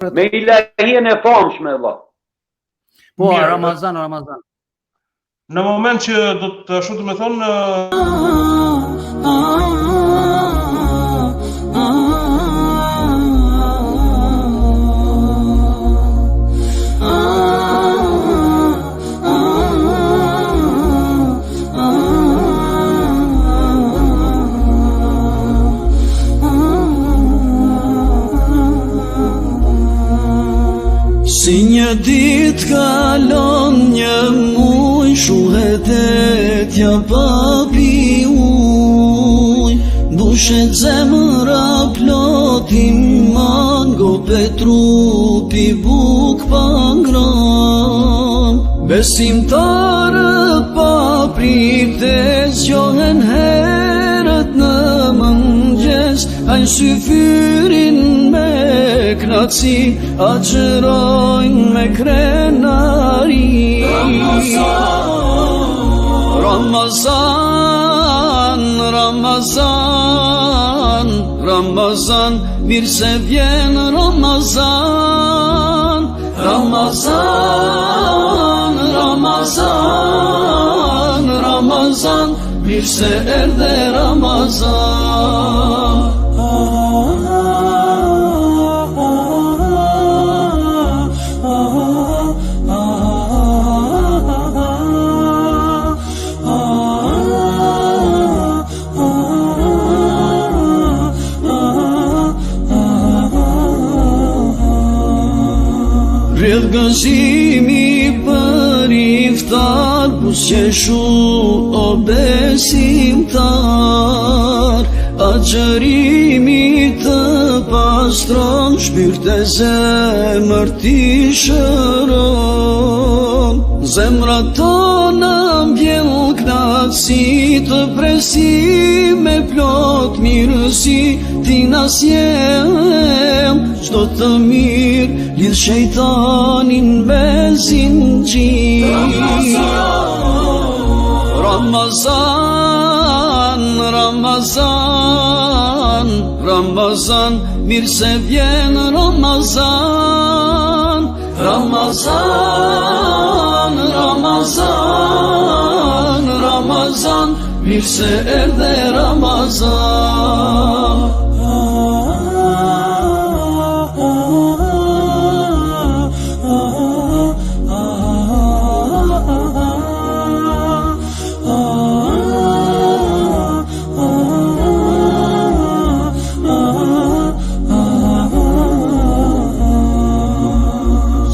Me ilahien e famshme, valla. Po, Ramazan. Në moment që do të ashtu të me thonë si një ditë kalon një muj, shuhetetja papi uj, bushet zemra plotin mango, petrupi buk pangron. Besimtarë paprites gjohen herët në mëngjes, hajnë syfyrin me knaci, aqërojnë me krenari. Ramazan, mirë se vjen Ramazan. Ramazan, mirë se erdhe Ramazan. Gëzimi për iftar, busqeshu o besimtar, agjërimi të pastron, shpirt e zemër t'i shëron. Zemra tona mbjell knatësi, të presi me plot mirësi, ti na sjell çdo të mirë, lidh shejtanin me zinxhir. Ramazan, mirë se vjen Ramazan. Ramazan, mirë se erdhe Ramazan.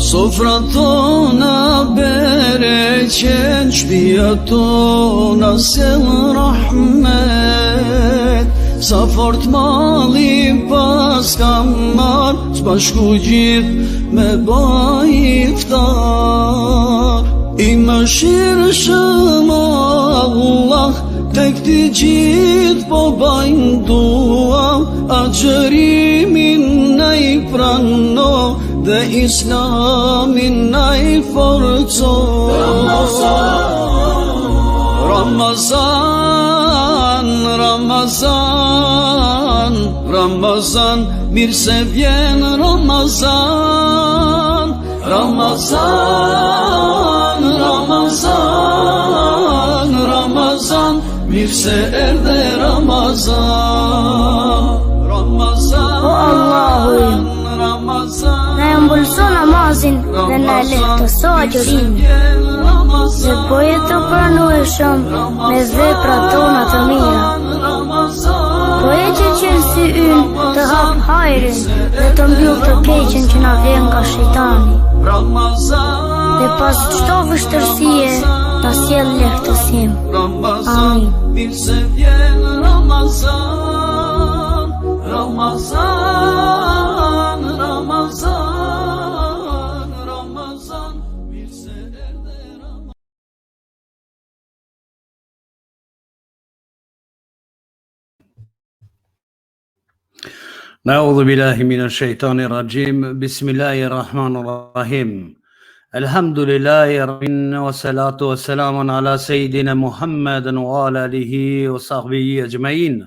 Sofra tona bereqen, shtëpia tona sjell rahmet. Sa fort malli pas kam marr, s'bashku gjithë me baj iftar. I mëshirshëm Allah, tek ti gjithë po bajnë dua, agjërimin na i prano, dhe islamin na i forco. Ramazan, mirë se vjen Ramazan. Ramazan, mirë se erdhe Ramazan. O Allahu, na e mbulso namazin dhe na e lehtëso agjërimin, dhe bëje të pranueshëm me veprat tona të mira. Bëje që qelsi ynë të hap hajrin dhe të mbyll të keqen që na vjen nga shejtani. Dhe pas çdo vështirësie ta sjell lehtësim. Amin. Na'udhu billahi minash shaitanir rajim. Bismillahirrahmanirrahim. Alhamdulillahi rabbil wa salatu wa salamun ala sayyidina Muhammadin wa ala alihi wa sahbihi ajma'in.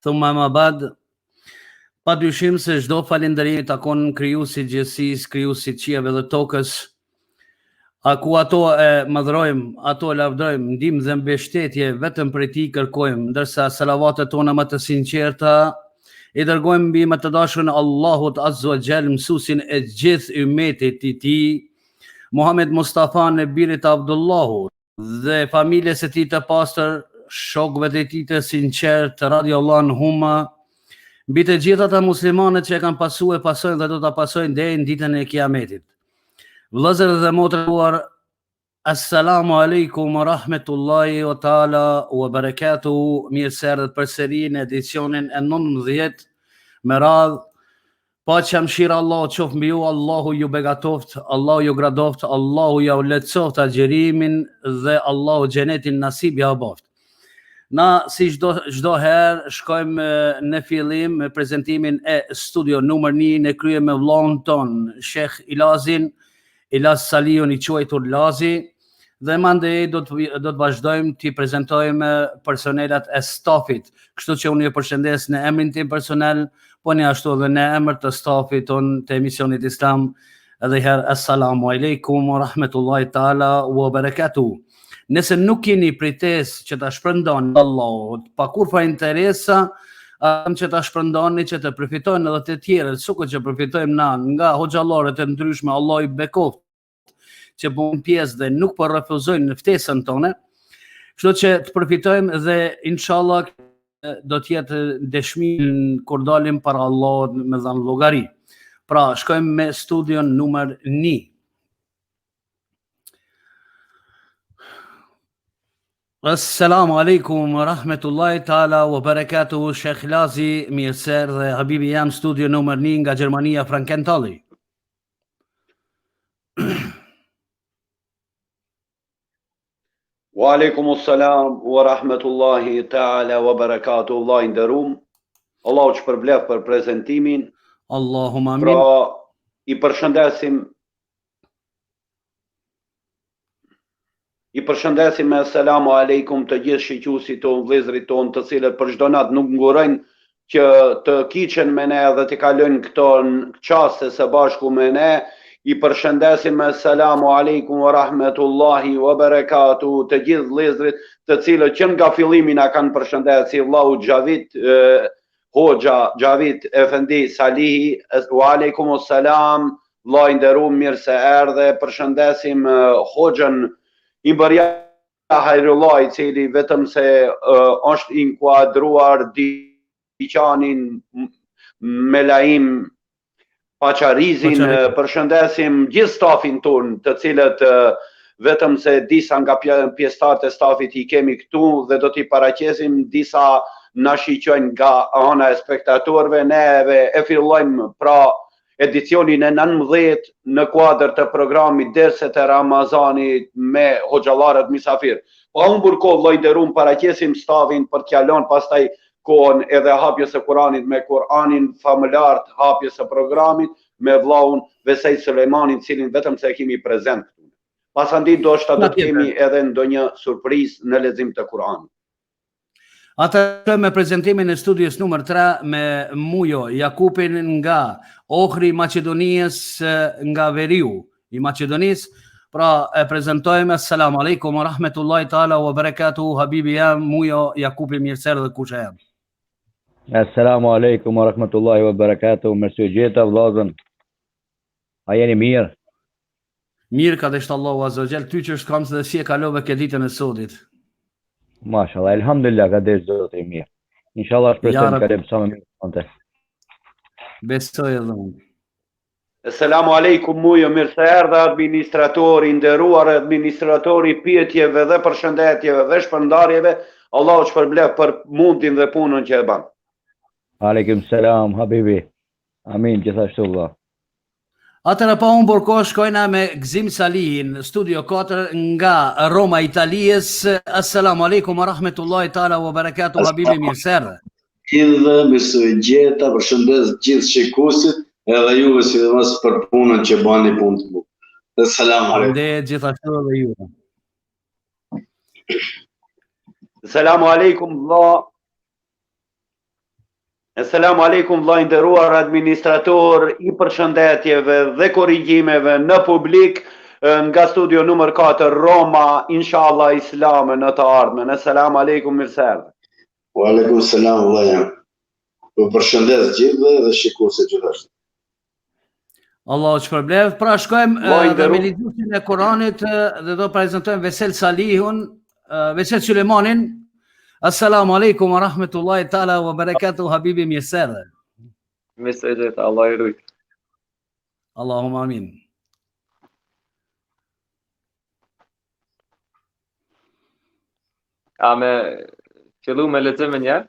Thumma ma ba'd. Pa dyshim se çdo falënderim i takon krijuesit gjithësisë, krijuesit qiellave dhe tokës. Ku ato e madhrojmë, ato e lavdrojmë, ndihmë dhe mbështetje vetëm prej tij kërkojmë, ndërsa salavatet tona më të sinqerta i dërgojmë mbi më të dashurin Allahut Azza wa Jall, mësuesin e gjithë ummetit i tij, Muhammed Mustafa në birit Abdullahut dhe familjes së tij të pastër, shokëve të tij të sinqert, radhiyallahu anhum, mbi të gjithë ata muslimanët që e kanë pasur e pasojnë dhe do ta pasojnë deri në ditën e Kiametit. Vëllezër dhe motruar, assalamu alaikum wa rahmetullahi wa ta'ala wa barakatuhu. Mirë se erdhët përsëri në edicionin e 19 me radhë. Paqja mëshira Allahu qoftë mbi ju, Allahu ju begatoft, Allahu ju gradoft, Allahu ju lehtësoft agjërimin dhe Allahu xhenetin nasib ja boft. Na si çdo herë shkojmë në fillim me prezantimin e studio numër 1 në krye me vllahun ton, Sheh Ilaz Saliun i quajtur Lazi, dhe mandej do të vazhdojmë t'i prezantojmë personelat e stafit. Kështu që unë ju përshëndes në emrin tim personal, po ne ashtu edhe në emër të stafit ton të emisionit Islam, edhe herë assalamu alaikum wa rahmetullahi ta'ala wa barakatuh. Nëse nuk keni pritesë që ta shpërndoni Allahut, pa kurrë interesa, që ta shpërndoni që të përfitojnë edhe të tjerët, sukur që përfitojmë na nga hoxhallarët e ndryshme, Allah i bekoft, që bën pjesë dhe nuk po refuzojnë në ftesën tonë. Kështu që të përfitojmë dhe inshallah do të jetë dëshmi kur dalim para Allahut me dhënë llogari. Pra, shkojmë me studion numër 1. Assalamu alaikum wa rahmetullahi ta'ala wa barakatuhu. Sheikh Lazi, mirë se erdhe habibi jam, studio numër 1 nga Gjermania, Frankenthali. Wa alaikumussalam wa rahmetullahi ta'ala wa barakatuh. Allah i nderuam. Allahu që përblef për prezentimin. Allahumma amin. Pra, i përshëndesim me selamu aleikum të gjithë shiqëuesit tonë, vëllezërit tonë, të cilët për çdo natë nuk ngurojnë që të kiqen me ne dhe të kalojnë këto çaste së bashku me ne. I përshëndesim me selamu aleikum wa rahmetullahi wa barakatuh të gjithë vëllezërit të cilët që nga fillimi na kanë përshëndesur, Allahu Xhavit Hoxha Xhavit Efendi Salihi, wa alaikumussalam, vllai i nderuar, mirë se erdhe. Përshëndesim Hoxhën Ibria Hajrullah, i cili vetëm se është inkuadruar diqanin Melaim Paçarizin. Përshëndesim gjithë stafin ton, të cilët vetëm se disa nga pjesëtarët e stafit i kemi këtu dhe do t'i paraqesim, disa na shiqojnë nga ana e spektatorëve. Neve e fillojmë pra edicionin e 19 në kuadër të programit Derset e Ramazanit me hoxhallarët misafir. Pa humbur kohë, vllai nderuar, paraqesim stafin për t'jalon pastaj kohën edhe hapjes së Kuranit me Kuranin famëlar, hapjes së programit me vllahun Vesel Sylejmanin, cilin vetëm se e kemi prezent këtu. Pasandit do të kemi edhe ndonjë surprizë në lexim të Kuranit. Atëherë me prezantimin e studios numër 3 me Mujo Jakupin nga Ohri i Maqedonisë, nga Veriu i Maqedonisë. Pra e prezantojmë assalamu alaikum wa rahmetullahi ta'ala wa barakatuh habibi jam Mujo Jakupi, mirë se erdhe, kush jam? Assalamu alaikum wa rahmetullahi wa barakatuh. Mirë gjeta vllazën. A jeni mirë? Mirë ka deshtë Allahu Azza wa Jall, ty që shkam se dhe si e kalove këtë ditën e sodit. Mashallah, elhamdulillah, ka desh zotë i mirë. Inshallah shpresojmë kalojmë sa më mirë sonte. Besoj edhe unë. Assalamu alaikum Mujo, mirë se erdhe administratori i nderuar, administratori pyetjeve dhe përshëndetjeve dhe shpërndarjeve. Allahu shpërblef për mundin dhe punën që e bën. Aleikum selam habibi. Amin, gjithashtu vëlla. Atëra pa unë burko shkojna me Gzim Salihin, studio 4 nga Roma, Italijes. Assalamu alaikum wa rahmetullahi ta'ala wa barakatuh habibi, mirë se erdhe. Dhe mirë gjeta, përshëndes gjithë shikuesit edhe juve sidomos për punën që bani punë të bukur. Selam aleikum. Dhe gjithashtu edhe juve. Selamu alaikum vëlla. Assalamu alaikum vllai nderuar administrator I përshëndetjeve dhe korrigjimeve në publik nga studio numër 4 Roma, inshallah Islame në të ardhmen. Assalamu alaikum, mirëserdhje. Wa alaikum salam vllai. Ju përshëndes gjithëve dhe shikuesit gjithashtu. Allahu shpërblet. Pra shkojmë dhe me lexuesin e Kuranit dhe do prezantojmë Vesel Salihun, Vesel Sylejmanin. Assalamu alaikum wa rahmetullahi ta'ala wa barakatuh habibi mirëserdhje. Mirëserdhje, Allah I rujt. Allahumma amin. A me fillu me lexim një herë?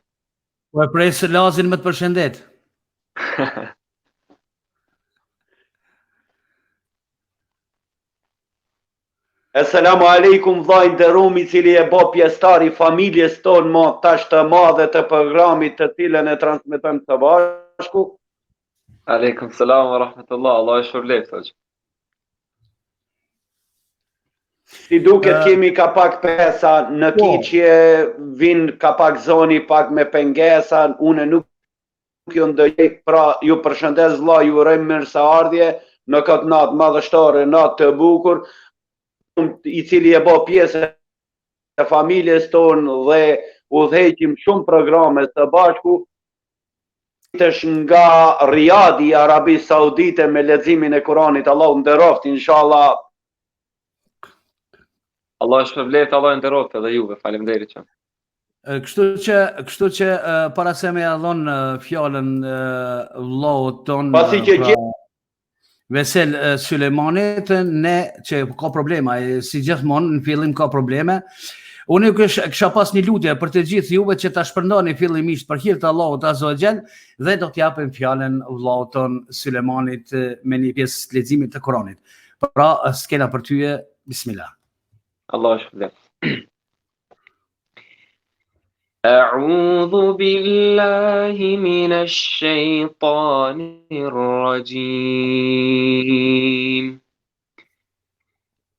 Po e pres Lazin më të përshëndet. Assalamu alaikum vllai nderuar I cili e bë pjesëtar I familjes tonë më tash të madhe të programit të cilën e transmetojmë së bashku. Aleikum salam wa rahmatullah, Allah I shpërblet hoxh. Si duket kemi ka pak pesa në kiqje, vin ka pak zoni pak me pengesa, unë nuk ju ndëgjej, pra ju përshëndes vlla, ju uroj mirëseardhje në këtë natë madhështore, natë të bukur, I cili e bë pjesë e familjes tonë dhe udhëheqim shumë programe së bashku. Është nga Riyadi I Arabisë Saudite me leximin e Kuranit, Allahu nderoft inshallah. Allah shpërblet, Allah nderoft edhe juve, faleminderit që. Kështu që para se me ja dhon fjalën vllaut ton pasi që Vesel Sylejmanit, ne që ka problema, si gjithmonë në fillim ka probleme. Unë kisha pas një lutje për të gjithë juve që ta shpërndani fillimisht për hir të Allahut Azza wa Jall dhe do t'japim fjalën vllaut ton Sylejmanit me një pjesë të leximit të Kuranit. Pra, skena për tyje, bismillah. Allah shpërblet. أعوذ بالله من الشيطان الرجيم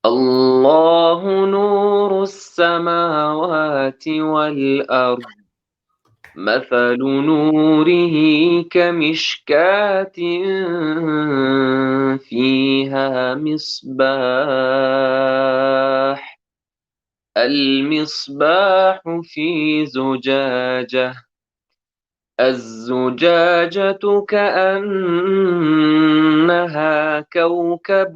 الله نور السماوات والأرض مثل نوره كمشكاة فيها مصباح المصباح في زجاجة الزجاجة كأنها كوكب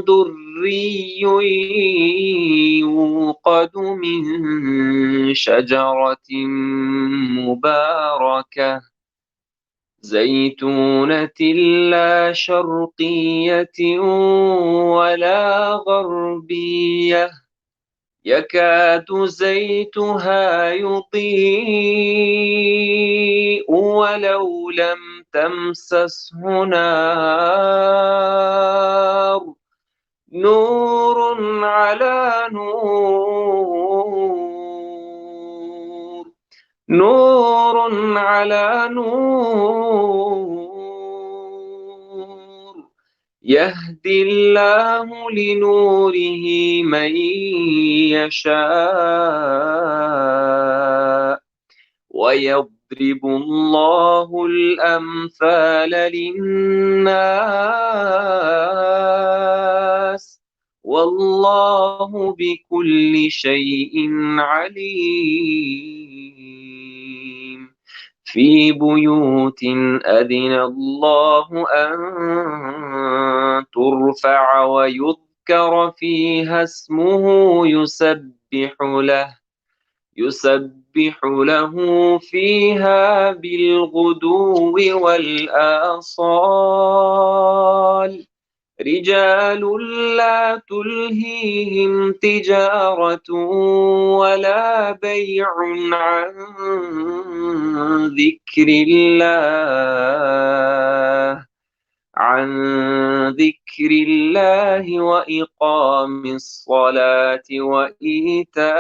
دري يوقد من شجرة مباركة زيتونة لا شرقية ولا غربية يكاد زيتها يضيء ولو لم تمسسه نار نور على نور نور على نور يهدي الله لنوره من يشاء ويضرب الله الأمثال للناس والله بكل شيء عليم في بيوت أذن الله أن ترفع ويذكر فيها اسمه يسبح له فيها بالغدو والآصال رجال لا تلهيهم تجارة ولا بيع عن ذكر الله وإقام الصلاة وإيتاء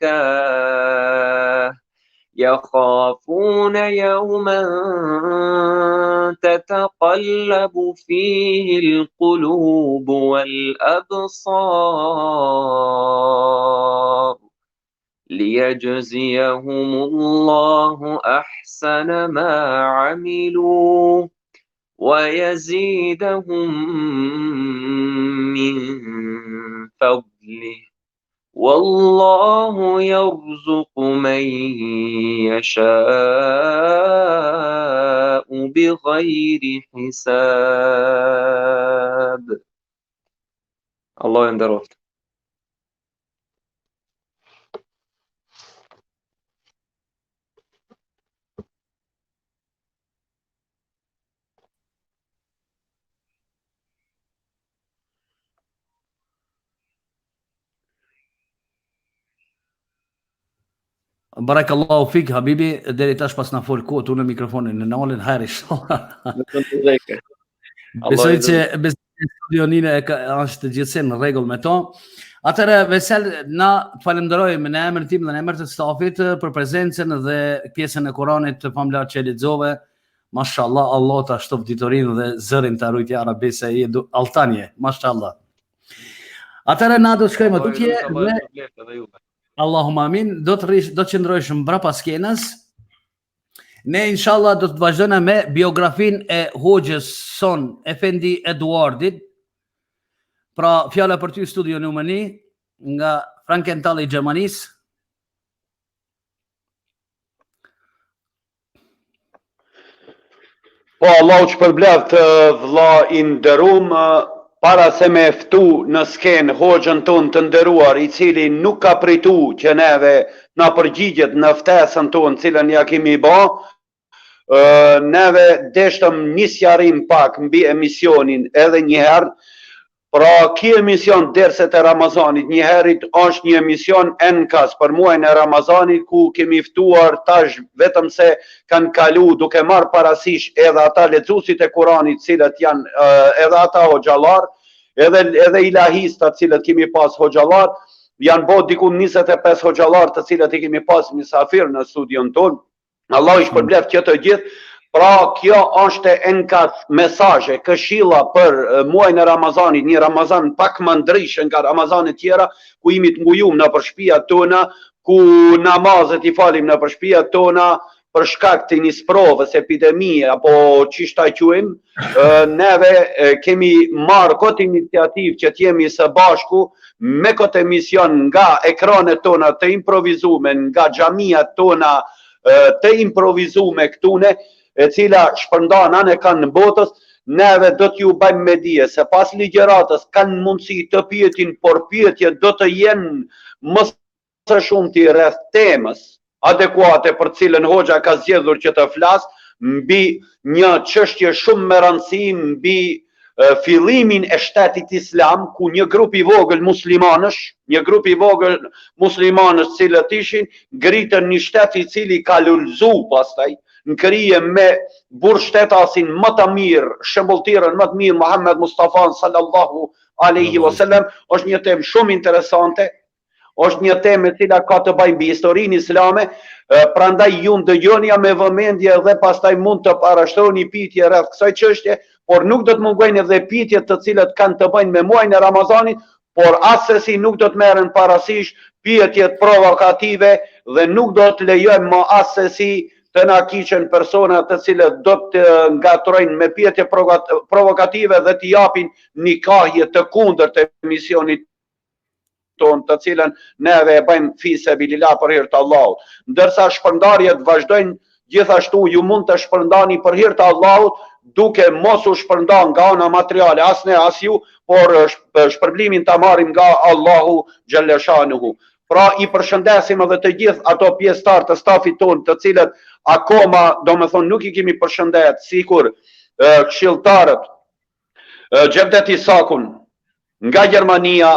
الزكاة يخافون يوما تتقلب فيه القلوب والأبصار ليجزيهم الله أحسن ما عملوا ويزيدهم من فضله والله يرزق من يشاء بغير حساب. الله يندرفت. Barakallahu fik habibi, deri tash pas na fol kohë tu në mikrofonin në nalën hajri inshallah. Besoj që studioninë është gjithsesi në rregull me to. Atëherë Vesel, na falenderojmë në emrin tim dhe në emër të stafit për prezencën dhe pjesën e Kuranit të famlar që lexove. Mashallah, Allah ta shtoft ditorinë dhe zërin ta rujt ja Rabbi se i altanje. Mashallah. Atëherë na do të shkojmë tutje dhe Allahumma amin, do të qëndrojshëm mbrapa skenës. Ne inshallah do të vazhdojmë me biografin e Hoxhës son Efendi Eduardit. Pra fjala për ty studio në Umani nga Frankenthal i Gjermanisë. Po Allahu shpërbleft vëlla i nderuam. Para se me ftu në skenë Hoxhën tonë të nderuar, i cili nuk ka pritu që neve na përgjigjet në ftesën tonë cilën ja kemi bë, neve deshtëm një sqarim pak mbi emisionin edhe njëherë. Pra ky emision Derset e Ramazanit njëherët është një emision enkas për muajin e Ramazanit ku kemi ftuar tash vetëm se kanë kalu duke marrë parasysh edhe ata lexuesit e Kuranit cilët janë edhe ata hoxhallar, edhe ilahistat cilët kemi pas hoxhallar, janë bërë diku 25 hoxhallar të cilët i kemi pas misafir në studion tonë. Allah i shpërbleft që të gjithë. Pra kjo është enkas mesazhe, këshilla për muajin e Ramazanit, një Ramazan pak më ndryshëm nga Ramazanit tjera, ku jemi të ngujum në shtëpiat tona, ku namazet i falim në shtëpiat tona për shkak të një sprovës, epidemie apo çish ta quajmë, neve kemi marrë këtë iniciativë që të jemi së bashku me këtë emision nga ekranet tona të improvizume, nga xhamiat tona të improvizume këtune, e cila shpërndan anë kanë në botës, neve do t'ju bëjmë me dije se pas ligjëratës kanë mundësi të pyetin, por pyetjet do të jenë më së shumti rreth temës adekuate për cilën Hoxha ka zgjedhur që të flasë, mbi një çështje shumë me rëndësi, mbi fillimin e shtetit islam, ku një grup i vogël muslimanësh cilët ishin ngritën një shtet i cili ka lulzu pastaj në krije me burr shtetasin më të mirë, shembulltirën më të mirë Muhammed Mustafa sallallahu alaihi wasallam. Është një temë shumë interesante, është një temë e cila ka të bëjë me historinë islame, prandaj ju ndëgjoni me vëmendje dhe pastaj mund të parashtroni pyetje rreth kësaj çështje, por nuk do të mungojnë edhe pyetjet të cilat kanë të bëjnë me muajin e Ramazanit, por asesi nuk do të merren parasysh pyetjet provokative dhe nuk do të lejojmë më asesi të na kiqen persona të cilët do të ngatrojnë me pyetje provokative dhe të japin një kahje të kundërt të emisionit tonë, të cilën neve e bëjmë fi sebilillah për hir të Allahut. Ndërsa shpërndarjet vazhdojnë, gjithashtu ju mund të shpërndani për hir të Allahut, duke mos u shpërndan nga ana materiale as ne as ju, por shpërblimin ta marrim nga Allahu xhallashanuhu. Pra i përshëndesim edhe të gjithë ato pjesëtar të stafit tonë të cilët akoma, domethënë nuk i kemi përshëndet, sikur këshilltarët Xhevdet Isakun nga Gjermania,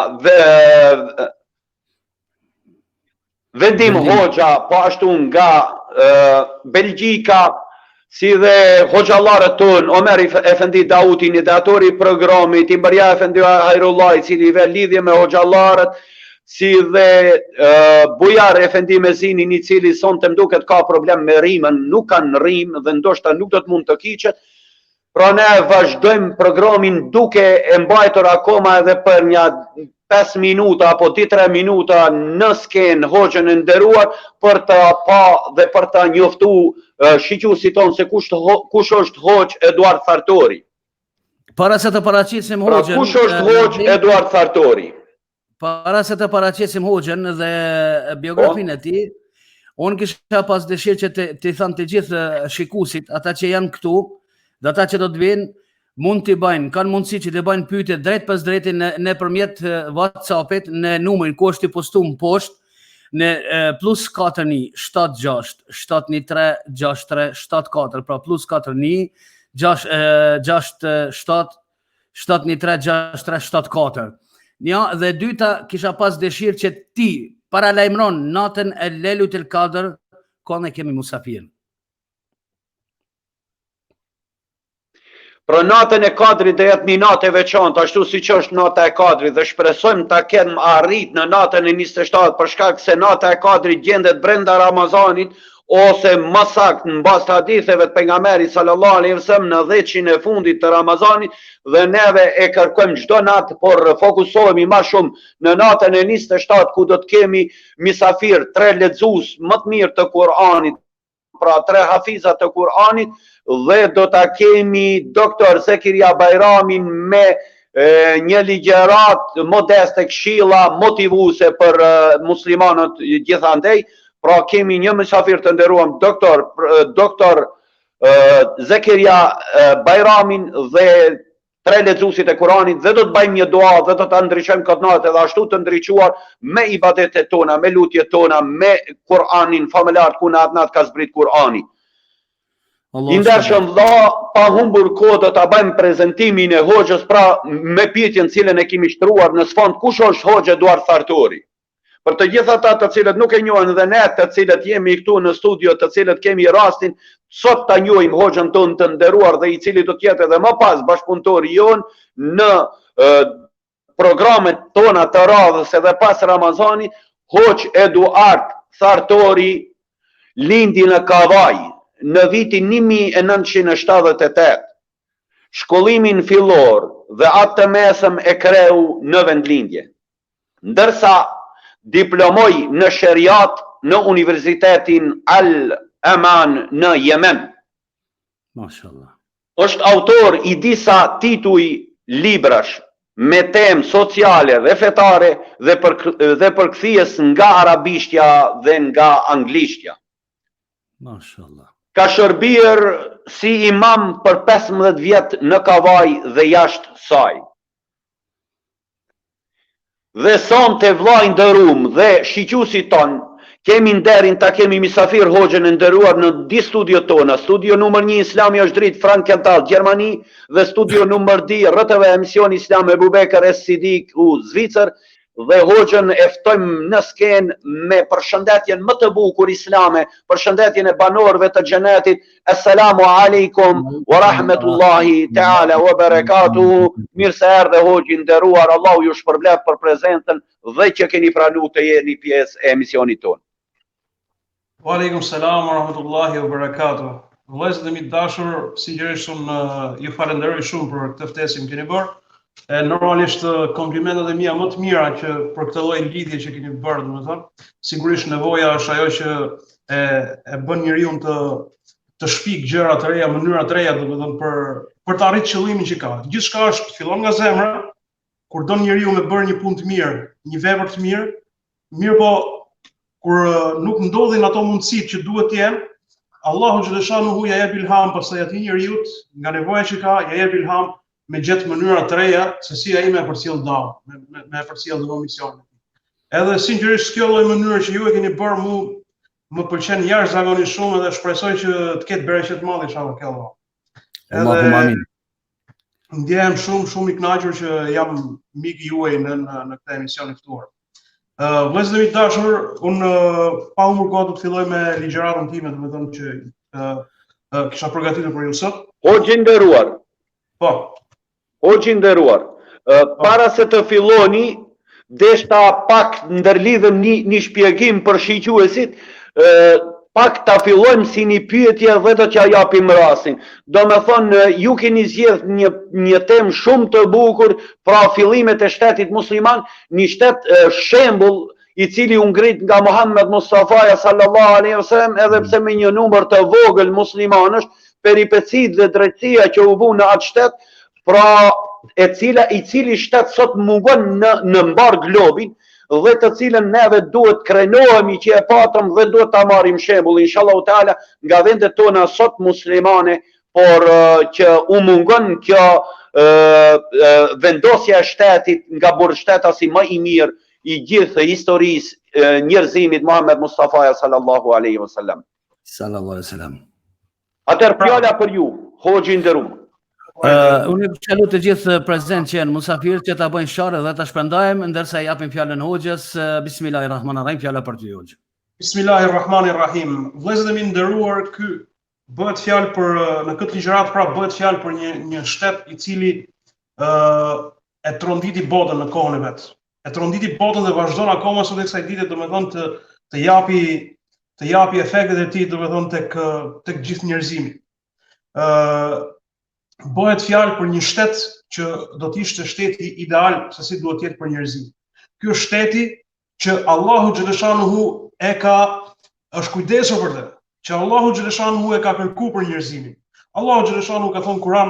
Vendim Hoxha, po ashtu nga Belgjika, si dhe hoxhallarët tonë, Omer Efendi Dautin, ideatori i programit, Imberja Efendi Hajrullaj, cili ve lidhje me hoxhallarët, si dhe Bujar Efendi Mezinin, i cili sonte më duket ka problem me rimën, nuk kanë rimë dhe ndoshta nuk do të mund të kiqet. Pra ne vazhdojmë programin duke e mbajtur akoma edhe për një 5 minuta apo 3 minuta në skenë Hoxhën e nderuar për të pa dhe për të njoftu shiqësit tonë se kush është Hoxhë Eduard Thartori. Para se të paraqisim Pra, Hoxhën, kush është Hoxhë Eduard Thartori? para se të paraqisim Hoxhën dhe biografinë e tij, unë kisha pas dëshirë që të thënë të gjithë shikuesit, ata që janë këtu dhe ata që do të vinë, mund t'i bëjnë, kanë mundësi që t'i bëjnë pyetje drejt pas drejti nëpërmjet WhatsApp-it në numrin ku është i postuar poshtë në +41 76 713 63 74, pra +41 67 713 63 74. Një dhe dyta kisha pas dëshirë që ti paralajmëron natën e Lejlutil Kadr, kohën e kemi Musafir. Pra natën e Kadrit dhe jetë një natë e veçantë, ashtu si që është nata e Kadrit dhe shpresojmë ta kemë arrit në natën e 27 për shkak se nata e Kadrit gjendet brenda Ramazanit ose më saktë në bazë të haditheve të pejgamberit sallallahu alaihi wasallam në 10-shin e fundit të Ramazanit dhe neve e kërkojmë çdo natë, por fokusohemi më shumë në natën e 27 ku do të kemi misafir 3 lexues më të mirë të Kuranit, pra 3 hafizat të Kuranit dhe do ta kemi doktor Zekiria Bajramin me një ligjerat modeste, këshilla motivuese për muslimanët gjithandej. Pra kemi një misafir të nderuar doktor Zekiria Bajramin dhe 3 lexuesit e Kuranit dhe do të bëjmë një dua dhe do ta ndriçojmë këtë natë edhe ashtu të ndriçuar me ibadetet tona, me lutjet tona, me Kuranin famëlar ku në atë natë ka zbrit Kurani. I ndershëm vëlla, pa humbur kohë do ta bëjmë prezantimin e Hoxhës, pra me pyetjen cilën e kemi shtruar në sfond, kush është Hoxhë Eduard Thartori? Për të gjithë ata të cilët nuk e njohin dhe ne të cilët jemi këtu në studio, të cilët kemi rastin sot ta njohim Hoxhën tonë të nderuar dhe i cili do të jetë edhe më pas bashkëpunëtori jon në programet tona të radhës edhe pas Ramazanit, Hoxhë Eduard Thartori lindi në Kavajë në vitin 1978. Shkollimin fillor dhe atë të mesëm e kreu në vendlindje, ndërsa diplomoi në sheriat në Universitetin Al-Aman në Yemen. Mashallah. Është autor i disa tituj librash me temë sociale dhe fetare dhe përkthies nga arabishtja dhe nga anglishtja. Mashallah. Ka shërbyer si imam për 15 vjet në Kavajë dhe jashtë saj. Dhe sonte vllai i nderuar dhe shiqësit ton, kemi nderin ta kemi Misafir Hoxhën e nderuar në di studiot tona, studio numër 1 Islami është dritë Frankenthal, Gjermani, dhe studio numër 2 RTV emision Islam Ebu Bekër Sidik u Zvicër, dhe Hoxhën e ftojmë në skenë me përshëndetjen më të bukur islame, përshëndetjen e banorëve të xhenetit. Assalamu alaikum wa rahmetullahi ta'ala wa barakatuhu. Mirë se erdhe Hoxhë nderuar, Allahu ju shpërblet për prezentën dhe që keni pranuar të jeni pjesë e emisionit tonë. Wa alaikum salam wa rahmetullahi wa barakatuh. Vëllezër dhe miq dashur, sigurisht unë ju falenderoj shumë për këtë ftesë që keni bërë. Normalisht komplimentet e mia më të mira që për këtë lloj lidhje që keni bërë, domethënë, sigurisht nevoja është ajo që e bën njeriu të shpik gjëra të reja, mënyra të reja, domethënë për të arritur qëllimin që ka. Gjithçka është fillon nga zemra, kur don njeriu me bërë një punë të mirë, një vepër të mirë po kur nuk ndodhin ato mundësitë që duhet të jenë, Allahu xhaleshanuhu ja jep ilham pastaj atij njeriu nga nevoja që ka, ja jep ilham me gjetë mënyra të reja se si ai me përcjell dallë, me përcjell dhe misionin. Edhe sinqerisht kjo lloj mënyre që ju e keni bërë më pëlqen jashtëzakonisht shumë dhe shpresoj që të ketë bereqet të madh inshallah kjo Allah. Allahumma amin. Ndjehem shumë i kënaqur që jam mik i juaj në këtë emision të ftuar. Vëllezër dhe miq dashur, unë pa humbur kohë do të filloj me ligjëratën time, domethënë që kisha përgatitur për ju sot. Hoxhë nderuar. Po. Hoxhë nderuar, para se të filloni, deshta pak ndërlidhem një shpjegim për shiquesit, pak ta fillojmë si një pyetje dhe do t'ja japim rastin. Do me thonë, ju keni zgjedh një temë shumë të bukur, pra fillimet e shtetit musliman, një shtet shembull i cili u ngrit nga Muhammed Mustafa sallallahu alaihi wasallam, edhe pse me një numër të vogël muslimanësh, peripecit dhe drejtësia që u vu në atë shtet, pra i cili shtet sot mungon në mbar globin, dhe të cilën neve duhet krenohemi që e patëm dhe duhet ta marrim shembull inshallah taala nga vendet tona sot muslimane, por që u mungon kjo vendosja e shtetit nga burgshteti më i mirë i gjithë historisë njerëzimit, Muhammed Mustafa sallallahu alaihi wasallam. Sallallahu alaihi wasallam. Atëherë fjala për ju, hoxhi i nderuar. Unë salut të gjithë prezent që janë musafir që ta bëjnë sharë dhe ta shpërndajmë, ndërsa japim fjalën hoxhës. Bismillahirrahmanirrahim, fjala për ty hoxhë. Bismillahirrahmanirrahim. Vëllezër e mi nderuar, ky bëhet fjalë për në këtë ligjërat, pra bëhet fjalë për një shtet i cili e tronditi botën në kohën e vet. E tronditi botën dhe vazhdon akoma sot kësaj dite, domethënë të japi efektet e tij, domethënë tek gjithë njerëzimi. Bëhet fjalë për një shtet që do të ishte shteti ideal se si duhet jetë për njerëzimin. Ky është shteti që Allahu xhaleshanuhu është kujdesur për të, që Allahu xhaleshanuhu e ka kërkuar për njerëzimin. Allahu xhaleshanuhu ka thënë Kuran: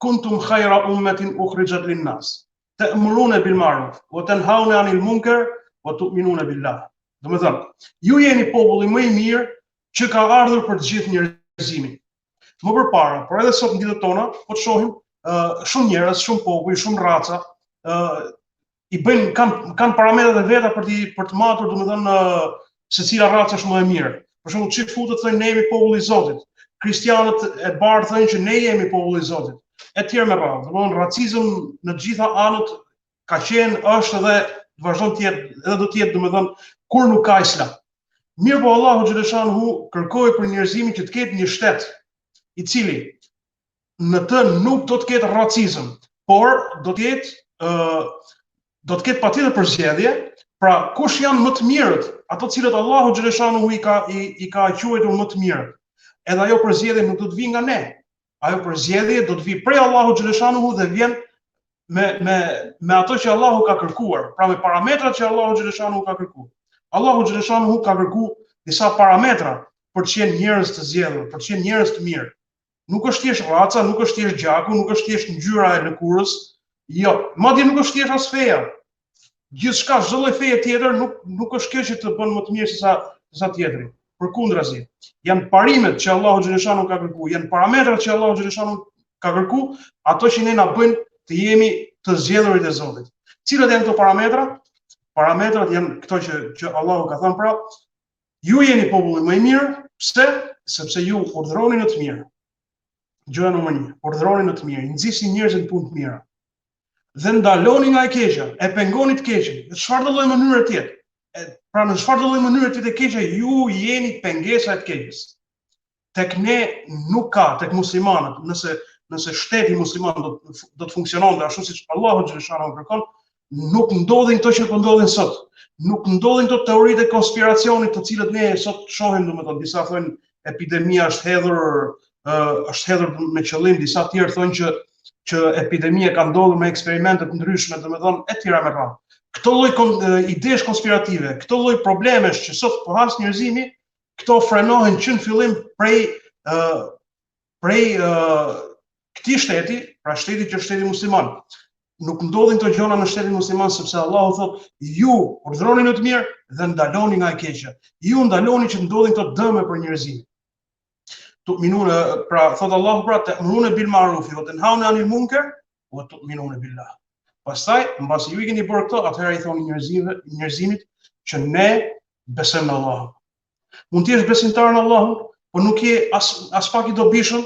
"Kuntum khayra ummatin ukhrijat lin-nas, ta'muruna bil ma'ruf wa tanhauna 'anil munkar wa tu'minuna billah." Domethënë, ju jeni populli më i mirë që ka ardhur për të gjithë njerëzimin. Më përpara, por edhe sot në ditët tona, po të shohim shumë njerëz, shumë popull, shumë raca, kanë parametrat e veta për të matur, domethënë se cila racë është më e mirë. Për shembull, çift futët thonë ne jemi populli i Zotit. Kristianët e bardhë thonë që ne jemi populli i Zotit. Etj me radhë. Domethënë racizëm në të gjitha anët ka qenë, është dhe vazhdon të jetë, edhe do të jetë, domethënë kur nuk ka islam. Mirë po Allahu xhaleshanuhu kërkoi për njerëzimin që të ketë një shtet i cili në të nuk do të ketë racizëm, por do të ketë patjetër përzgjedhje, pra kush janë më të mirët, ato cilët Allahu xhaleshanuhu i ka quajtur më të mirët. Edhe ajo përzgjedhje nuk do të vijë nga ne. Ajo përzgjedhje do të vijë prej Allahu xhaleshanuhu dhe vjen me ato që Allahu ka kërkuar, pra me parametrat që Allahu xhaleshanuhu ka kërkuar. Allahu xhaleshanuhu ka kërkuar disa parametra për të qenë njerëz të zgjedhur, për të qenë njerëz të mirë. Nuk është thjesht raca, nuk është thjesht gjaku, nuk është thjesht ngjyra e lëkurës, jo, madje nuk është thjesht as feja. Gjithçka, çdo lloj feje tjetër nuk është kjo që të bën më të mirë se sa tjetri. Përkundrazi, janë parimet që Allahu xhaleshanuhu ka kërkuar, janë parametrat që Allahu xhaleshanuhu ka kërkuar, ato që ne na bëjnë të jemi të zgjedhurit e Zotit. Cilat janë këto parametra? Parametrat janë këto që Allahu ka thënë, pra, ju jeni populli më i mirë, pse? Sepse ju urdhëroni në të mirë. Gjëja nr. 1, urdhëroni në të mirë, nxjisni njerëzit në punë të mira. Dhe ndaloni nga e keqja, e pengoni të keqen. Në çfarë do lloj mënyre tjetër? Pra në çfarë do lloj mënyre tjetër të keqja, ju jeni pengesa e të keqes. Tek ne nuk ka, tek muslimanët, nëse shteti musliman do të funksiononte ashtu siç Allahu xhaleshanuhu kërkon, nuk ndodhin këto që po ndodhin sot. Nuk ndodhin këto teoritë e konspiracionit të cilët ne sot shohim, domethënë disa thonë epidemia është hedhur me qëllim, disa tjerë thonë që epidemia ka ndodhur me eksperimente të ndryshme, domethënë etj me radhë. Këto lloj idesh konspirative, këto lloj problemesh që sot po has njerëzimi, këto frenohen që në fillim prej këtij shteti, pra shteti që është shteti musliman. Nuk ndodhin këto gjëra në shtetin musliman sepse Allahu thotë ju urdhëroni në të mirë dhe ndaloni nga e keqja. Ju ndaloni që ndodhin këto dëme për njerëzimin. Pra thotë Allahu, pra ta'muruna bil ma'ruf wa tanhauna 'anil munkar wa tu'minuna billah. Pastaj, mbasi ju i keni bërë këto, atëherë i thoni njerëzimit që ne besojmë në Allahun. Mund të jesh besimtar në Allahun, por nuk je as pak i dobishëm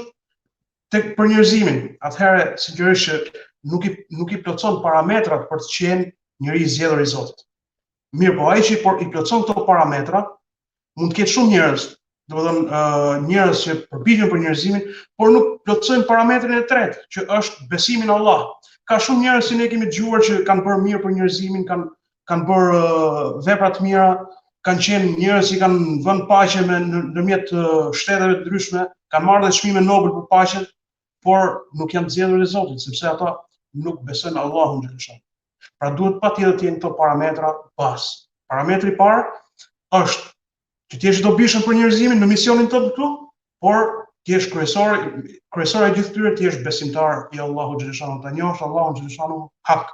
tek për njerëzimin. Atëherë sigurisht që nuk i plotson parametrat për të qenë njëri i zgjedhur i Zotit. Mirë, po ai që i plotson këto parametra, mund të ketë shumë njerëz, domethënë njerëz që përpiqen për njerëzimin, por nuk plotësojnë parametrin e tretë, që është besimi në Allah. Ka shumë njerëz që ne kemi dëgjuar që kanë bërë mirë për njerëzimin, kanë bërë vepra të mira, kanë qenë njerëz që kanë vënë paqe ndërmjet shteteve të ndryshme, kanë marrë dhe çmime Nobel për paqen, por nuk janë zgjedhur e Zotit, sepse ata nuk besojnë Allahun xhaleshan. Pra duhet patjetër të jenë këto parametra bazë. Parametri i parë është që të jesh dobishëm për njerëzimin në misionin tënd këtu, por të jesh kryesor e gjithë tyre, të jesh besimtar i Allahut xhaleshan, ta njohësh Allahun xhaleshan hak.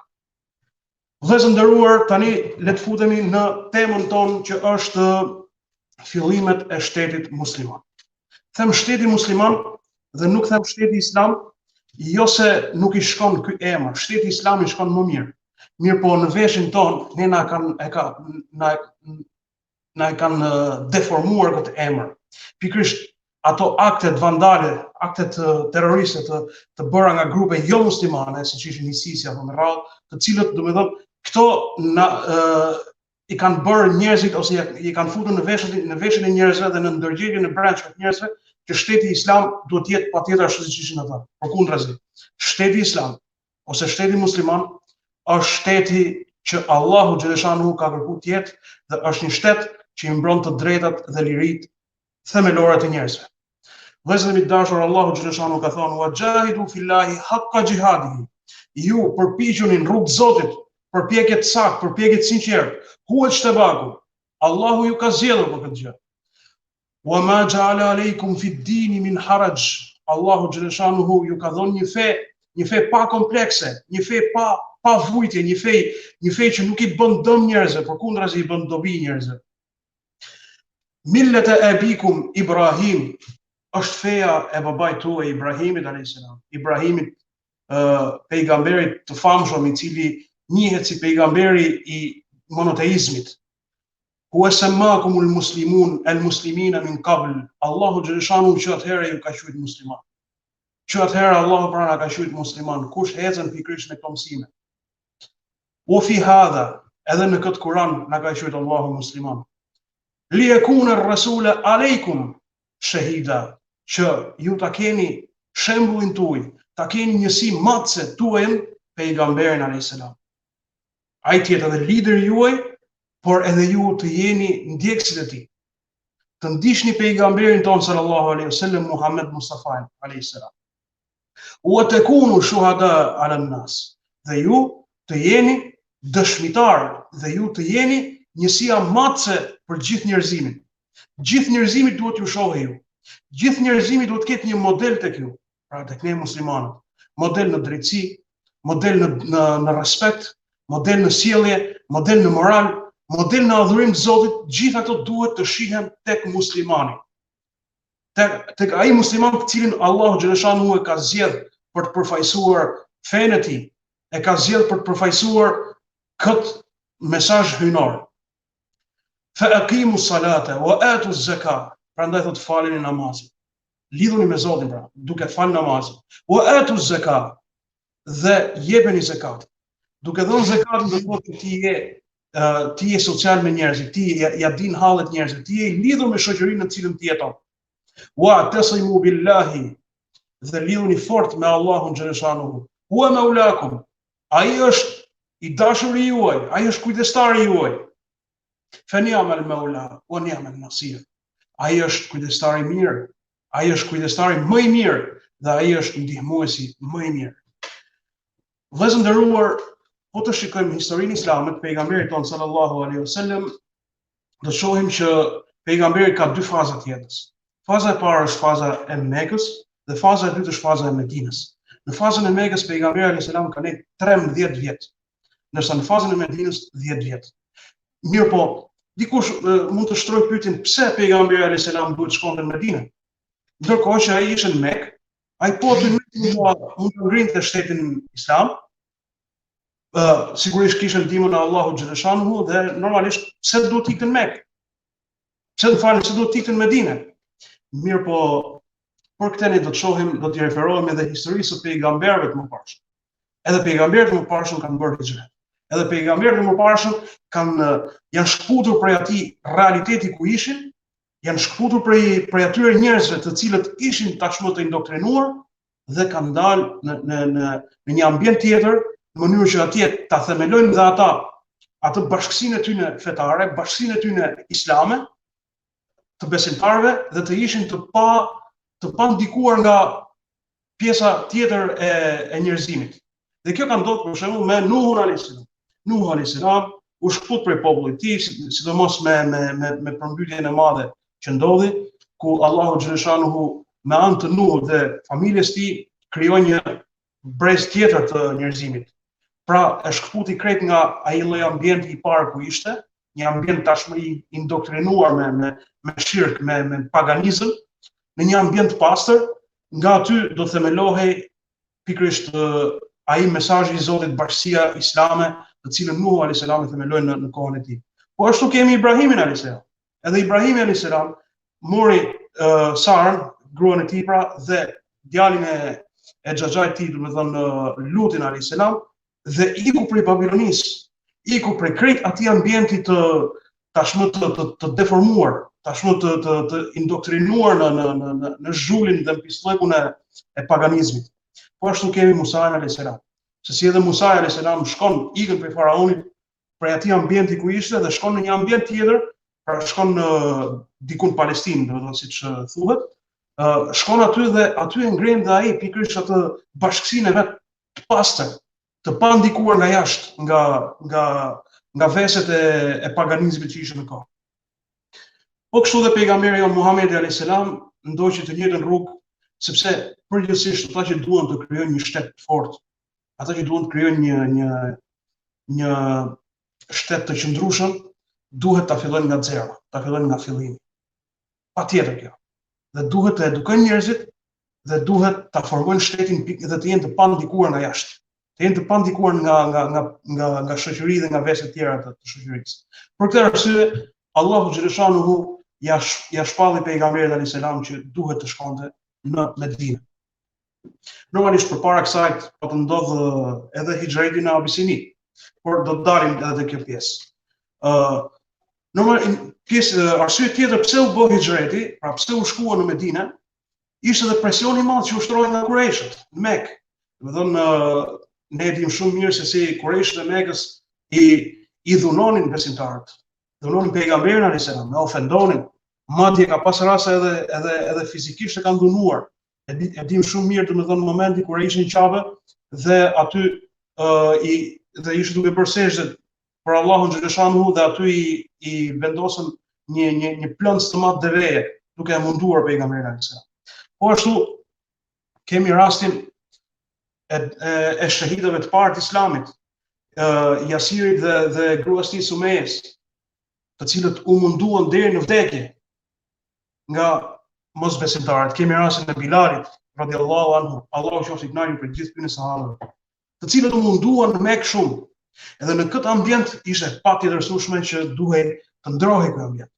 Vëllezër nderuar, tani le të futemi në temën tonë që është fillimet e shtetit musliman. Them shteti musliman dhe nuk them shteti islam, jo se nuk i shkon ky emër, shteti islam i shkon më mirë. Mirë po në veshin tonë ne na kanë deformuar këtë emër. Pikërisht ato aktet vandale, aktet terroriste të bëra nga grupe jo muslimane, siç ishin ISIS apo me radhë, të cilët domethënë këto i kanë bërë njerëzit ose i kanë futur në veshin e njerëzve dhe në ndërgjegjjen e brendshme të njerëzve që shteti islam duhet të jetë patjetër ashtu siç ishin ata. Përkundrazi, shteti islam ose shteti musliman është shteti që Allahu xhaleshanu ka kërkuar të jetë dhe është një shtet që i mbron të drejtat dhe liritë themelore të njerëzve. Vëllezër e dashur, Allahu xhaleshanu ka thënë: "Wa jahidu fillahi haqqa jihadihi." Ju përpiquni në rrugë të Zotit, përpjekje të saktë, përpjekje të sinqertë. Huwa ijtabakum. Allahu ju ka zgjedhur për këtë gjë. Wa ma ja'ala alaykum fi ad-din min haraj. Allahu xhaleshanuhu ju ka dhënë një fe pa komplekse, një fe pa vujtje, një fe që nuk i bën dëm njerëzve, përkundrazi i bën dobi njerëzve. Millata abikum Ibrahim është feja e babait tuaj Ibrahimit alayhis salam. Ibrahimit pejgamberit të famshëm i cili njihet si pejgamberi i monoteizmit. Huwa sammakumul muslimun al-muslimina min qabl. Allahu xhaleshanu që atëherë ju ka quajtur musliman. Që atëherë Allahu pra na ka quajtur musliman. Kush ecën pikërisht me këto mësime. Wa fi hadha, edhe në këtë Kuran na ka quajtur Allahu musliman. Li yakuna ar-rasula alaykum shahida, që ju ta keni shembullin tuaj, ta keni njësi matëse tuajën pejgamberin alayhis salam. Ai tjetë edhe lider juaj, por edhe ju të jeni ndjekësit e tij. Të ndiqni pejgamberin ton sallallahu alaihi wasallam Muhammed Mustafa alaihi salam. Wa takunu shuhada 'ala an-nas. Dhe ju të jeni dëshmitar dhe ju të jeni njësia matëse për gjithë njerëzimin. Gjithë njerëzimi duhet ju shohë ju. Gjithë njerëzimi duhet ketë një model tek ju, pra tek ne muslimanët. Model në drejtësi, model në respekt, model në sjellje, model në moral, model në adhurim të Zotit, gjithë ato duhet të shihen tek muslimani. Tek ai musliman të cilin Allahu xhaleshanu e ka zgjedh për të përfaqësuar fenë e tij, e ka zgjedh për të përfaqësuar këtë mesazh hyjnor. Fa aqimu salata wa atu zakat. Prandaj thot faleni namazin. Lidhuni me Zotin pra, duke falë namazin. Wa atu zakat. Dhe jepeni zakat. Duke dhënë zakatin do të thotë që ti je social me njerëzit, ti ja din hallet njerëzve, ti je i lidhur me shoqërinë në cilën ti jeton. Wa tasimu billahi, dhe lidhuni fort me Allahun xhaleshanuhu. Huwa maulakum. Ai është i dashuri juaj, ai është kujdestari juaj. Fa ni'mal maula wa ni'mal nasir. Ai është kujdestari mirë, ai është kujdestari më i mirë dhe ai është ndihmuesi më i mirë. Vëllezër nderuar, po të shikojmë historinë islamit, pejgamberit ton sallallahu alaihi wasallam, do shohim që pejgamberi ka dy faza të jetës. Faza e parë është faza e Mekës dhe faza e dytë është faza e Medinës. Në fazën e Mekës pejgamberi alayhis salam ka ne 13 vjet, ndërsa në fazën e Medinës 10 vjet. Mirë po, dikush mund të shtrojë pyetjen pse pejgamberi alayhis salam duhet shkonte në Medinë. Ndërkohë që ai ishte në Mekë, ai po mund të ngrinte shtetin islam. Sigurisht kishte ndihmën e Allahut xhaleshanuhu dhe normalisht pse duhet të ikte në Mekë? Pse duhet të ikte në Medinë? Mirë po, për këtë ne do të shohim, do të referohemi edhe historisë së pejgamberëve të mëparshëm. Edhe pejgamberët e mëparshëm kanë bërë hijret. Edhe pejgamberët e mëparshëm janë shkputur prej atij realiteti ku ishin, janë shkputur prej atyre njerëzve të cilët ishin tashmë të indoktrinuar dhe kanë dalë në një ambient tjetër, në mënyrë që atje ta themelojnë dhe ata atë bashkësinë e tyre fetare, bashkësinë e tyre islame, të besimtarëve dhe të ishin të pa ndikuar nga pjesa tjetër e njerëzimit. Dhe kjo ka ndodhur për shembull me Nuhun alayhis salam. Nuhu alayhis salam u shkput prej popullit të tij, sidomos me përmbytjen e madhe që ndodhi, ku Allahu xhaleshanuhu me anë të Nuhut dhe familjes së tij krijoi një brez tjetër të njerëzimit. Pra e shkputi krejt nga ai lloj ambienti i parë ku ishte, një ambient tashmë indoktrinuar me shirk, me paganizëm, në një ambient pastër, nga aty do themelohej pikërisht ai mesazhi i Zotit, bashkësia islame, të cilën Nuhu alayhis salam e themeloi në kohën e tij. Po ashtu kemi Ibrahimin alayhis salam. Edhe Ibrahimi alayhis salam mori Sarën, gruan e tij pra, dhe djalin e xhaxhait të tij, domethënë Lutin alayhis salam, dhe iku prej Babilonisë, iku prej krejt atij ambienti tashmë të deformuar, tashmë të indoktrinuar në zhullin dhe në pisllepun e paganizmit. Po ashtu kemi Musa alayhis salam. Se si edhe Musa alayhis salam ikën prej faraonit, prej atij ambienti ku ishte dhe shkon në një ambient tjetër, pra shkon diku në Palestinë, domethënë siç thuhet, shkon aty dhe aty e ngren dhe ai pikërisht atë bashkësinë e vet të pastër, të pa ndikuar nga jashtë, nga veset e paganizmit që ishin në kohë. Po kështu dhe pejgamberi jon Muhamedi alayhis salam ndoqi të njëjtën rrugë, sepse përgjithsisht ata që duan të krijojnë një shtet të fortë, ata që duan të krijojnë një shtet të qëndrueshëm, duhet ta fillojnë nga zero, ta fillojnë nga fillimi. Patjetër kjo. Dhe duhet të edukojnë njerëzit dhe duhet ta formojnë shtetin dhe të jenë të pandikuar nga jashtë. Të jenë të pandikuar nga shoqëri dhe nga veset tjera të shoqërisë. Për këtë arsye, Allahu xhaleshanuhu ja shpalli pejgamberit alayhis salam që duhet të shkonte në Medinë. Normalisht përpara kësaj po të ndodhë edhe hijreti në Abisini, por do të dalim edhe te kjo pjesë. Arsye tjetër pse u bë hijreti, pra pse u shkua në Medinë, ishte edhe presioni i madh që ushtroi nga Kurajshët në Mekë. Domethënë ne e dim shumë mirë se si Kurajshët e Mekës i dhunonin besimtarët, dhunonin pejgamberin alayhis salam, e ofendonin, madje ka pas raste edhe fizikisht e kanë dhunuar. E dim shumë mirë domethënë momenti kur ishin në Qabe dhe aty dhe ishte duke bërë sejdë për Allahun xhaleshanuhu dhe aty i vendosën një plënc të madh deveje, duke e munduar pejgamberin alayhis salam. Po ashtu kemi rastin e shahidëve të parë të Islamit, Jasirit dhe gruas tij Sumejës, të cilët u munduan deri në vdekje nga mosbesimtarët. Kemi rastin e Bilalit radhiyallahu anhu, Allahu qoftë i kënaqur për gjithë pyetën e sahabëve, të cilët u munduan në Mekë shumë. Edhe në këtë ambient ishte patjetërsueshme që duhej të ndrohej ky ambient.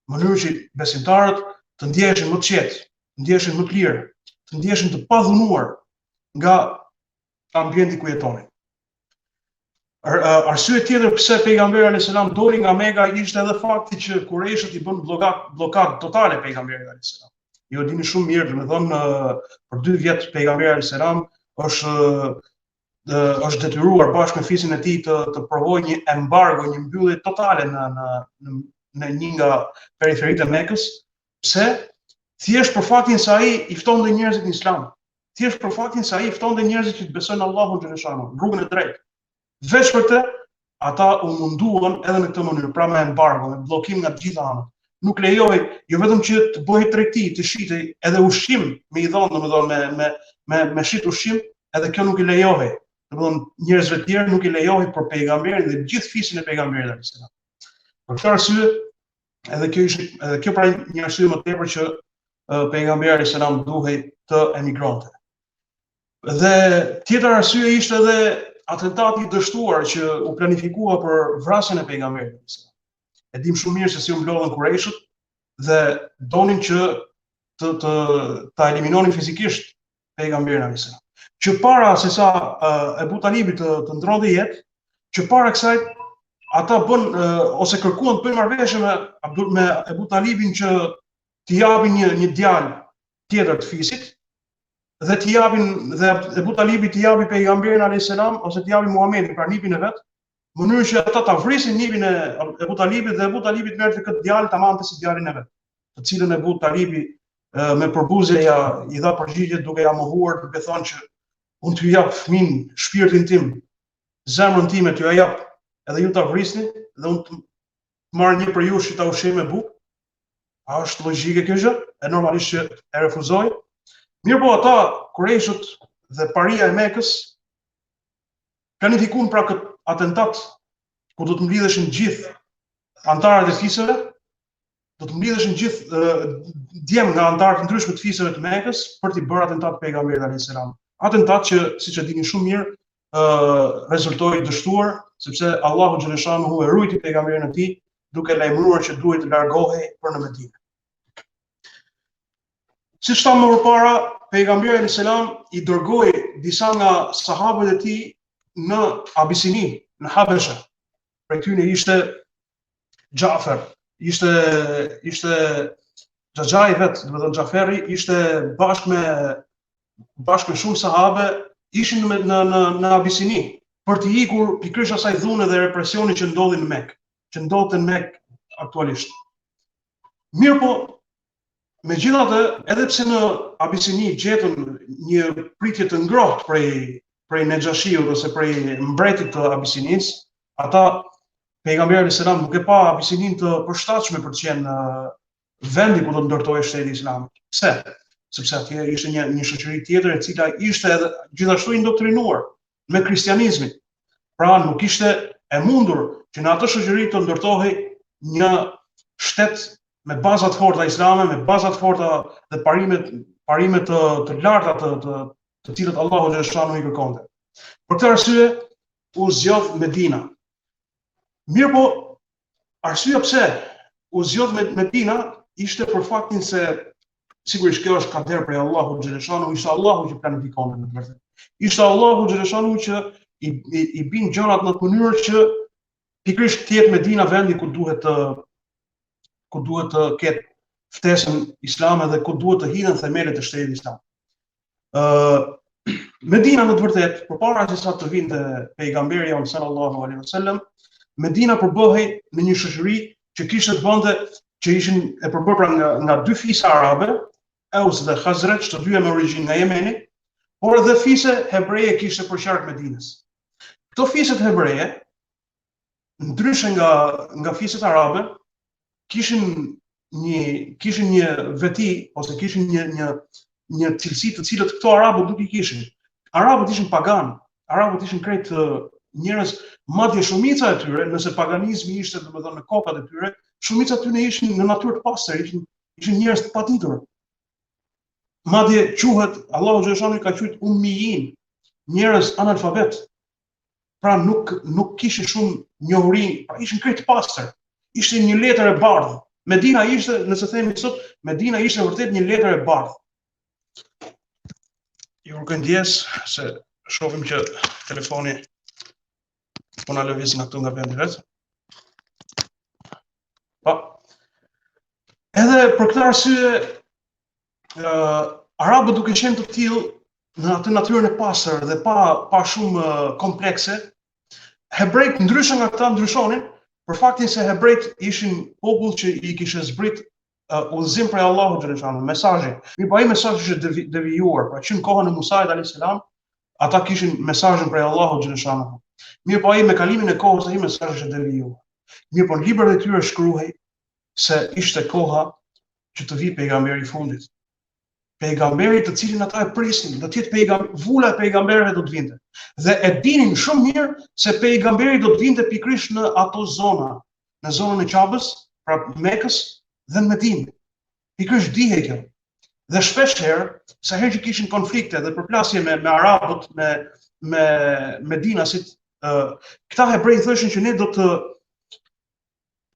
Në mënyrë që besimtarët të ndjeheshin më të qetë, të ndjeheshin më të lirë, të ndjeheshin të padhunuar nga ambienti ku jetonin. Arsye tjetër pse pejgamberi alayhis salam doli nga Mekka ishte edhe fakti që Kurajshët i bën blokadë totale pejgamberit alayhis salam. Ju dini shumë mirë, domethënë për 2 vjet pejgamberi alayhis salam është detyruar bashkë me fisin e tij të provojë një embargo, një mbyllje totale në një nga periferitë e Mekës. Pse? Thjesht për faktin se ai i ftonte njerëzit në Islam. Thjesht për faktin se ai i ftonte njerëzit që të besojnë Allahun xhaleshanuhu, rrugën e drejtë. Veç për të, ata u munduan edhe në këtë mënyrë, pra me embargo, me bllokim nga të gjitha anët. Nuk lejohej jo vetëm që të bëhej tregti, të shitej edhe ushqim me i dhënë, domethënë me shit ushqim, edhe kjo nuk i lejohej. Domethënë njerëzve të tjerë nuk i lejohej për pejgamberin dhe gjithë fisin e pejgamberit alayhis salam. Për këtë arsye, edhe kjo pra një arsye më tepër që pejgamberi alayhis salam duhej të emigronte. Dhe tjetër arsye ishte edhe atentati i dështuar që u planifikua për vrasjen e pejgamberit. E dim shumë mirë se si u mblodhen Kurajshët dhe donin që ta eliminonin fizikisht pejgamberin alayhis salam. Që para se sa Ebu Talibi të ndrodhi jetë, që para kësaj ata bën ose kërkuan të bëjnë marrëveshje me Ebu Talibin që t'i japin një djalë tjetër të fisit, dhe Ebu Talibi t'i japi pejgamberin alayhis salam ose t'i japi Muhamedit, pra nipin e vet, mënyrë që ata ta vrisin njërin e Ebu Talibit, dhe Ebu Talibit merrte këtë djalë tamam si djalin e vet, të cilën Ebu Talibi me përbuzje i dha përgjigje duke ja mohuar, duke thënë që unë t'ju jap fëmin, shpirtin tim, zemrën time t'ju ja jap, edhe ju ta vrisni dhe unë të marr një për ju që ta ushqej me bukë. A është logjike kjo gjë? E normalisht që e refuzoi. Mirë po ata Kurejshët dhe paria e Mekës planifikuan pra këtë atentat ku do të mblidheshin gjithë antarët e fisëve, do të mblidheshin gjithë djem nga antarët e ndryshme të fisëve të Mekës për t'i bërë atentat pejgamberit alayhis salam. Atentat që, siç e dini shumë mirë, rezultoi dështuar, sepse Allahu xhaleshanuhu e ruajti pejgamberin e tij duke lajmëruar që duhet të largohej për në Medinë. Siç thamë më përpara, pejgamberi alayhis salam i dërgoi disa nga sahabët e tij në Abisini, në Habesha. Prej tyre ishte Xhafer, ishte Xhaxhai vet, do të thonë Xhaferi, ishte bashkë me shumë sahabe, ishin në Abisini për të ikur pikërisht asaj dhune dhe represioni që ndodhi në Mekë, që ndodhte në Mekë aktualisht. Mirë po, megjithatë, edhe pse në Abisini gjetën një pritje të ngrohtë prej Nexhashiut ose prej mbretit të Abisinisë, ata pejgamberi alayhis salam nuk e pa Abisinin të përshtatshme për të qenë vendi ku do të ndërtohej shteti islamik. Pse? Sepse atje ishte një shoqëri tjetër e cila ishte edhe gjithashtu indoktrinuar me kristianizmin. Pra nuk ishte e mundur që në atë shoqëri të ndërtohej një shtet me baza të forta islame, me baza të forta dhe parime të larta të cilët Allahu xhaleshanuhu i kërkonte. Për këtë arsye u zgjodh Medina. Mirë po, arsyeja pse u zgjodh Medina ishte për faktin se sigurisht kjo është kader prej Allahu xhaleshanuhu, ishte Allahu që planifikonte në të vërtetë. Ishte Allahu xhaleshanuhu që i bin gjërat në të mënyrë që pikërisht të jetë Medina vendi ku duhet të ketë ftesën islame dhe ku duhet të hidhen themelet e shtetit islam. Medina në të vërtetë, përpara se sa të vinte pejgamberi jon sallallahu alaihi wasallam, Medina përbëhej në një shoqëri që kishte të bënte që ishin e përbërë nga dy fise arabe, Aus dhe Khazraj, të dyja me origjinë nga Jemeni, por edhe fise hebreje kishte për qark Medinës. Këto fiset hebreje, ndryshe nga fiset arabe, kishin një veti ose kishin një cilësi të cilët këto arabët nuk i kishin. Arabët ishin pagan, arabët ishin krejt njerëz, madje shumica e tyre, nëse paganizmi ishte domethënë në kokat e tyre, shumica e tyre ishin në natyrë të pastër, ishin njerëz të paditur. Madje quhet, Allahu xhaleshanuhu ka quajtur ummiyin, njerëz analfabet. Pra nuk kishin shumë njohuri, pra ishin krejt të pastër. Ishte një letër e bardhë. Medina ishte, nëse themi sot, Medina ishte vërtet një letër e bardhë. Ju urgëndjes se shohim që telefoni po na lëviz nga këtu nga vendi vet. Po. Edhe për këtë arsye arabët duke qenë të tillë në atë natyrën e pastër dhe pa shumë komplekse, hebrejt ndryshe nga këta ndryshonin për faktin se hebrejt ishin popull që i kishte zbrit udhëzim prej Allahu xhaleshanuhu, mesazhi. Mirë, po ai mesazh ishte devijuar, pra që në kohën e Musait alayhis salam, ata kishin mesazhin prej Allahu xhaleshanuhu. Mirë, po ai me kalimin e kohës ai mesazhi ishte devijuar. Mirë, po në librat e tyre shkruhej se ishte koha që të vi pejgamberi i fundit. Pejgamberi të cilin ata e prisnin, do të jetë vula e pejgamberëve do të vinte. Dhe e dinin shumë mirë se pejgamberi do të vinte pikërisht në ato zona, në zonën e Qabës, pra Mekës dhe në Medinë. Pikërisht dihej kjo. Dhe shpesh herë, sa herë që kishin konflikte dhe përplasje me arabët, me medinasit, këta hebrej thoshin që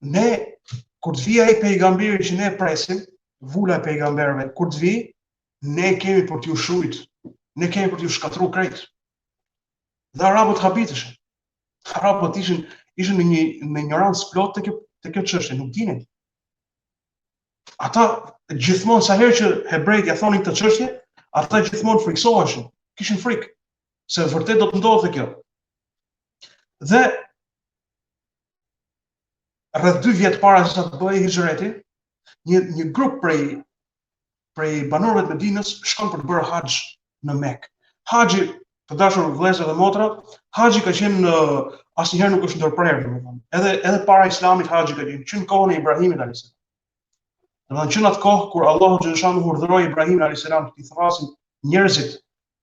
ne kur të vijë ai pejgamberi që ne presim, vula e pejgamberëve, kur të vijë, ne kemi për t'ju shujt, ne kemi për t'ju shkatru krejt. Dhe arabët habiteshin. Arabët ishin në një ignorancë plot të kjo çështje, nuk dinin. Ata gjithmonë sa herë që hebrejt ja thonin këtë çështje, ata gjithmonë friksoheshin, kishin frikë se vërtet do të ndodhte kjo. Dhe rreth 2 vjet para se sa të bëhej hijreti, një grup prej banorëve të Medinës shkon për të bërë haxh në Mekë. Haxhi, të dashur vëllezër dhe motra, haxhi ka qenë asnjëherë nuk është ndërprerë, domethënë. Edhe para Islamit haxhi ka qenë, që në kohën e Ibrahimit alayhis salam. Domethënë që në atë kohë kur Allahu xhaleshanu urdhëroi Ibrahimin alayhis salam të thrasin njerëzit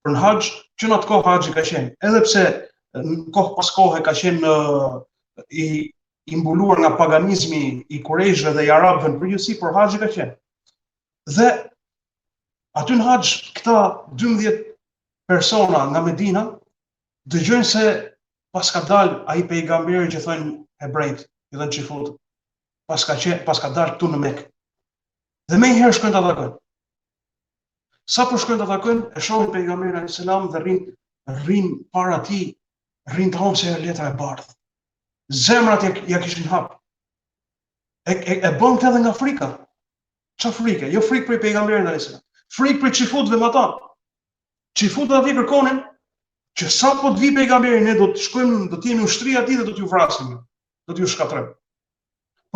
për në haxh, që në atë kohë haxhi ka qenë. Edhe pse në kohë pas kohe ka qenë i mbuluar nga paganizmi i Kurejshëve dhe i Arabëve në përgjithësi, por haxhi ka qenë. Dhe aty në haxh këta 12 persona nga Medina dëgjojnë se pas ka dalë ai pejgamberi që thonë hebrejt, i thënë xifut, pas ka dalë këtu në Mekë. Dhe më njëherë shkojnë të takojnë. Sa po shkojnë të takojnë, e shohin pejgamberin alayhis salam dhe rrin para tij, rrin të homë se letra e bardhë. Zemrat ja kishin hap. E bën këtë edhe nga frika. Çfarë frike? Jo frikë për pejgamberin alayhis salam. Frikë për xifutëve me ata. Xifutët aty kërkonin që sa po të vi pejgamberi, ne do të shkojmë, do të jemi ushtri aty dhe do t'ju vrasim, do t'ju shkatrojmë.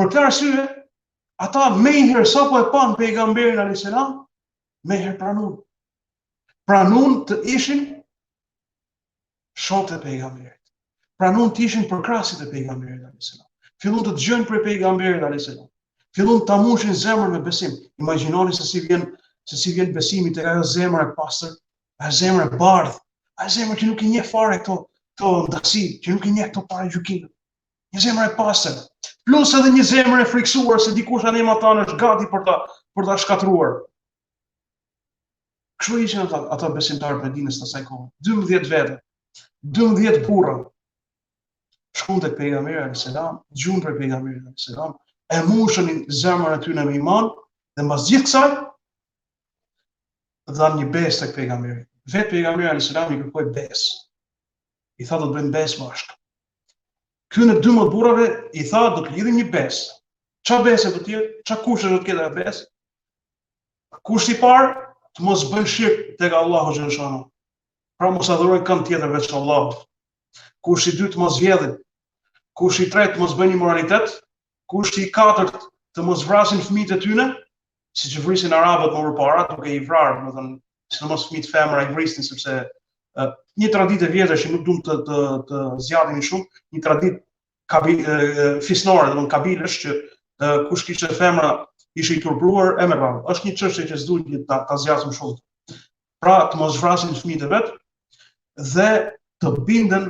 Për këtë arsye, ata më njëherë sa po e pan pejgamberin alayhis salam, më njëherë pranuan të ishin shokët e pejgamberit. Pranuan të ishin përkrasit e pejgamberit alayhis salam. Filluan të dëgjojnë për pejgamberin alayhis salam. Filluan ta mushin zemrën me besim. Imagjinoni se si vjen besimi tek ajo zemër e pastër, ajo zemër e bardhë, ajo zemër që nuk i njeh fare këto ndasi, që nuk i njeh këto paragjykime. Një zemër e pastër, plus edhe një zemër e friksuar se dikush anë ma tanë është gati për ta shkatruar. Kështu ishin ata besimtarët e Medinës në asaj kohë. 12 vete, 12 burra. Shkuan tek pejgamberi alayhis salam, dëgjuan për pejgamberin alayhis salam, e mushën zemrën e tyre me iman dhe mbas gjithë kësaj dhanë një besë tek pejgamberi. Vetë pejgamberi alayhis salam i kërkoi besë. I tha do të bëjmë besë bashkë. Ky në 12 burrave i tha do të lidhim një besë. Çfarë besë do të jetë? Çfarë kushte do të ketë ajo besë? Kushti i parë, të mos bëjnë shirk tek Allahu xhaleshanu. Pra mos adhurojnë kënd tjetër veç Allahut. Kushti i dytë, mos vjedhin. Kushti i tretë, mos bëjnë immoralitet. Kushti i katërt, të mos vrasin fëmijët e tyre, siç e vrisin arabët më përpara, duke i vrarë, domethënë, sidomos fëmijët femra i vrisnin sepse një traditë e vjetër që nuk duam të zgjatemi shumë, një traditë fisnore, domethënë kabilesh që kush kishte femra ishte i turpruar e me radhë. Është një çështje që s'duhet ta zgjasim shumë. Pra të mos vrasin fëmijët e vet dhe të binden,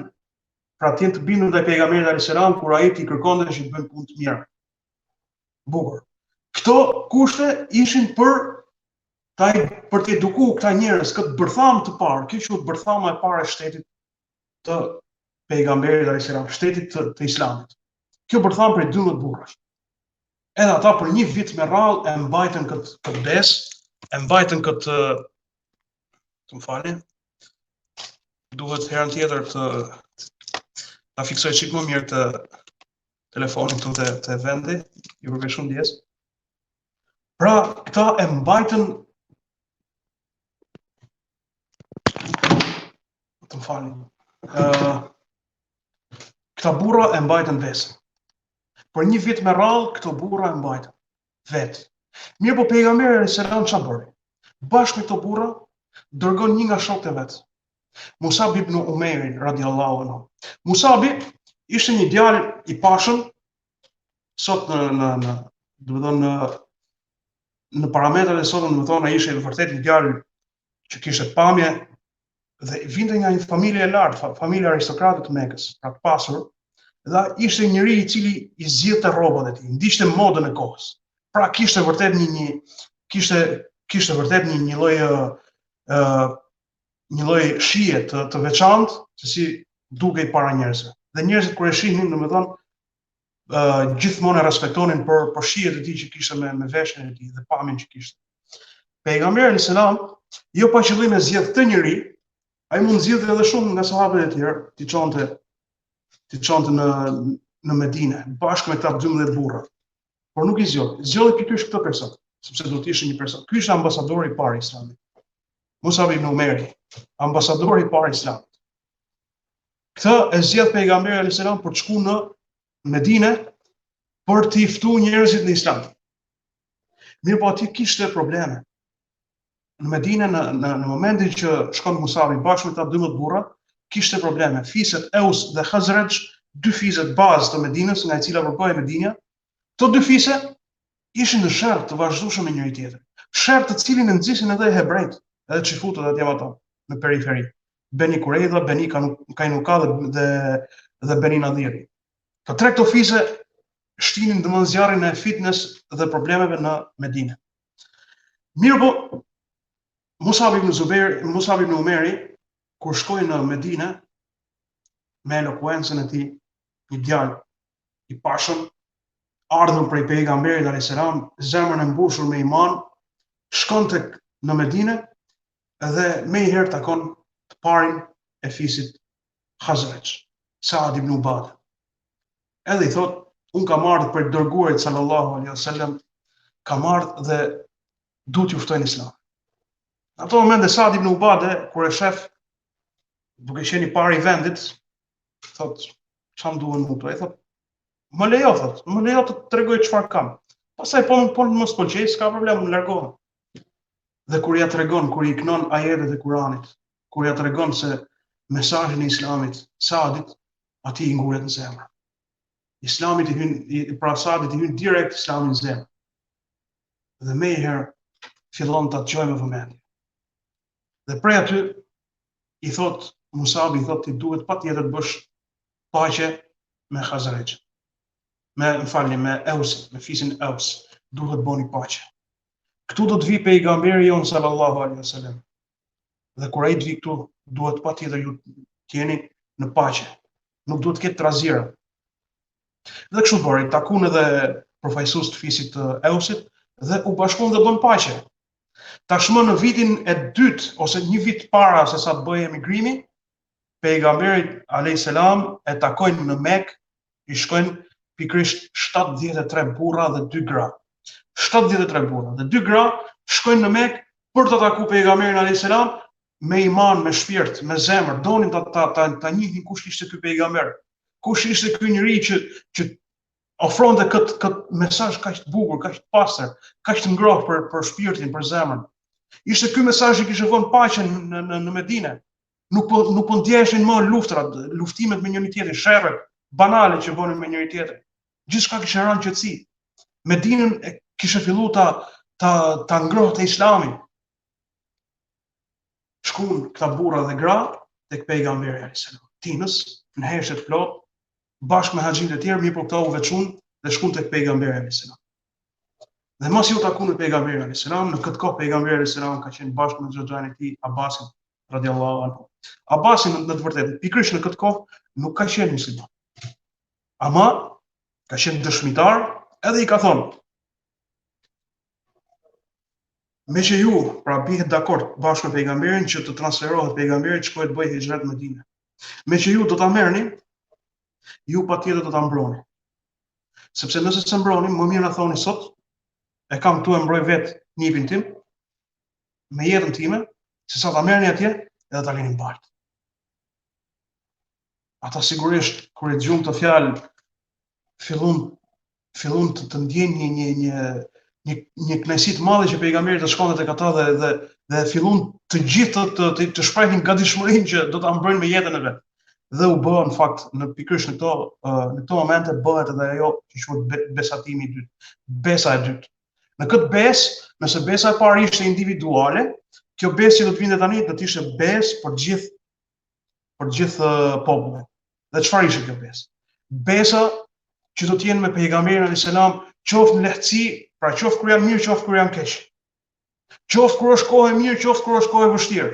pra të jenë të bindur ndaj pejgamberit alayhis salam kur ai t'i kërkonte që të bëjnë punë të mira. Bukur. Këto kushte ishin për të edukuar këta njerëz, këtë bërtham të parë, kjo quhet bërthama e parë e shtetit të pejgamberit alayhis salam, shtetit të Islamit. Kjo bërtham për 12 burrash. Edhe ata për një vit me radhë e mbajtën këtë besë, e mbajtën këtë, të më falni, duhet herën tjetër ta fiksoj çik më mirë të telefonin këtu te vendi, ju kërkoj shumë ndjes. Pra, këta e mbajtën, të më falni, këta burra e mbajtën besën. Për një vit me radhë, këto burra e mbajtën vetë. Mirë po pejgamberi alayhis salam çfarë bëri? Bashkë me këto burra, dërgon një nga shokët e vet. Musab ibn Umairin radiallahu anhu. Musabi ishte një djalë i pashëm, sot në parametrat e sotëm, domethënë ai ishte vërtet një djalë që kishte pamje dhe vinte nga një familje e lartë, familje aristokrate të Mekës, pra të pasur, dhe ishte njëri i cili i zgjidhte rrobat e tij, ndiqte modën e kohës. Pra kishte vërtet një lloj shije të veçantë se si dukej para njerëzve. Dhe njerëzit kur e shihnin, domethënë gjithmonë e respektonin për shijet e tij që kishte me veshjen e tij dhe pamjen që kishte. Pejgamberi alayhis salam, jo pa qëllim e zgjedh këtë njerëz, ai mund zgjidhte edhe shumë nga sahabët e tjerë, ti çonte në Medinë, bashkë me këta 12 burra. Por nuk i zgjodhi. Zgjodhi pikërisht këtë person, sepse do të ishte një person. Ky ishte ambasadori i parë i Islamit. Musab ibn Umairi, ambasadori i parë i Islamit. Këtë e zgjedh pejgamberi alayhis salam për të shkuar në Medinë për t'i ftuar njerëzit në Islam. Mirë po aty kishte probleme. Në Medinë, në momentin që shkon Musabi bashkë me ta 12 burra, kishte probleme. Fiset Eus dhe Khazraj, dy fiset bazë të Medinës, nga e cila përkohej Medinja, të dy fise ishin në sherr të vazhdueshëm me njëri tjetrin. Sherr të cilin e nxisin edhe hebrejt, edhe çifutët atje ato në periferi. Beni Kurejda, Beni Kainuka dhe Beni Nadiri. Të tre këto fise shtinin domosdoshmë zjarrin e fitnes dhe problemeve në Medinë. Mirë po, Musab ibn Umeri, kur shkoi në Medinë, me elokuencën e tij, një djalë i pashëm, ardhur prej pejgamberit alayhis salam, zemrën e mbushur me iman, shkon tek në Medinë dhe më i herë takon të parin e fisit Khazraj, Saad ibn Ubad. Edhe i thot, unë kam ardhur për dërguarit sallallahu alaihi wasallam, kam ardhur dhe du t'ju ftoj në Islam. Në ato momente Saad ibn Ubad, kur e shef, duke qenë i pari i vendit, thot, çam duhen mua? Ai thot, më lejo të tregoj çfarë kam. Pastaj po mos pëlqej, s'ka problem, unë largohem. Dhe kur ja tregon, kur i knon ajetet e Kuranit, kur ja tregon se mesazhin e Islamit, Saadit, ati i nguret në zemër. Islamit pra Saadit i hyn direkt Islamin në zemër. Dhe më herë fillon ta dëgjoj me vëmendje. Dhe prej aty i thot Musabi, i thot ti duhet patjetër të bësh paqe me Khazraj. Me Eus, me fisin Eus, duhet të bëni paqe. Këtu do të vi pejgamberi jon sallallahu alaihi wasallam. Dhe kur ai të vi këtu, duhet patjetër ju të jeni në paqe. Nuk duhet të ketë trazira. Dhe kështu bëri, takun edhe përfaqësues të fisit të Eusit dhe u bashkuan dhe bën paqe. Tashmë në vitin e dytë ose një vit para se sa të bëhej emigrimi, pejgamberit alayhis salam e takojnë në Mekë, i shkojnë pikërisht 73 burra dhe 2 gra. 73 burra dhe 2 gra shkojnë në Mekë për të takuar pejgamberin alayhis salam me iman, me shpirt, me zemër, donin ta njihin kush ishte ky pejgamber. Kush ishte ky njeri që ofronte këtë mesazh kaq të bukur, kaq të pastër, kaq të ngrohtë për shpirtin, për zemrën. Ishte ky mesazh që kishte vënë paqen në Medinë. Nuk po ndjeheshin më luftrat, luftimet me njëri tjetrin, sherrët banale që bënin me njëri tjetrin. Gjithçka kishte rënë qetësi. Medinën kishte filluar ta ngrohte Islami. Shkuan këta burra dhe gra tek pejgamberi alayhis salam. Tinës në heshet plot, bashkë me haxhit e tjerë, mirë po këta u veçuan dhe shkuan tek pejgamberi alayhis salam. Dhe mos ju takuan me pejgamberin alayhis salam, në këtë kohë pejgamberi alayhis salam ka qenë bashkë me xhoxhan e tij Abbasin radhiyallahu anhu. Abbasin në të vërtetë, pikërisht në këtë kohë nuk ka qenë musliman. Ama ka qenë dëshmitar edhe i ka thonë, me që ju, pra bihet dakord bashkë me pejgamberin që të transferohet pejgamberi që shkojë të bëjë hijret në Medinë. Me që ju do ta merrni, ju patjetër do ta mbroni. Sepse nëse s'e mbroni, më mirë na thoni sot, e kam këtu e mbroj vetë nipin tim, me jetën time, se sa ta merrni atje edhe ta lini mbart. Ata sigurisht kur e dëgjojnë këtë fjalë, fillon të ndjejnë një kënaqësi të madhe që pejgamberi të shkonte tek ata dhe fillon të gjithë të shprehin gatishmërinë që do ta mbrojnë me jetën e vet. Dhe u bë në fakt në pikërisht në këto momente bëhet edhe ajo që quhet besatimi i dytë, besa e dytë. Në këtë besë, nëse besa e parë ishte individuale, kjo besë që do të vinte tani do të ishte besë për gjithë popullin. Dhe çfarë ishte kjo besë? Besa që do të jenë me pejgamberin alayhis salam, qoftë në lehtësi, pra qoftë kur janë mirë, qoftë kur janë keq. Qoftë kur është kohë e mirë, qoftë kur është kohë e vështirë.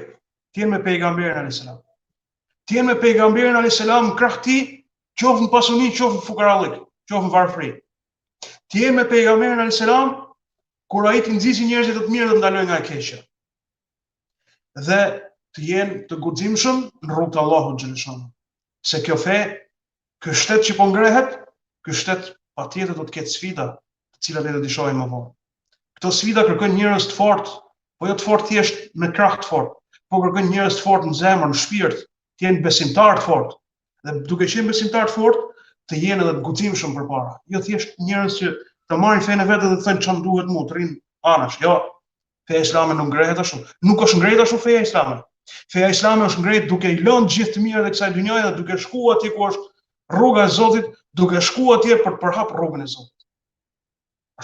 Të jenë me pejgamberin alayhis salam. Të jenë me pejgamberin alayhis salam krah tij, qoftë në pasuni, qoftë në fukarallik, qoftë në varfëri. Të jenë me pejgamberin alayhis salam kur ai të nxjisi njerëzit të mirë dhe të ndalojnë nga e keqja. Dhe të jenë të guximshëm në rrugën e Allahut xhaleshanu. Se kjo fe, ky shtet që po ngrehet, ky shtet patjetër do të ketë sfida, të cilat ne do t'i shohim më vonë. Këto sfida kërkojnë njerëz të fortë, po jo të fortë thjesht me krah të fortë, po kërkojnë njerëz të fortë në zemër, në shpirt, të jenë besimtar të fortë. Dhe duke qenë besimtar të fortë, të jenë edhe të guximshëm përpara. Jo thjesht njerëz që të marrin fenë vetë dhe të thënë çan duhet mu, të rrin anash. Jo, feja islame nuk ngrehet ashtu. Nuk është ngrehet ashtu feja islame. Feja islame është ngrehet duke i lënë gjithë të mirë dhe kësaj dynjaje dhe duke shkuar atje ku është rruga e Zotit, duke shkuar atje për të përhap rrugën e Zotit.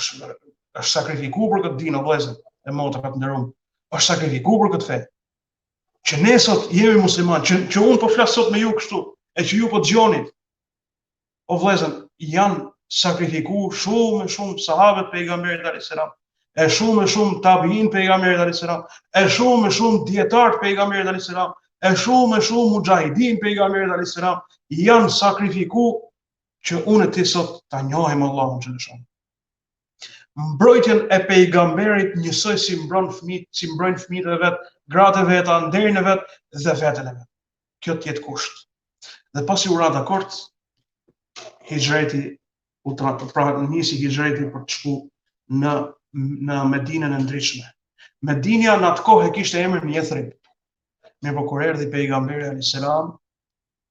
Është sakrifikuar për këtë dinë, vëllezër e motra të nderuar. Është sakrifikuar për këtë fe. Që ne sot jemi musliman, që unë po flas sot me ju kështu, e që ju po dëgjoni. O vëllezër, janë sakrifikuar shumë sahabët pejgamberit alayhis salam, e shumë tabiin pejgamberit alayhis salam, e shumë dietar pejgamberit alayhis salam, e shumë mujahidin pejgamberit alayhis salam, janë sakrifikuar që unë e ti sot ta njohim Allahun xhaleshan. Mbrojtjen e pejgamberit njësoj si mbrojnë fëmijët e vet, gratë e veta, nderin e vet dhe veten e vet. Kjo të jetë kusht. Dhe pasi u ra dakord, hijreti nisi hijreti për të shku në Medinën e ndritshme. Medinja në atë kohë kishte emrin Yathrib. Mirë po kur erdhi pejgamberi alayhis salam,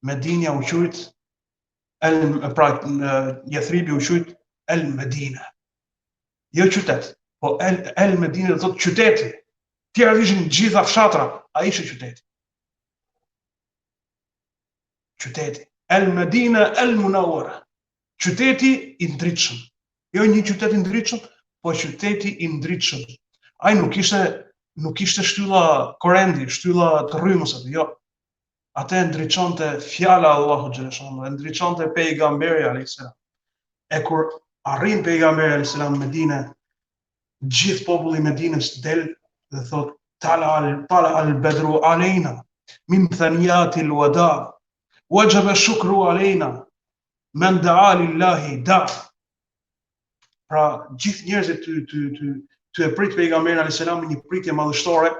Medinja u quajt Yathribi u quajt El Medina. Jo qytet, po El Medina do thotë qyteti. Tjerë ishin gjitha fshatra, ai ishte qyteti. Qyteti. El Medina El Munawwara. Qyteti i ndritshëm. Jo një qytet i ndritshëm, po qyteti i ndritshëm. Ai nuk ishte shtylla korendi, shtylla të rrymës aty, jo. Atë ndriçonte fjala Allahu xhaleshan, ndriçonte pejgamberi alayhis salam. E kur arrin pejgamberi alayhis salam në Medinë, gjithë populli i Medinës del dhe thot tala al bedru alejna min thaniyati al wada wajaba shukru alejna men daa lillahi da. Pra gjithë njerëzit të e prit pejgamberin alayhis salam me një pritje madhështore,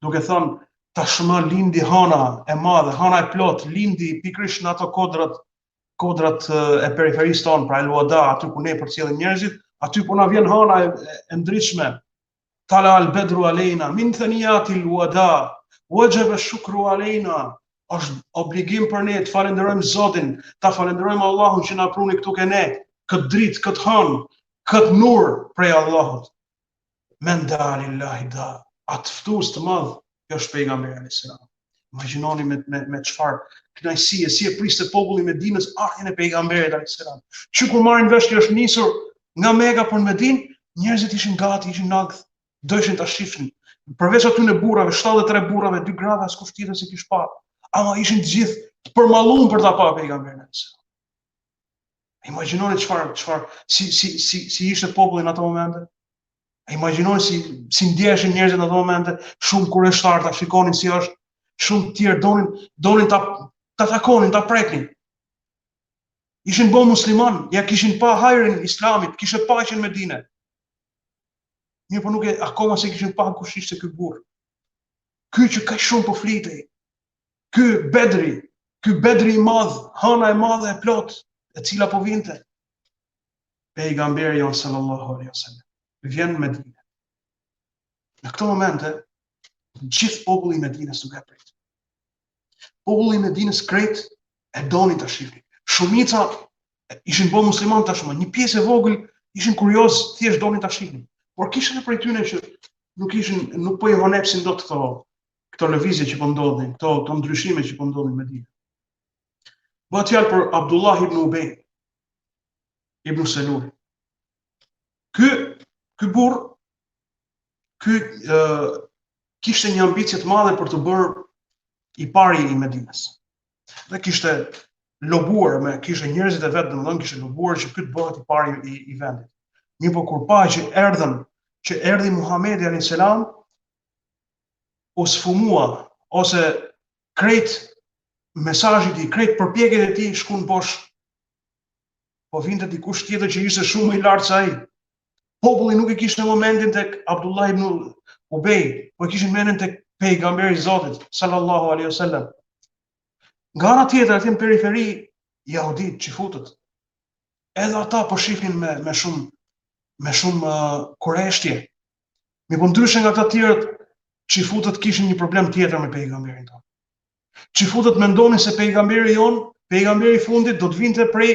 duke thënë tashmë lindi hana e madhe, hana e plot, lindi pikërisht në ato kodrat e periferisë tonë, pra el wada, aty ku ne përcjellim njerëzit, aty ku na vjen hana e ndritshme. Tala al bedru alejna min thaniyati al wada wajaba shukru alejna. Është obligim për ne të falenderojmë Zotin, ta falenderojmë Allahun që na pruni këtu ke ne, këtë dritë, këtë hanë, këtë nur prej Allahut. Men da lillahi da, atë ftues të madh, kjo është pejgamberi alayhis salam. Imagjinoni me çfarë kënaqësie, si e priste populli i Medinës ardhjën e pejgamberit alayhis salam. Që kur marrin vesh që është nisur nga Mekka për Medinë, njerëzit ishin gati, ishin nagth, dojshin ta shifnin. Përveç aty në burrave, 73 burrave, 2 grave, askush tjetër se kish parë. Ama ishin të gjithë të përmallum për ta parë pejgamberin alayhis salam. Imagjinoni çfarë si ishte populli në ato momente. Imagjinoni si ndjeshin njerëzit në ato momente, shumë kurështar ta shikonin si është, shumë të tjerë donin ta takonin, ta preknin. Ishin bo musliman, ja kishin pa hajrin islamit, kishe paqen në Medinë. Mirë po nuk akoma se kishin pa kush ishte ky burr. Ky që kaq shumë po flitej. Ky bedri i madh, hana e madhe e plot, e cila po vinte. Pejgamberi jon sallallahu alaihi wasallam vjen në Medinë. Në këto momente, gjithë populli i Medinës nuk e prit. Populli i Medinës krejt e donin ta shihnin. Shumica ishin bo musliman tashmë, një pjesë e vogël ishin kurioz, thjesht donin ta shihnin. Por kishin edhe prej tyre që nuk po i honepsin dot këto lëvizje që po ndodhin, këto ndryshime që po ndodhin në Medinë. Bëhet fjalë për Abdullah ibn Ubej ibn Selul. Ky burr kishte një ambicie të madhe për të bërë i pari i Medinës. Dhe kishte lobuar kishte njerëzit e vet, domethënë kishte lobuar që ky të bëhet i pari i vendit. Mirë po kur pa që erdhi Muhamedi alayhis salam, u sfumua ose krejt mesazhit i krejt përpjekjet e tij shkuan bosh. Po vinte dikush tjetër që ishte shumë i lartë se ai. Populli nuk e kishte momentin tek Abdullah ibn Ubej, po e kishin mendin tek pejgamberi i Zotit sallallahu alaihi wasallam. Nga ana tjetër aty në periferi jahudit që futët. Edhe ata po shihnin me shumë kurreshtje. Mi po ndryshe nga ata tjerët që futët kishin një problem tjetër me pejgamberin tonë. Që futët mendonin se pejgamberi jon, pejgamberi i fundit do të vinte prej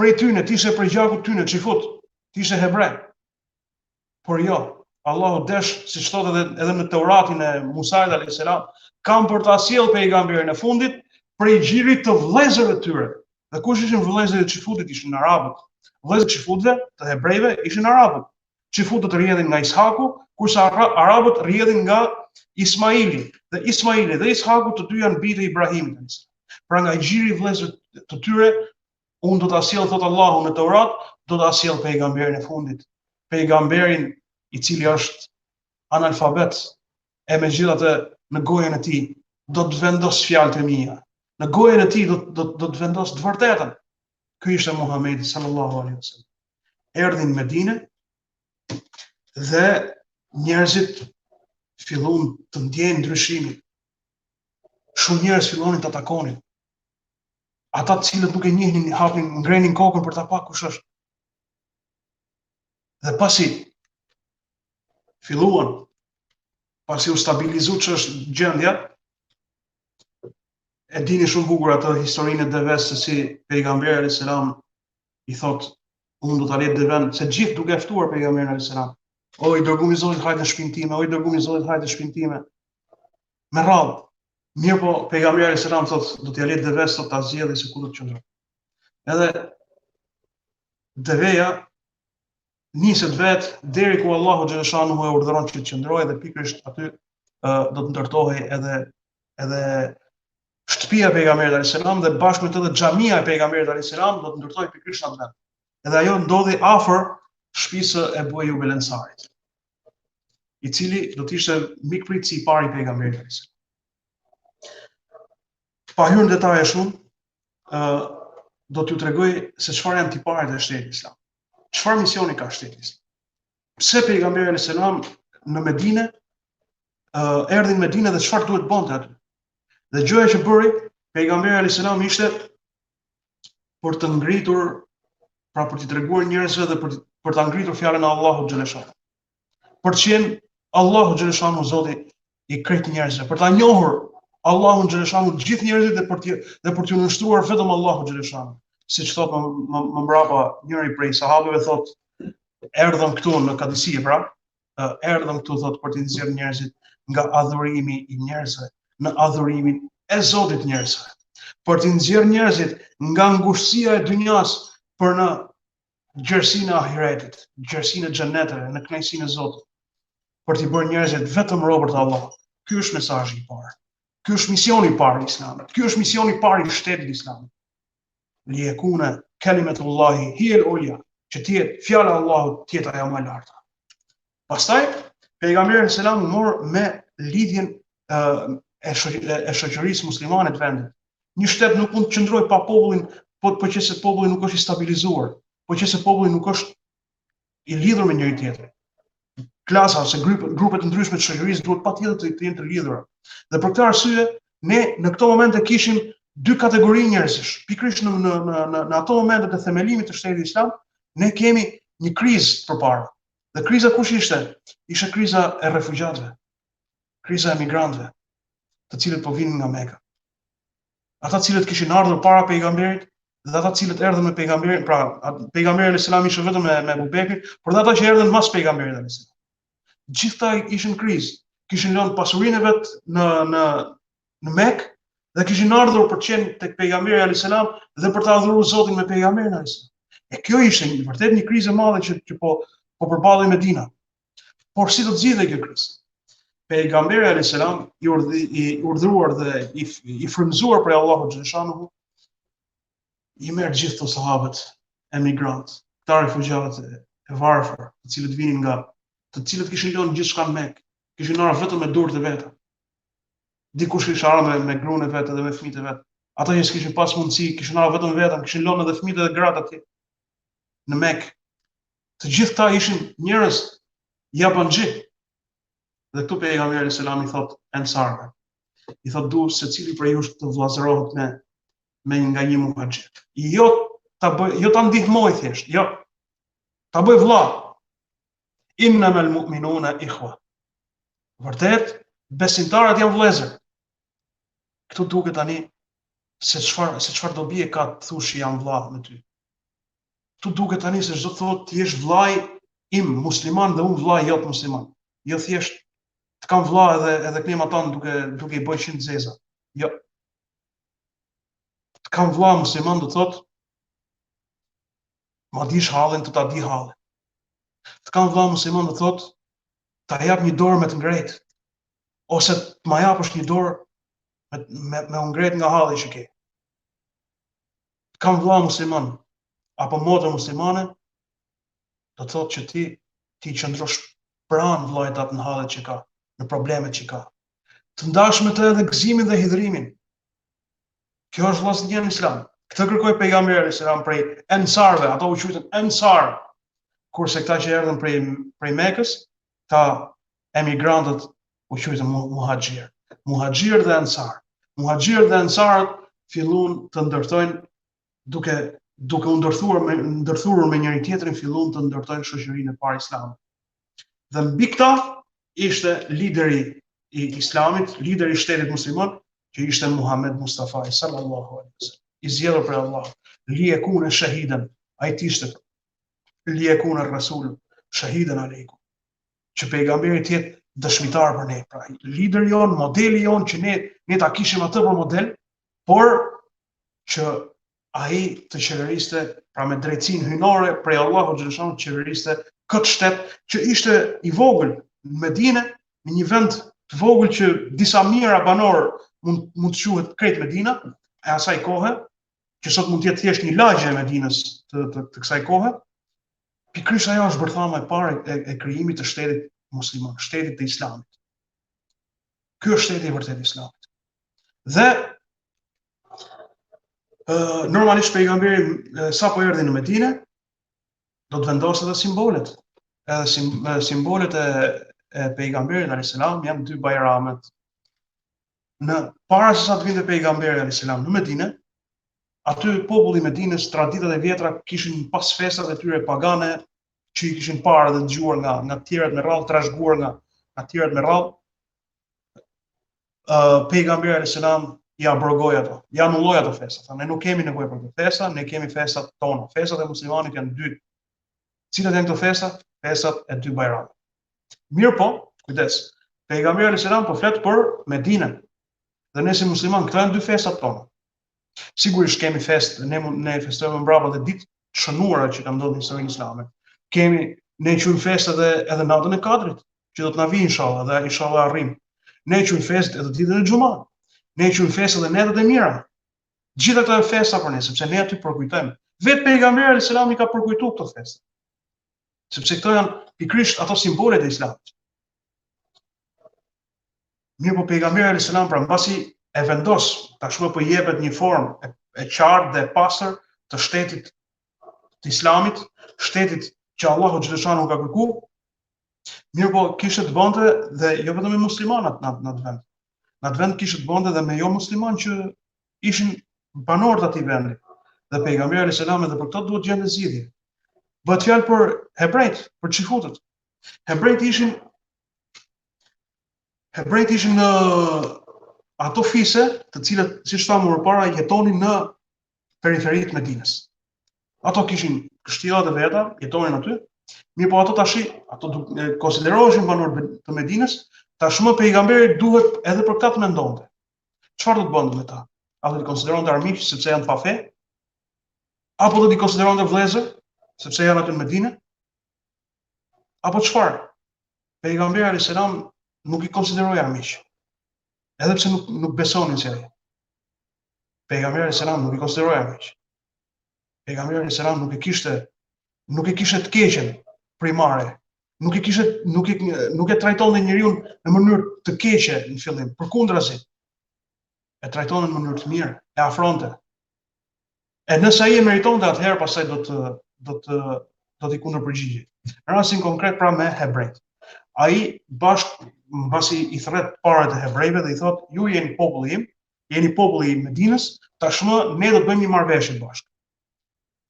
prej tyne, tishe prej gjakut tyne, çifut, tishe hebrej. Por jo, Allahu desh, si thot edhe në Teuratin e Musait alayhis salam, kam për ta sjell pejgamberin e fundit prej gjirit të vëllezërve të tyre. Dhe kush ishin vëllezërit e Çifutit? Ishin arabët. Vëllezërit e Çifutëve, të hebrejve, ishin arabët. Çifutët rrjedhin nga Ishaku, kurse arabët rrjedhin nga Ismaili. Dhe Ismaili dhe Ishaku të dy janë bijtë e Ibrahimit. Pra nga gjiri i vëllezërve të tyre, unë do ta sjell, thot Allahu në Teurat, do ta sjell pejgamberin e fundit. Pejgamberin i cili është analfabet, e megjithatë në gojën e tij do të vendos fjalët e mia. Në gojën e tij do të vendos të vërtetën. Ky ishte Muhamedi sallallahu alaihi wasallam. Erdhin në Medinë dhe njerëzit filluan të ndjejnë ndryshimin. Shumë njerëz fillonin të atakonin. Ata të cilët nuk e njihnin, hapnin, ngrenin kokën për ta pa kush është. Dhe pasi u stabilizu që është gjendja, e dini shumë bukur atë historinë e devës se si pejgamberi alayhis salam i thot, unë do ta lej devën, se gjithë duke ftuar pejgamberin alayhis salam. O i dërguar i Zotit, hajde në shtëpinë time, o i dërguar i Zotit, hajde në shtëpinë time. Me radhë. Mirë po, pejgamberi alayhis salam thot, do t'ja lej devës sot ta zgjedhë se ku do të qëndroj. Edhe deveja niset vetë deri ku Allahu xhaleshanuhu e urdhëron që të qëndrojë dhe pikërisht aty do të ndërtohej edhe shtëpia e pejgamberit alayhis salam dhe bashkë me të dhe xhamia e pejgamberit alayhis salam do të ndërtohej pikërisht atë vend. Edhe ajo ndodhi afër shtëpisë e Ebu Ejub el Ensarit, i cili do të ishte mikpritësi i parë i pejgamberit alayhis salam. Pa hyrë në detaje shumë, do t'ju tregoj se çfarë janë tiparet e shtetit islam. Çfarë misioni ka shteti islam? Pse pejgamberi alayhis salam në Medinë erdhi në Medinë dhe çfarë duhet bënte aty? Dhe gjëja që bëri pejgamberi alayhis salam ishte për të ngritur, pra për t'i treguar njerëzve dhe për ta ngritur fjalën e Allahut xhaleshanuhu. Për të qenë Allahu xhaleshanuhu Zoti i krejt njerëzve, për ta njohur Allahun xhaleshanuhu të gjithë njerëzit dhe për t'u nënshtruar vetëm Allahu xhaleshanuhu. Siç thot më mbrapa njëri prej sahabëve thot, erdhëm këtu në Kadisie, pra, erdhëm këtu thot për t'i nxjerrë njerëzit nga adhurimi i njerëzve në adhurimin e Zotit njerëzve. Për t'i nxjerrë njerëzit nga ngushtësia e dynjas për në gjersinë e ahiretit, gjersinë e xheneteve, në kënaqësinë e Zotit. Për t'i bërë njerëzit vetëm robër të Allahut. Ky është mesazhi i parë. Ky është misioni i parë i Islamit. Ky është misioni i parë i shtetit islamik. Liyekuna kalimetullahi hiya al-ulya, që të jetë fjala e Allahut të jetë ajo më e larta. Pastaj pejgamberi selam u mor me lidhjen e shoqërisë muslimane të vendit. Një shtet nuk mund të qëndrojë pa popullin, po qëse populli nuk është i stabilizuar, po qëse populli nuk është i lidhur me njëri tjetrin. Klasa ose grupe të ndryshme të shoqërisë duhet patjetër të jenë të lidhura. Dhe për këtë arsye ne në këto momente kishim dy kategori njerëzish. Pikërisht në ato momente të themelimit të shtetit islam, ne kemi një krizë përpara. Dhe kriza kush ishte? Ishte kriza e refugjatëve, kriza e migrantëve, të cilët po vinin nga Mekka. Ata të cilët kishin ardhur para pejgamberit dhe ata të cilët erdhën me pejgamberin, pra pejgamberi alayhis salam ishte vetëm me Abu Bekrin, por ata që erdhën mas pejgamberit alayhis salam. Gjithta ishin krizë, kishin lënë pasurinë e vet në Mekë dhe kishin ardhur për të qenë tek pejgamberi alayhis salam dhe për të adhuruar Zotin me pejgamberin alayhis salam. E kjo ishte vërtet një krizë e madhe që po përballej Medina. Por si do të zgjidhej kjo krizë? Pejgamberi alayhis salam i urdhëruar dhe i frymëzuar prej Allahut xhaleshanuhu i merr gjithë këto sahabët emigrantë, këta refugjatë e varfër, të cilët kishin lënë gjithçka në Mekë, kishin ardhur vetëm me durrët e veta. Dikush kishte ardhur me gruan e vet dhe me fëmijët e vet. Ata që s'kishin pas mundësi, kishin ardhur vetëm vetëm, kishin lënë edhe fëmijët dhe gratë atje në Mekë. Të gjithë këta ishin njerëz japanxhi. Dhe këtu pejgamberi alayhis salam i thot ensarve. I thot du secili prej jush të vllazërohet me nga një muhaxhir. Jo ta ndihmoj thjesht, jo. Ta bëj vëlla. Innamal mu'minuna ikhwa. Vërtet, besimtarët janë vëllezër. Këtu duket tani se çfarë dobi e ka të thushi jam vëlla me ty. tu duket tani se çdo thotë ti je vllai im musliman dhe unë vllai jot musliman. Jo thjesht të kam vlla edhe klima tonë duke I bërë 100 zeza. Jo. Të kam vlla musliman do thotë ma dish hallin, të ta di hallin. Të kam vlla musliman do thotë ta jap një dorë me të ngretë, ose të ma japësh një dorë me u ngret nga halli që ke. Të kam vlla musliman apo motër muslimane, do thotë që ti qëndrosh pranë vllait atë në hallet që ka, në problemet që ka. Të ndash me të edhe gëzimin dhe hidhrimin. Kjo është vllaznia në Islam. Këtë kërkoi pejgamberi selam prej ensarve, ato u quajtën ensar, kurse këta që erdhën prej Mekës, ta emigrantët u quajtën muhaxhir. Muhaxhir dhe ensar. Muhaxhir dhe ensarët filluan të ndërtojnë duke u ndërthurur me njëri tjetrin, filluan të ndërtojnë shoqërinë e parë islame. Dhe mbi këta ishte lideri I Islamit, lideri I shtetit musliman, që ishte Muhammed Mustafa sallallahu alaihi wasallam. I zgjedhur për Allah. Liyekune shahiden, ai ishte liyekune rasul shahiden aleikum. Që pejgamberi të jetë dëshmitar për ne, pra lideri jon, modeli jon që ne ta kishim atë për model, por që ai të qeveriste pra me drejtsinë hyjnore prej Allahu xhaleshanu qeveriste këtë shtet që ishte I vogël në Medinë, në një vend të vogël që disa mijëra banor mund të quhet krejt Medina, e asaj kohe, që sot mund të jetë thjesht një lagje e Medinës të kësaj kohe, pikërisht ajo është bërthama e parë e krijimit të shtetit musliman, shtetit të Islamit. Ky është shteti I vërtet I Islamit. Dhe normalisht pejgamberi sapo erdhi në Medinë, do të vendosë edhe simbolet. Edhe simbolet e pejgamberit alayhis salam janë 2 bajramet. Në para se sa të vinte pejgamberi alayhis salam në Medinë, aty populli I Medinës, traditat e vjetra kishin pas festat e tyre pagane që I kishin parë dhe dëgjuar nga të tjerët me radhë, trashëguar nga të tjerët me radhë. Pejgamberi alayhis salam I abrogoi ato, I anulloi ato festa. Tha ne nuk kemi nevojë për këto festa, ne kemi festat tona. Festat e muslimanit janë 2. Cilat janë këto festa? Festat e 2 bajrameve. Mirë po, kujdes. Pejgamberi alayhis salam po flet për Medinën. Dhe ne si musliman, këto janë 2 festat tona. Sigurisht kemi festë, ne festojmë mbrapa dhe ditë shënuara që kanë ndodhur në historinë islame. Ne quajmë festë edhe natën e Kadrit, që do të na vijë inshallah dhe inshallah arrim. Ne quajmë festë edhe ditën e Xhumat. Ne quajmë festë edhe netët e mira. Gjithë ato janë festa për ne, sepse ne aty përkujtojmë. Vetë pejgamberi alayhis salam I ka përkujtuar këto festa. Sepse këto janë pikërisht ato simbolet e Islamit. Mirë po pejgamberi alayhis salam pra mbasi e vendos, tashmë po jepet një formë e qartë dhe e pastër të shtetit të Islamit, shtetit që Allahu xhaleshanu ka kërkuar. Mirë po kishte të bënte dhe jo vetëm me muslimanat në atë vend. Në atë vend kishte të bënte dhe me jo musliman që ishin banorët atij vendi. Dhe pejgamberi alayhis salam edhe për këto duhet gjendë zgjidhje. Bëhet fjalë për hebrejt, për xifutët. Hebrejt ishin në ato fise të cilët, siç thamë më parë, jetonin në periferitë të Medinës. Ato kishin kështillat e veta, jetonin aty. Mirë po ato konsideroheshin banorë të Medinës, tashmë pejgamberi duhet edhe për këtë të mendonte. Çfarë do të bënte me ta? A do të konsideronte armiq sepse janë pa fe? Apo do të konsideronte vëllezër sepse janë aty në Medinë? Apo çfarë? Pejgamberi alayhis salam nuk I konsideroi armiq. Edhe pse nuk besonin se ai. Pejgamberi alayhis salam nuk I konsideroi armiq. Pejgamberi alayhis salam nuk e kishte të keqen primare. Nuk e trajtonte njeriu në mënyrë të keqe në fillim, përkundrazi. E trajtonte në mënyrë të mirë, e afronte. E nëse ai e meritonte atëherë pastaj do të kundërpërgjigje. Në rastin konkret pra me hebrejt. Ai mbasi I thret parat e hebrejve dhe I thot, ju jeni populli im, jeni populli I Medinës, tashmë ne do të bëjmë një marrëveshje bashkë.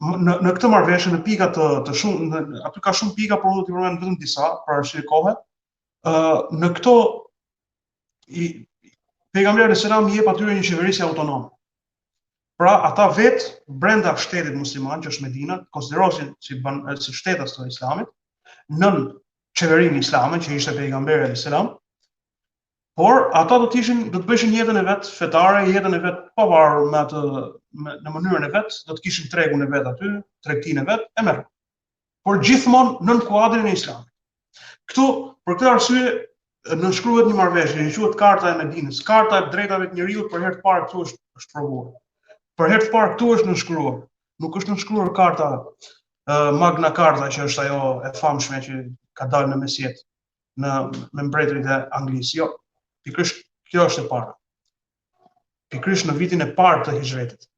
Në këtë marrëveshje në pika të shumë, aty ka shumë pika, por do t'i përmend vetëm disa për arsye kohe. Në këto pejgamberi alayhis salam I jep atyre një qeverisje autonome. Pra ata vetë brenda shtetit musliman, që është Medina, konsiderohen si shtetas të Islamit, nën qeverinë islame, që ishte pejgamberi alayhis salam, por ata do të bëshin jetën e vet fetare, jetën e vet pavarur në mënyrën e vet, do të kishin tregun e vet aty, tregtinë e vet, e merr. Por gjithmonë nën kuadrin e Islamit. Këtu, për këtë arsye, nënshkruhet një marrëveshje që quhet Karta e Medinës. Karta e drejtave të njerëzit për herë të parë këtu është provuar. Për herë të parë këtu është nënshkruar. Nuk është nënshkruar karta Magna Carta, që është ajo e famshme që ka dalë në mesjet me mbretërit e Anglisë. Jo, pikërisht kjo është e para. Pikërisht në vitin e parë të hijretit,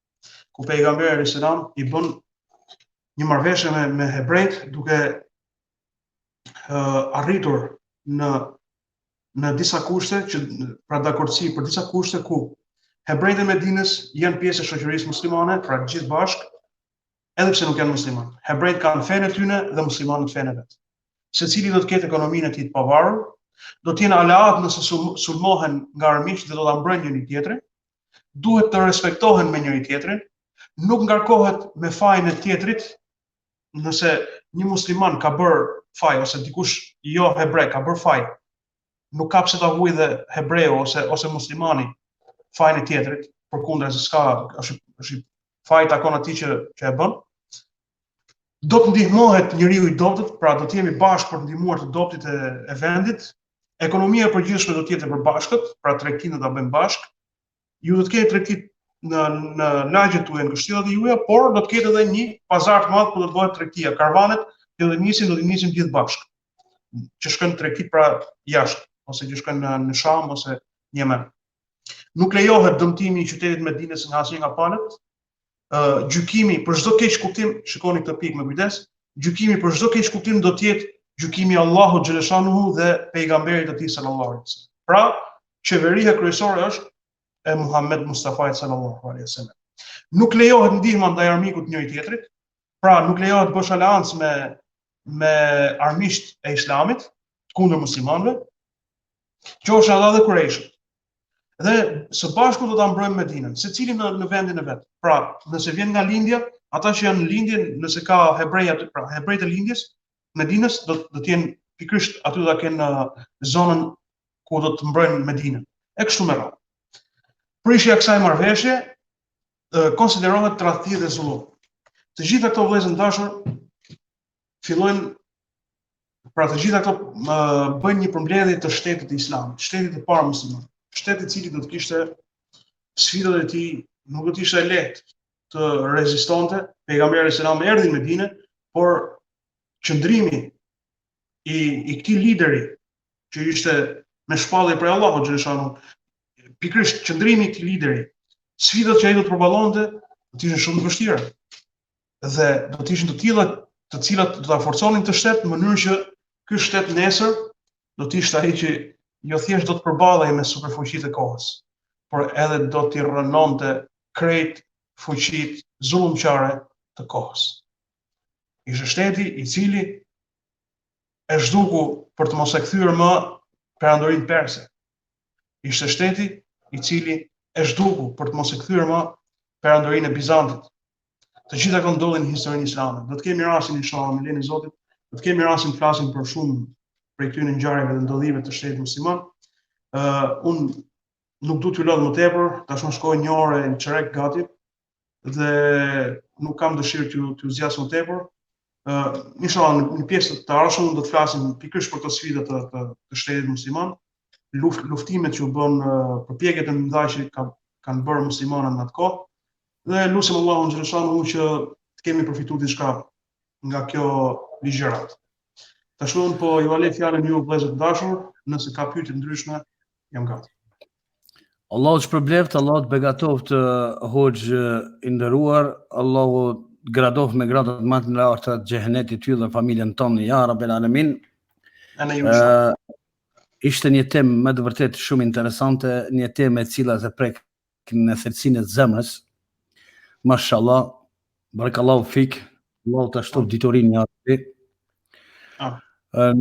ku pejgamberi alayhis salam i bën një marrëveshje me hebrejt, duke arritur në disa kushte, pra dakordsi për disa kushte ku hebrejt e Medinës janë pjesë e shoqërisë muslimane, pra gjithë bashkë, edhe pse nuk janë musliman. Hebrejt kanë fenë e tyre dhe muslimanët fenë e vet. Secili do të ketë ekonominë e tij të pavarur, do të jenë aleat nëse sulmohen nga armiqt dhe do ta mbrojnë njëri tjetrin, duhet të respektohen me njëri tjetrin, nuk ngarkohet me fajin e tjetrit. Nëse një musliman ka bërë faj, ose dikush jo hebrej ka bërë faj, nuk ka pse ta vuajë dhe hebreu ose muslimani fajin e tjetrit, përkundër se është faji takon atij që e bën. Do të ndihmohet njeriu i dobët, pra do të jemi bashkë për të ndihmuar të dobëtit e vendit. Ekonomia e përgjithshme do të jetë e përbashkët, pra tregtinë do ta bëjmë bashkë. Ju do të keni tregti në lagjet tuaja, në kështillat e juaja, por do të ketë edhe një pazar të madh ku do të bëhet tregtia. Karavanet do të nisin gjithë bashkë, që shkojnë tregti pra jashtë, ose që shkojnë në Sham ose në Yemen. Nuk lejohet dëmtimi i qytetit Medinës nga asnjë nga palët. Gjykimi për çdo keq kuptim, shikoni këtë pikë me kujdes, gjykimi për çdo keq kuptim do të jetë gjykimi i Allahut xhaleshanuhu dhe pejgamberit të tij sallallahu alaihi wasallam. Pra, qeveria kryesore është e Muhammed Mustafait sallallahu alaihi wasallam. Nuk lejohet ndihma ndaj armikut njëri tjetrit, pra nuk lejohet bësh aleancë me armiqt e Islamit kundër muslimanëve, qofshin ata dhe Kurajshët. Dhe së bashku do ta mbrojmë Medinën, secili në vendin e vet. Pra, nëse vjen nga lindja, ata që janë në lindje, nëse ka hebrej aty, pra hebrejt e lindjes, Medinës do të jenë pikërisht aty do ta kenë zonën ku do të mbrojnë Medinën. E kështu me radhë. Prishja e kësaj marrëveshje konsiderohet tradhti dhe zullum. Të gjitha këto vëllezër të dashur fillojnë, pra të gjitha këto bëjnë një përmbledhje të shtetit të Islamit, shtetit të parë musliman, shteti i cili do të kishte sfidat e tij, nuk do të ishte lehtë të rezistonte. Pejgamberi selam erdhi në Medinë, por qëndrimi i këtij lideri që ishte me shpallje prej Allahut xhaleshanuhu, pikërisht qëndrimi i këtij lideri, sfidat që ai do të përballonte, do të ishin shumë të vështira. Dhe do të ishin të tilla të cilat do ta forconin të shtet në mënyrë që ky shtet nesër do të ishte ai që jo thjesht do të përballej me superfuqitë e kohës, por edhe do t'i rrënonte krejt fuqitë zullumqare të kohës. Ishte shteti i cili e zhduku për të mos e kthyer më perandorinë perse. Ishte shteti i cili e zhduku për të mos e kthyer më perandorinë e Bizantit. Të gjitha këto ndodhin në historinë islame. Do të kemi rastin inshallah me lenin e Zotit, do të kemi rastin të flasim për shumë prej këtyre ngjarjeve dhe ndodhive të shtetit musliman. Unë nuk du t'ju lodh më tepër, tashmë shkoj 1 orë e çerek gati dhe nuk kam dëshirë t'ju zgjas më tepër. Inshallah në pjesë të ardhshme do të flasim pikërisht për këto sfida të shtetit musliman, luftimet që u bën, përpjekjet e mëdha që kanë bërë muslimanët në atë kohë. Dhe lutem Allahun xhaleshanuhu që të kemi përfituar diçka nga kjo ligjërat. Tash unë po ju ale fjalën ju vëllezër të dashur, nëse ka pyetje ndryshme, jam gati. Allahu të shpërbleft, Allahu të begatoft Hoxhë i nderuar, Allahu të gradoft me gradat më të larta të xhehenetit ty dhe familjen tonë, ja Rabbel Alamin. Ishte një temë me të vërtet shumë interesante, një temë e cila e prek në thelësinë e zemrës. Mashallah, barakallahu fik, Allahu të shtoft diturinë ja Rabbi.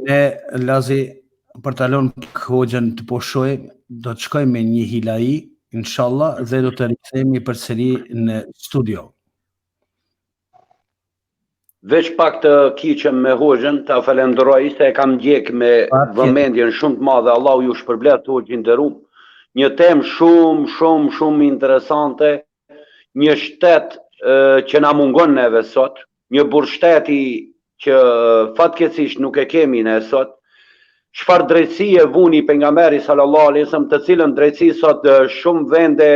Ne lazi për talon Hoxhën të poshoj, do të shkojmë me një hilai inshallah, dhe do të rikthehemi përsëri në studio. Veç pak të kiqem me Hoxhën, ta falenderoj se e kam ndjek me vëmendjen shumë të madhe, Allahu ju shpërblet Hoxhë nderuar. Një temë shumë interesante, një shtet që na mungon neve sot, një burgshteti që fatkeqësisht nuk e kemi ne sot. Çfarë drejtësie vuni pejgamberi sallallahu alaihi wasallam, të cilën drejtësi sot shumë vende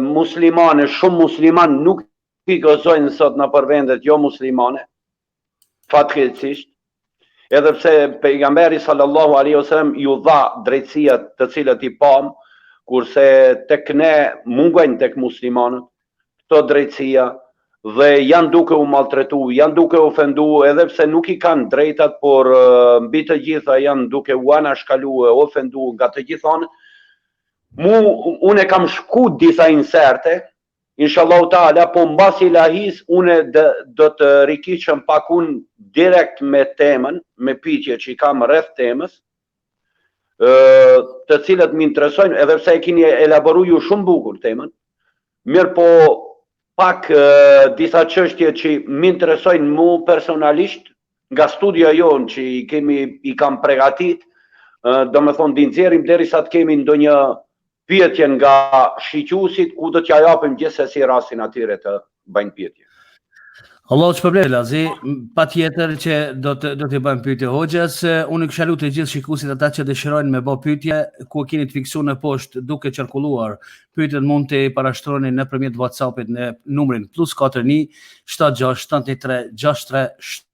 muslimane, shumë musliman nuk i gëzojnë sot në për vendet jo muslimane, fatkeqësisht, edhe pse pejgamberi sallallahu alaihi wasallam ju dha drejtësia të cilët i pam, kurse tek ne mungojnë tek muslimanët këto drejtësia dhe janë duke u maltretu, janë duke u ofendu, edhe pse nuk i kanë drejtat, por mbi të gjitha janë duke u anashkalu e ofendu nga të gjithanë. Unë e kam shku disa inserte, inshallah taala, po mbasi ilahis unë do të rikiqem pak unë direkt me temën, me pyetje që i kam rreth temës, të cilët më interesojnë, edhe pse e keni elaboruar ju shumë bukur temën. Mirë po pak disa çështje që më interesojnë mu personalisht nga studia jonë që i kam përgatit, domethënë di nxjerrim derisa të kemi ndonjë pyetje nga shiqëusit, ku do t'ja japim gjithsesi rastin atyre të bëjnë pyetje. Allahu shpërblet Lazi, patjetër që do t'i bëjmë pyetje Hoxhës. Unë kisha lutur të gjithë shikuesit ata që dëshirojnë me bë pyetje, ku keni të fiksuar në poshtë duke qarkulluar pyetjet, mund të parashtroni nëpërmjet WhatsApp-it në numrin +41 76 73 63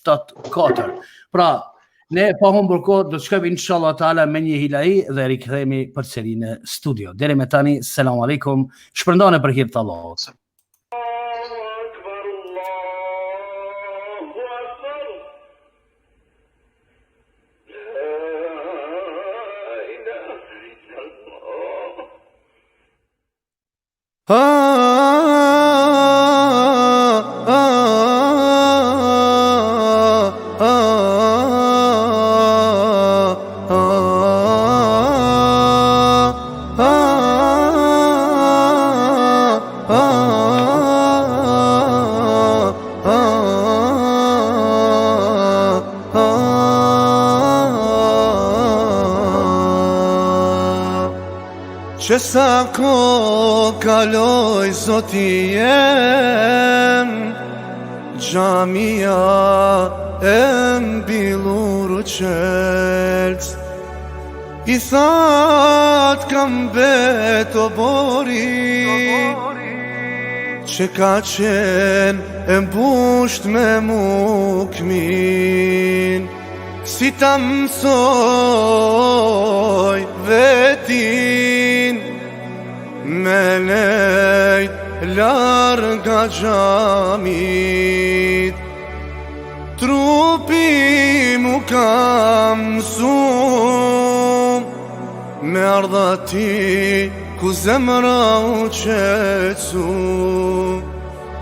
74. Pra, ne pa humbur kohë do të shkojmë inshallah taala me një hilahi dhe rikthehemi përsëri në studio. Deri me tani, selam aleikum. Shpërndane për hir të Allahut. Që sa ko kaloj zoti jem, gjamia e mbilur qelc, i that kam beto bori, që ka qen e mbusht me mukmin, si ta mësoj vetin, me lejt larga gjamit, trupi mu kam mësum, me ardhati ku zemra u qecu,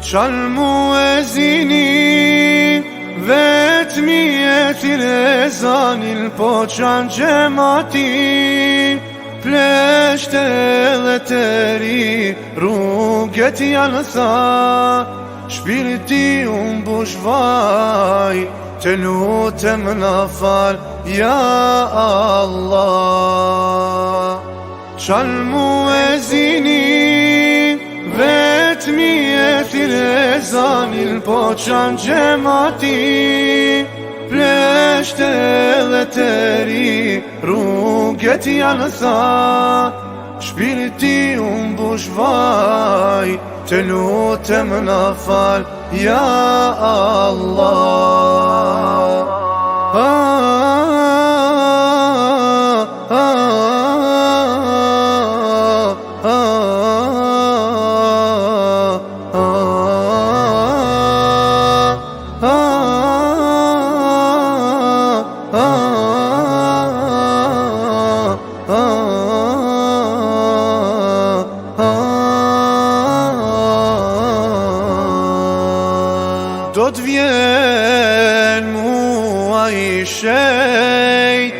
qal mu e zini, vetmi e tire zanil, po qanë gjemati, pleshte dhe teri, rruget janë tha, shpirti unë bushvaj, të lutem na fal, ja Allah. Qal mu e zini, vetmi e tire zanil, po qanë gjemati, pleshte dhe teri, rruget janë tha, shpirti unë bushvaj, të lutem na fal, ja Allah. Do t'vjen muaj i shejt,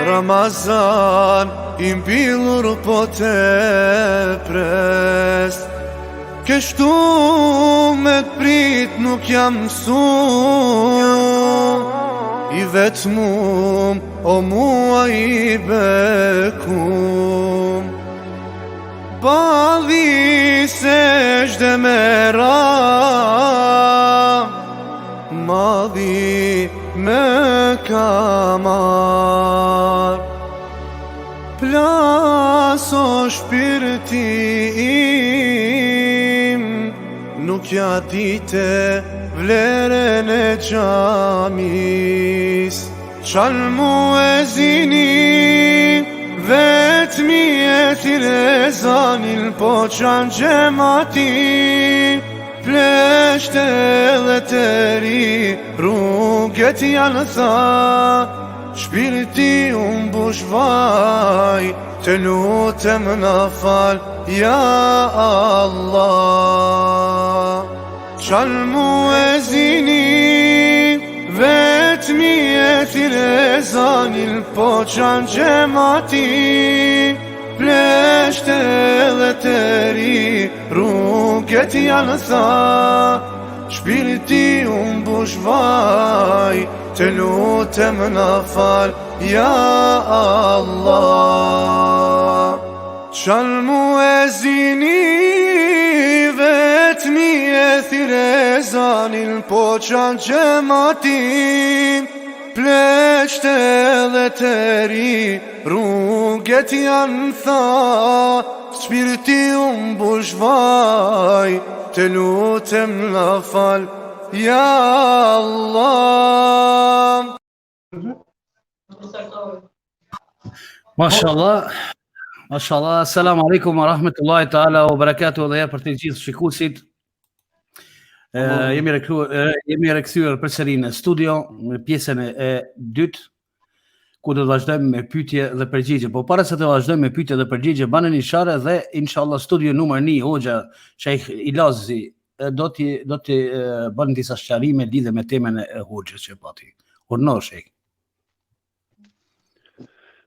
Ramazan i mbilur po te pres. Kështu me t'prit nuk jam mësu, i vetëmum o mua i bekum. Bali se shde me ram, madhi me kamar. Plaso shpirti im, nuk ja dite vlerën e gjamis. Qalë muezini, vetëmi e thire zanin, po qanë gjemati, pleshte dhe tëri, rruget janë tha, shpirti unë bushvaj, të lutem na fal, ja Allah. Qalë muezini, vetëmi e thire zanin, po qanë gjemati, pleshte dhe tëri, rruget janë tha, shpirti unë bushvaj, të lutem na fal, ja Allah. Qalë muezini, vetëmi e thire zanin, po qanë gjemati, pleshte dhe tëri, rruget janë tha, shpirti unë bushvaj, të lutem na fal, ja Allah. Mashallah, mashallah, assalamu alaikum wa rahmetullahi ta'ala wa barakatuh dhe për të gjithë shikuesit. Jemi rikthyer përsëri në studio në pjesën e dytë ku do të vazhdojmë me pyetje dhe përgjigje. Po para se të vazhdojmë me pyetje dhe përgjigje, bani një ishare dhe inshallah studio numër 1 Hoxha Sheikh Ilazi do të bën disa sqarime lidhe me temën e Hoxhës që pati. Urno Sheikh.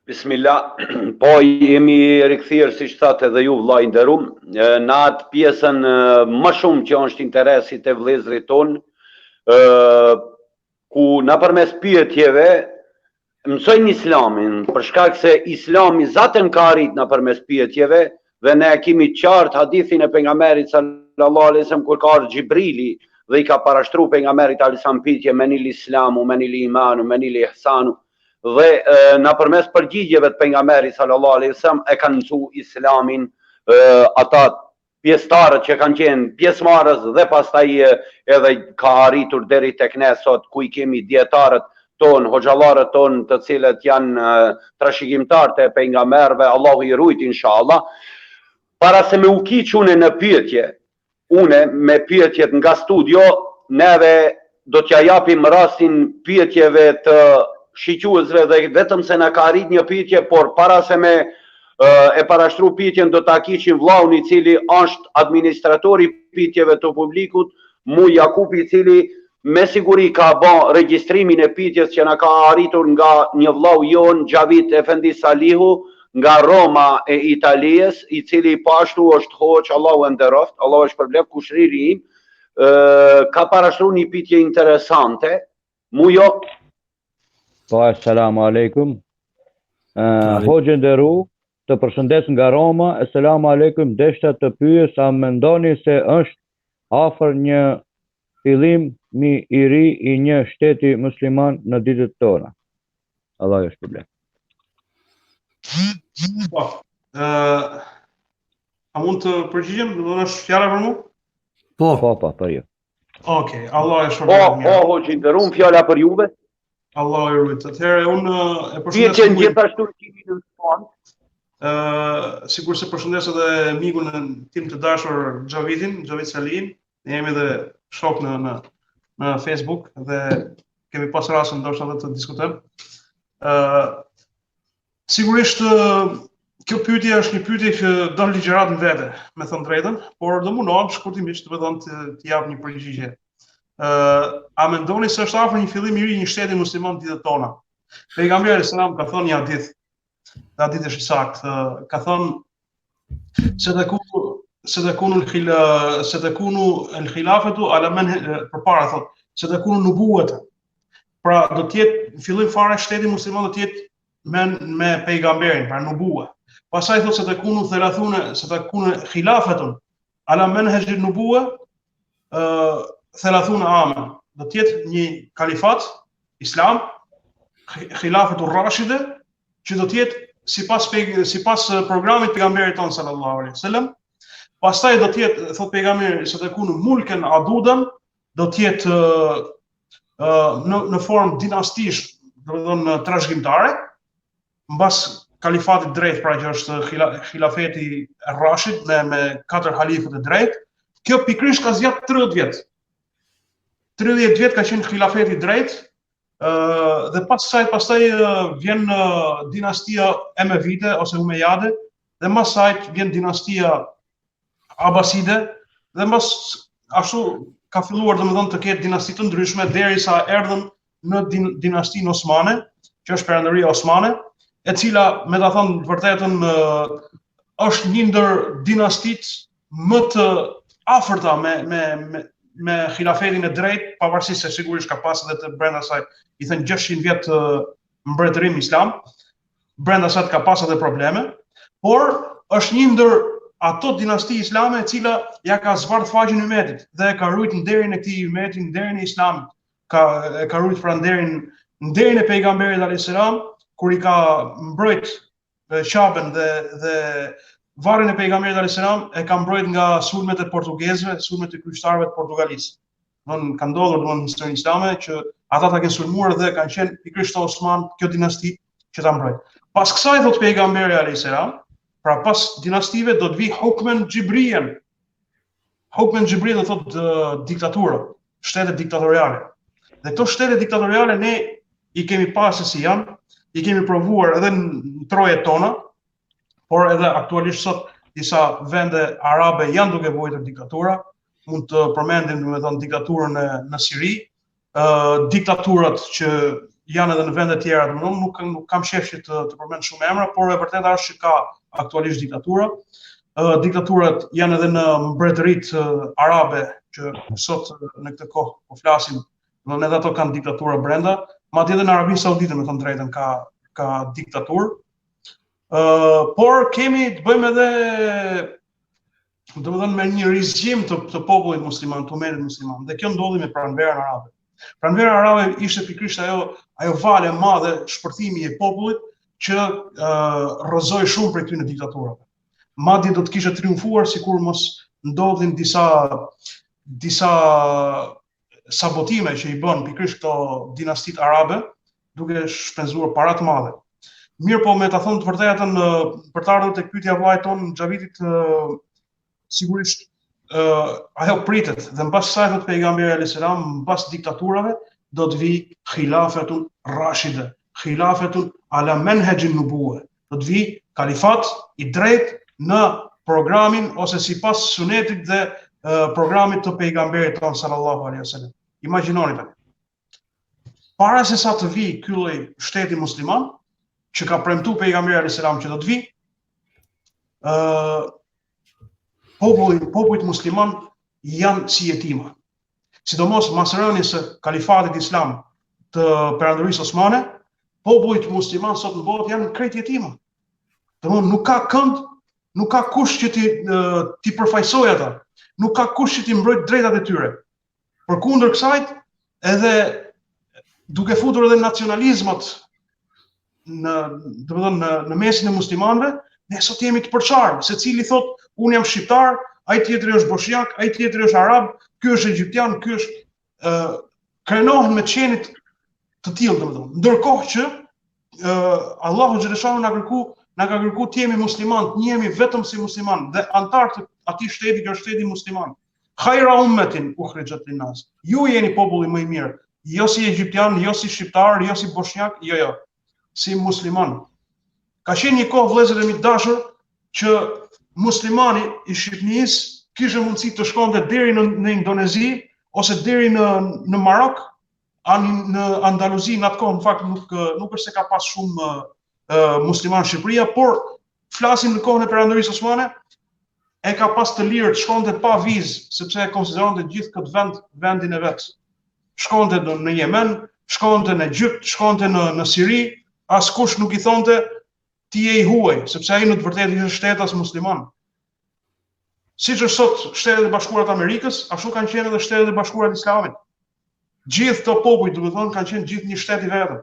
Bismillah, po jemi rikthyer siç thatë edhe ju vllai nderuam, në atë pjesën më shumë që është interesit e vëllezërit ton, ku nëpërmes pyetjeve mësojnë Islamin, për shkak se Islami zatën ka arrit nëpërmes pyetjeve, dhe ne kemi qartë hadithin e pejgamberit sallallahu alaihi wasallam kur ka ardhur Xhibrili dhe i ka parashtruar pejgamberit alayhis salam pyetje menil islamu, menil imanu, menil ihsanu. Dhe nëpërmes përgjigjeve të pejgamberit sallallahu alaihi wasallam e kanë mësuar Islamin ata pjesëtarët që kanë qenë pjesëmarrës dhe pastaj edhe ka arritur deri tek ne sot ku i kemi dietarët ton, hoxhallarët ton, të cilët janë trashëgimtarë të pejgamberëve, Allahu i rujt inshallah. Para se me u kiq une në pyetje, une me pyetjet nga studio, neve do t'ja japim rastin pyetjeve të shiquesve dhe vetëm se na ka arrit një pyetje, por para se me e parashtru pyetjen do ta kiqim vllaun i cili është administratori pyetjeve të publikut, Mu Jakupi, i cili me siguri ka bën regjistrimin e pyetjes që na ka arritur nga një vllau jon, Xhavit Efendi Salihu, nga Roma e Italijës, i cili pashtu është hoq, Allahu e nderoft, Allahu është përblef kushriri im, ka parashtruar një pyetje interesante. Mujo. Po, assalamu alaikum. Hoxhë nderu, të përshëndes nga Roma. Assalamu alaikum, deshta të pyes, a mendoni se është afër një fillim i ri i një shteti musliman në ditët tona? Allah ju shpërblet. Po, a mund të përgjigjem? Do të është fjala për mua? Po, për ju. Okej, Allah e shpërblet. Po, hoxhë nderu, fjala për juve. Allah e rujt. Atëherë unë e përshëndes. Pyetjen gjithashtu kimi në fond. Sigur se përshëndes edhe mikun tim të dashur Xhavitin, Xhavit Salin. Ne jemi dhe shok në Facebook dhe kemi pas rastin ndoshta edhe të diskutojmë. Sigurisht kjo pyetje është një pyetje që don ligjërat në vete, me thënë drejtën, por do mundohem shkurtimisht të jap një përgjigje. A mendoni se është afër një fillim i ri një shteti musliman ditët tona? Pejgamberi sallallahu ka thënë një hadith, dhe a ditë është i saktë, ka thënë setakunu al-khilafatu ala man përpara thotë setakunu nubuwata. Pra do të jetë në fillim fare shteti musliman do të jetë me pejgamberin, pra nubuwa. Pastaj thotë setakunu khilafatun ala manhaj an-nubuwa 30 ame. Do të jetë një kalifat islam, khilafatu rashide, që do të jetë sipas programit pejgamberit ton sallallahu alaihi wasallam. Pastaj do të jetë, thot pejgamberi, setakunu mulken adudan, do të jetë në formë dinastish, do të thonë trashëgimtare, mbas kalifatit drejt, pra që është khilafeti Rashid me 4 halifët e drejt. Kjo pikërisht ka zgjat 30 vjet. 30 vjet ka qenë khilafeti drejt, dhe pastaj vjen dinastia Emevite ose Umejade, dhe mbas saj vjen dinastia Abaside, dhe mbas ashtu ka filluar domethënë të ketë dinasti të ndryshme derisa erdhën në dinastinë Osmane, që është perandoria Osmane, e cila me ta thënë të vërtetën është një ndër dinastitë më të afërta me khilafetin e drejt, pavarësisht se sigurisht ka pas edhe të brenda saj, i thënë 600 vjet mbretërim islam, brenda saj ka pas edhe probleme, por është një ndër ato dinasti islame e cila ja ka zbardh faqen e umetit dhe e ka ruajtur nderin e këtij umeti, nderin e islamit, ka ruajtur pra nderin e pejgamberit alayhis salam, kur i ka mbrojt Qaben dhe varrin e pejgamberit alayhis salam e ka mbrojt nga sulmet e portugezëve, sulmet e kryqëtarëve të Portugalisë. Domthonë ka ndodhur në historinë islame që ata ta kanë sulmuar dhe kanë qenë pikërisht Osman, kjo dinasti që ta mbrojt. Pas kësaj thot pejgamberi alayhis salam, pra pas dinastive do të vi hukmen xhibrien. Hukmen xhibrien do thot diktatura, shtete diktatoriale. Dhe këto shtete diktatoriale ne i kemi pasur si janë, i kemi provuar edhe në trojet tona, por edhe aktualisht sot disa vende arabe janë duke vuajtur diktatura. Mund të përmendim domethënë diktaturën në Siri, diktaturat që janë edhe në vende tjera, nuk kam shefshit të përmend shumë emra, por e vërteta është që ka aktualisht diktatura. Diktaturat janë edhe në mbretëritë arabe që sot në këtë kohë po flasim, edhe ato kanë diktatura brenda, madje edhe në Arabinë Saudite me thënë drejtën ka diktaturë. Por kemi të bëjmë edhe domethënë me një rizgjim të popullit musliman, të umetit musliman, dhe kjo ndodhi me pranverën arabe. Pranvera arabe ishte pikërisht ajo vale e madhe shpërthimi i popullit që rrëzoi shumë prej këtyre diktaturave. Madje do të kishte triumfuar sikur mos ndodhin disa sabotime që i bën pikërisht këto dinastit arabe, duke shpenzuar para të mëdha. Mirë, po me ta thënë të vërtetën, për të ardhur tek pyetja vllajt ton Xhavitit, sigurisht ajo pritet dhe mbas kësaj thot pejgamberi alayhis salam, mbas diktaturave do të vi khilafetun rashide, khilafetun ala manhajin nubuwa. Do të vi kalifat i drejt në programin ose sipas sunetit dhe programit të pejgamberit ton sallallahu alaihi wasallam. Imagjinoni tani. Para se sa të vi ky lloj shteti musliman, që ka premtuar pejgamberi alayhis salam që do të vi, popullit musliman janë si jetima. Sidomos mas rënies së kalifatit islam të perandorisë osmane, popullit musliman sot në botë janë krejt jetima. Domthonë nuk ka kënd, nuk ka kush që ti përfaqësoj ata, nuk ka kush që ti mbrojt drejtat e tyre. Përkundër kësaj, edhe duke futur edhe nacionalizmat në mesin e muslimanëve, ne sot jemi të përçarë, secili thot unë jam shqiptar, ai tjetri është bosnjak, ai tjetri është arab, ky është egjiptian, ky është krenohen me qenit të tillë domethënë. Ndërkohë që Allahu xhaleshanu na ka kërkuar të jemi musliman, të jemi vetëm si musliman dhe antar të atij shteti që është shteti musliman. Khayra ummatin ukhrijat linnas. Ju jeni populli më i mirë, jo si egjiptian, jo si shqiptar, jo si bosnjak, jo, si musliman. Ka qenë një kohë vëllezër e mi të dashur që muslimani i Shqipërisë kishte mundësi të shkonte deri në Indonezi ose deri në Marok, në Andaluzi në atë kohë, në fakt nuk është se ka pas shumë musliman Shqipëria, por flasim në kohën e perandorisë osmane, e ka pas të lirë të shkonte pa vizë, sepse e konsideronte gjithë këtë vend vendin e vet. Shkonte në Yemen, shkonte në Egypt, shkonte në Siri, askush nuk I thonte ti je I huaj, sepse ai në të vërtetë ishte shtetas musliman. Siç është sot Shtetet e Bashkuara të Amerikës, ashtu kanë qenë edhe Shtetet e Bashkuara të Islamit. Gjithë këto popull, domethënë, kanë qenë gjithë një shtet I vetëm.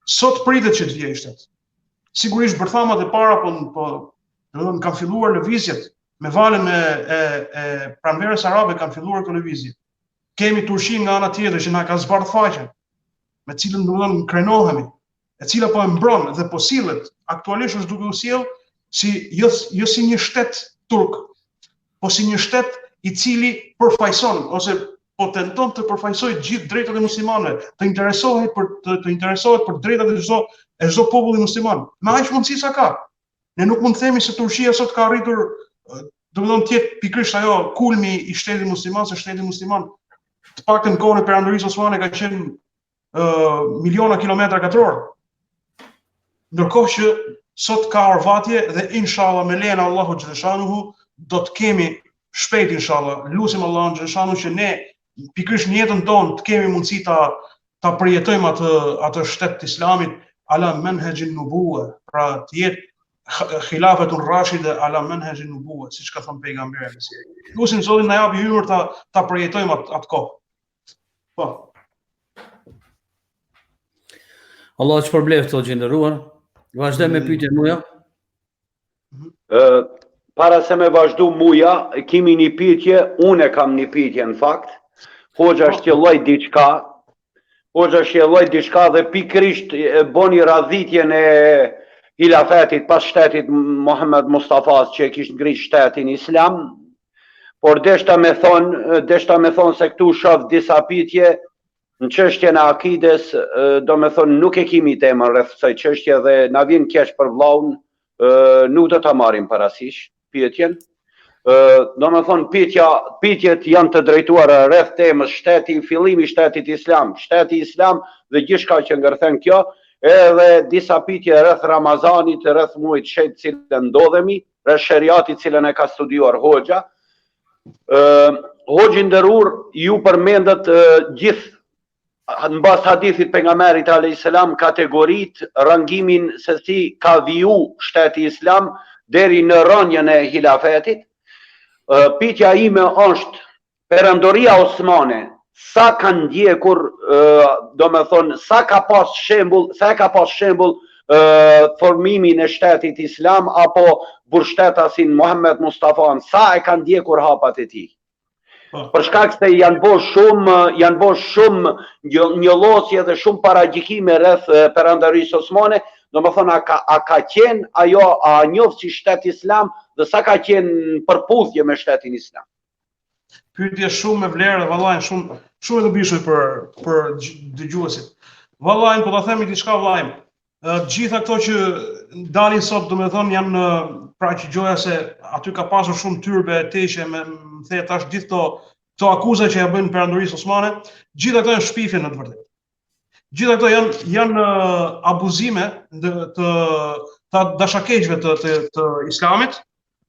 Sot pritet që të vijë shtet. Sigurisht bërthamat e para domethënë kanë filluar lëvizjet me valën e pranverës arabe kanë filluar këto lëvizje. Kemi Turqin nga ana tjetër që na ka zbardh faqen, me cilën domethënë krenohemi, e cila po e mbron dhe po sillet, aktualisht është duke u sjell jo si një shtet turk, po si një shtet I cili përfaqëson ose po tenton të përfaqësojë gjithë drejtat e muslimanëve, të interesohet për drejtat e çdo populli musliman. Me aq mundësi sa ka. Ne nuk mund të themi se Turqia sot ka arritur, domethënë të jetë pikërisht ajo kulmi I shtetit musliman, se shteti musliman të paktën në kohën e perandorisë osmane ka qenë miliona kilometra katror. Ndërkohë që sot ka arvatje dhe inshallah me lejen e Allahut xhaleshanuhu do të kemi shpejt inshallah, lutim Allahun xhaleshanuhu që ne pikërisht në jetën tonë të kemi mundësi ta përjetojmë atë shtet të Islamit ala manhajin nubuwa, pra të jetë khilafetun rashide ala manhajin nubuwa, siç ka thënë pejgamberi. Lutim Zotin na japi hymër ta përjetojmë atë kohë. Po. Allah që përbleft të gjendëruar. Vazhdoj me pyetjen muja. Para se me vazhdu muja, kemi një pyetje, unë kam një pyetje në fakt. Hoxha shtjelloi diçka dhe pikërisht boni radhitjen e hilafetit pas shtetit Muhammed Mustafas që kishte ngritë shtetin Islam, por deshta me thon se këtu shoh disa pyetje në çështjen e akides, do me thonë nuk e kemi temën rreth kësaj çështje dhe na vjen keq për vllaun, nuk do ta marrim parasysh pyetjen. Do me thonë pyetjet janë të drejtuara rreth temës fillimi shtetit Islam, shteti Islam dhe gjithçka që ngërthen kjo, edhe disa pyetje rreth Ramazanit, rreth muajit shet cilën ndodhemi, rreth sheriatit cilën e ka studiuar Hoxha. Hoxhë nderur, ju përmendet gjithë në bas hadithit pejgamberit alayhis salam kategoritë, rangimin se si ka viju shteti Islam deri në rënien e hilafetit. Pyetja ime është, perandoria osmane, sa ka ndjekur, do me thonë, sa ka pas shembull formimin e shtetit Islam apo burshtetasin Muhammed Mustafan, sa e ka ndjekur hapat e tij? Për shkak se janë bërë shumë njollosje dhe shumë paragjykime rreth perandorisë osmane, domethënë a ka qenë ajo a njoft si shtet Islam dhe sa ka qenë përputhje me shtetin Islam? Pyetje shumë me vlerë dhe vallaj shumë e dobishme për dëgjuesit. Vallaj po ta themi diçka vllajm. Gjitha këto që dalin sot, domethënë janë pra që gjoja se aty ka pasur shumë tyrbe teqe me the tash gjithë këto akuza që ja bëjnë perandorisë osmane, gjitha këto janë shpifje në të vërtetë. Gjitha këto janë abuzime të dashakeqëve të Islamit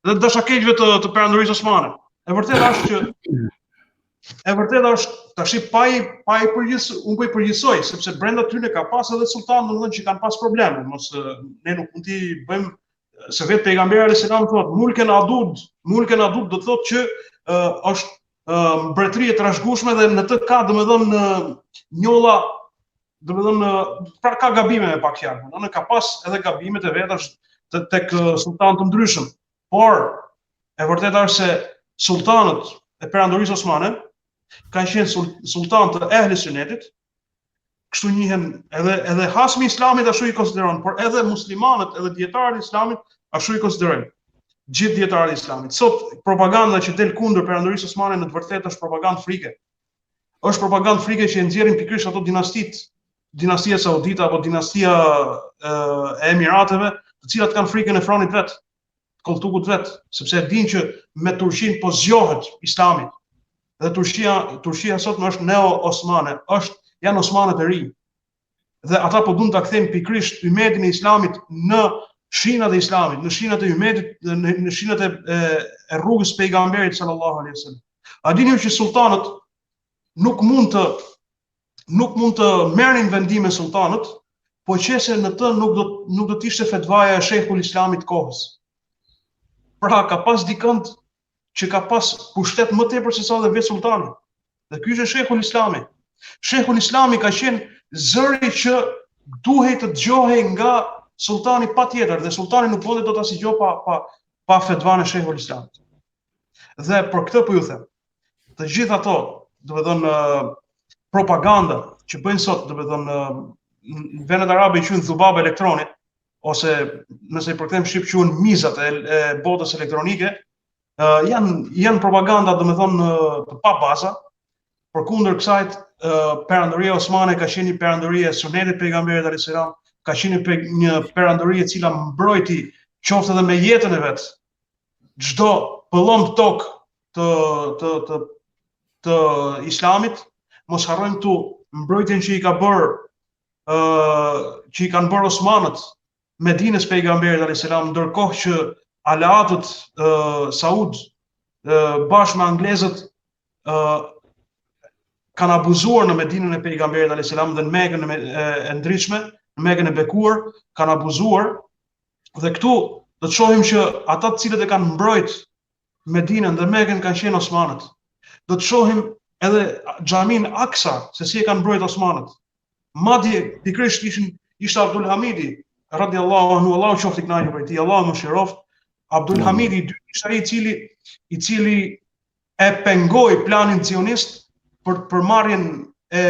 dhe dashakeqëve të perandorisë osmane. E vërteta është tash unë po I përgjithsoj sepse brenda tyre ka pas edhe sultan domethënë që kanë pas probleme, ne nuk mund t'i bëjmë se vetë pejgamberi alayhis salam thotë mulken adud do të thotë që është mbretëri e trashëgueshme dhe në të ka domethënë njolla domethënë pra ka gabime me pak fjalë, domethënë ka pas edhe gabimet e veta tek sultanë të ndryshëm, por e vërteta është se sultanët e perandorisë osmane kanë qenë sultanë të ehli sunetit, kështu njihen edhe hasmi Islamit ashtu I konsideron, por edhe muslimanët, edhe dietarët e Islamit ashtu I konsiderojnë. Gjithë dietarët e Islamit. Sot propaganda që del kundër perandorisë osmane në të vërtetë është propagandë frike. Është propagandë frike që e nxjerrin pikërisht ato dinastia saudite apo dinastia e Emirateve, të cilat kanë frikën e fronit vet, kolltukut vet, sepse e dinë që me Turqinë po zgjohet Islami. Dhe Turqia sot më është neo-osmane, janë osmanet e ri. dhe ata po duan ta kthejnë pikërisht ymetin e Islamit në shinat e Islamit, në shinat e ymetit, në shinat e rrugës pejgamberit sallallahu alaihi wasallam. A dini që sultanët nuk mund të merrin vendime sultanët, po qëse në të nuk do të ishte fetvaja e shejkhul Islamit kohës. Pra ka pas dikënd që ka pas pushtet më tepër se sa dhe vetë sultani. Dhe ky është shejkhul Islami. Shejkhul Islami ka qenë zëri që duhej të dëgjohej nga sultani patjetër, dhe sultani nuk vonte dot asgjë pa fetvan e shejkhul Islamit. Dhe për këtë po ju them, të gjithë ato, domethënë propaganda që bëjnë sot, domethënë në vendet arabe i quajnë dhubab elektroni, ose nëse i përkthejmë shqip quhen mizat e botës elektronike, janë propaganda domethënë të pa baza. Përkundër kësaj, perandoria osmane ka qenë një perandori e sunetit pejgamberit alayhis salam, ka qenë një perandori e cila mbrojti qoftë edhe me jetën e vet çdo pëllëm tokë të Islamit. Mos harrojmë tu mbrojtjen që i kanë bërë osmanët Medinës pejgamberit alayhis salam, ndërkohë që aleatët Saud bashkë me anglezët kanë abuzuar në Medinën e pejgamberit alayhis salam dhe në Mekën e ndritshme, në Mekën e bekuar, kanë abuzuar. Dhe këtu do të shohim që ata të cilët e kanë mbrojt Medinën dhe Mekën kanë qenë osmanët. Do të shohim edhe xhamin Aksa, se si e kanë mbrojt osmanët. Madje pikërisht ishte Abdul Hamidi radiallahu anhu, Allahu qoftë i kënaqur prej tij, Allahu mëshiroft. Abdul Hamidi ishte ai i cili e pengoi planin sionist për marrjen e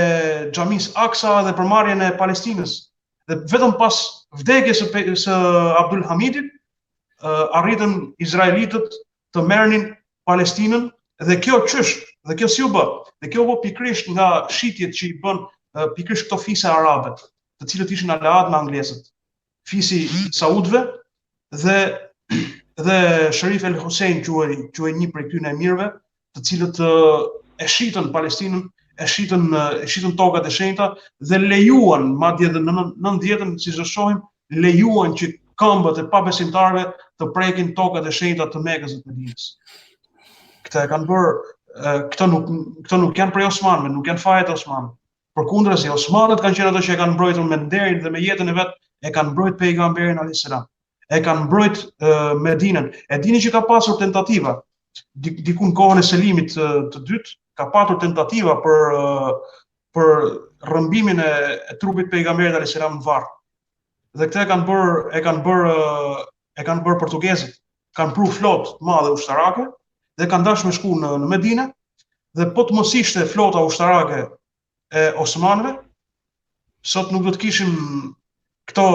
xhamis Aksa dhe për marrjen e Palestinës. Dhe vetëm pas vdekjes së Abdul Hamidit arritën izraelitët të merrnin Palestinën, dhe kjo dhe kjo si u bë? Dhe kjo u bë pikërisht nga shitjet që i bën pikërisht këto fise arabe, të cilët ishin aleat me anglezët. Fisi Saudëve dhe Sharif el Hussein quhej një prej këtyre emirëve, të cilët e shitën Palestinën, e shitën tokat e shenjta dhe lejuan, madje edhe në 90-ën, siç do shohim, lejuan që këmbët e pabesimtarëve të prekin tokat e shenjta të Mekës dhe të Medinës. Këta e kanë bërë, këto nuk janë prej osmanëve, nuk janë fajet e osmanëve. Përkundrazi, osmanët kanë qenë ato që e kanë mbrojtur me nderin dhe me jetën e vet, e kanë mbrojt pejgamberin alayhis salam, e kanë mbrojt Medinën. E dini që ka pasur tentativa, diku në kohën e Selimit të dytë, ka patur tentativa për rrëmbimin e trupit pejgamberit alayhis salam në varr. Dhe këtë e kanë bërë portugezët, kanë pru flotë të madhe ushtarake dhe kanë dashur me shku në Medinë, dhe po të mos ishte flota ushtarake e osmanëve, sot nuk do të kishim këto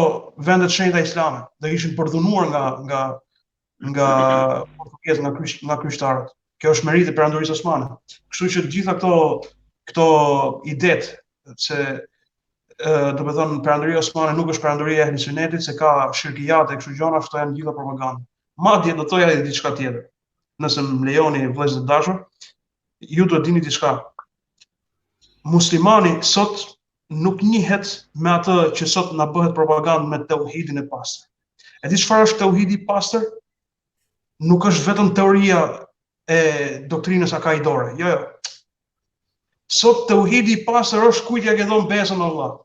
vendet shenjta islame, dhe ishin përdhunuar nga portugezët, nga kryqëtarët. Kjo është merit e perandorisë osmane. Kështu që gjitha këto idet se domethënë perandoria osmane nuk është perandoria e ehli sunetit, se ka shirkijate e kështu gjëra, këto janë gjitha propagandë. Madje do thoja edhe diçka tjetër. Nëse më lejoni vëllezër të dashur, ju duhet dini diçka. Muslimani sot nuk njihet me atë që sot na bëhet propagandë me tauhidin e pastër. E di çfarë është tauhidi i pastër? Nuk është vetëm teoria e doktrinës akaidore. Jo. Sot tauhidi i pastër është kujt ja ke dhënë besën Allah.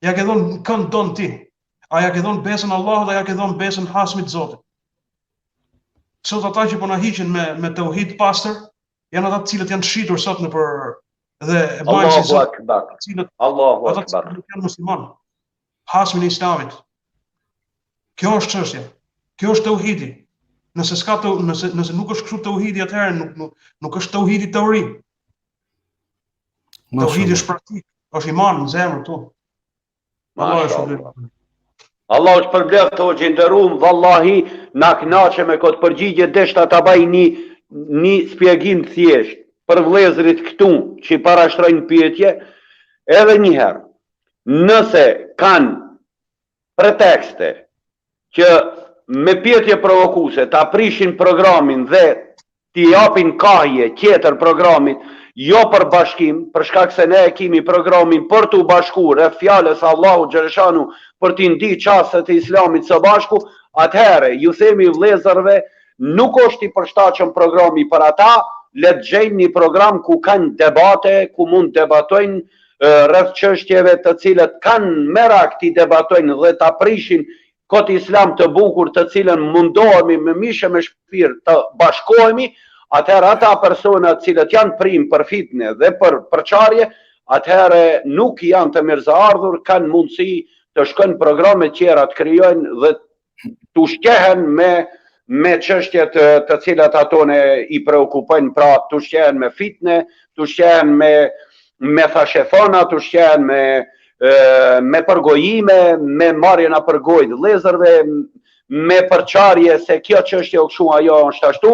Ja ke dhënë kënd don ti. A ja ke dhënë besën Allahut, a ja ke dhënë besën hasmit Zotit. Sot ata që po na hiqen me tauhid pastër, janë ata të cilët janë shitur sot nëpër dhe e bajnë si Zot, Allahu ata që nuk janë musliman, hasmin e Islamit. Kjo është çështja. Kjo është tauhidi. Nëse nuk është kështu tauhidi, atëherë nuk është tauhidi teori. Tauhidi është praktik, është iman në zemër tu. Allah është përbleft të hoxhë nderuar, vallahi na kënaqe me këtë përgjigje, deshta ta baj një spjegim thjesht për vëllezërit këtu që i parashtrojnë pyetje, edhe një herë. Nëse kanë pretekste që me pyetje provokuese ta prishin programin dhe t'i japin kahje tjetër programit, jo për bashkim, për shkak se ne e kemi programin për të bashkuar rreth fjalës Allahu xhaleshanu për t'i ndi çastet e Islamit së bashku, atëherë ju themi vëllezërve, nuk është i përshtatshëm programi për ata, le të gjejnë një program ku kanë debate, ku mund debatojnë rreth çështjeve të cilët kanë merak t'i debatojnë dhe ta prishin kot islam të bukur të cilën mundohemi me mishe me shpirt të bashkohemi, atëherë ata persona të cilët janë prim për fitne dhe për përçarje, atëherë nuk janë të mirëseardhur, kanë mundësi të shkojnë programe tjera të krijojnë dhe të shkehen me çështjet të cilat atone i preokupojnë, pra të shkehen me fitne, të shkehen me thashefona, të shkehen me përgojime, me marrjen a përgojë të vëllezërve, me përçarje se kjo çështje o kështu ajo është ashtu,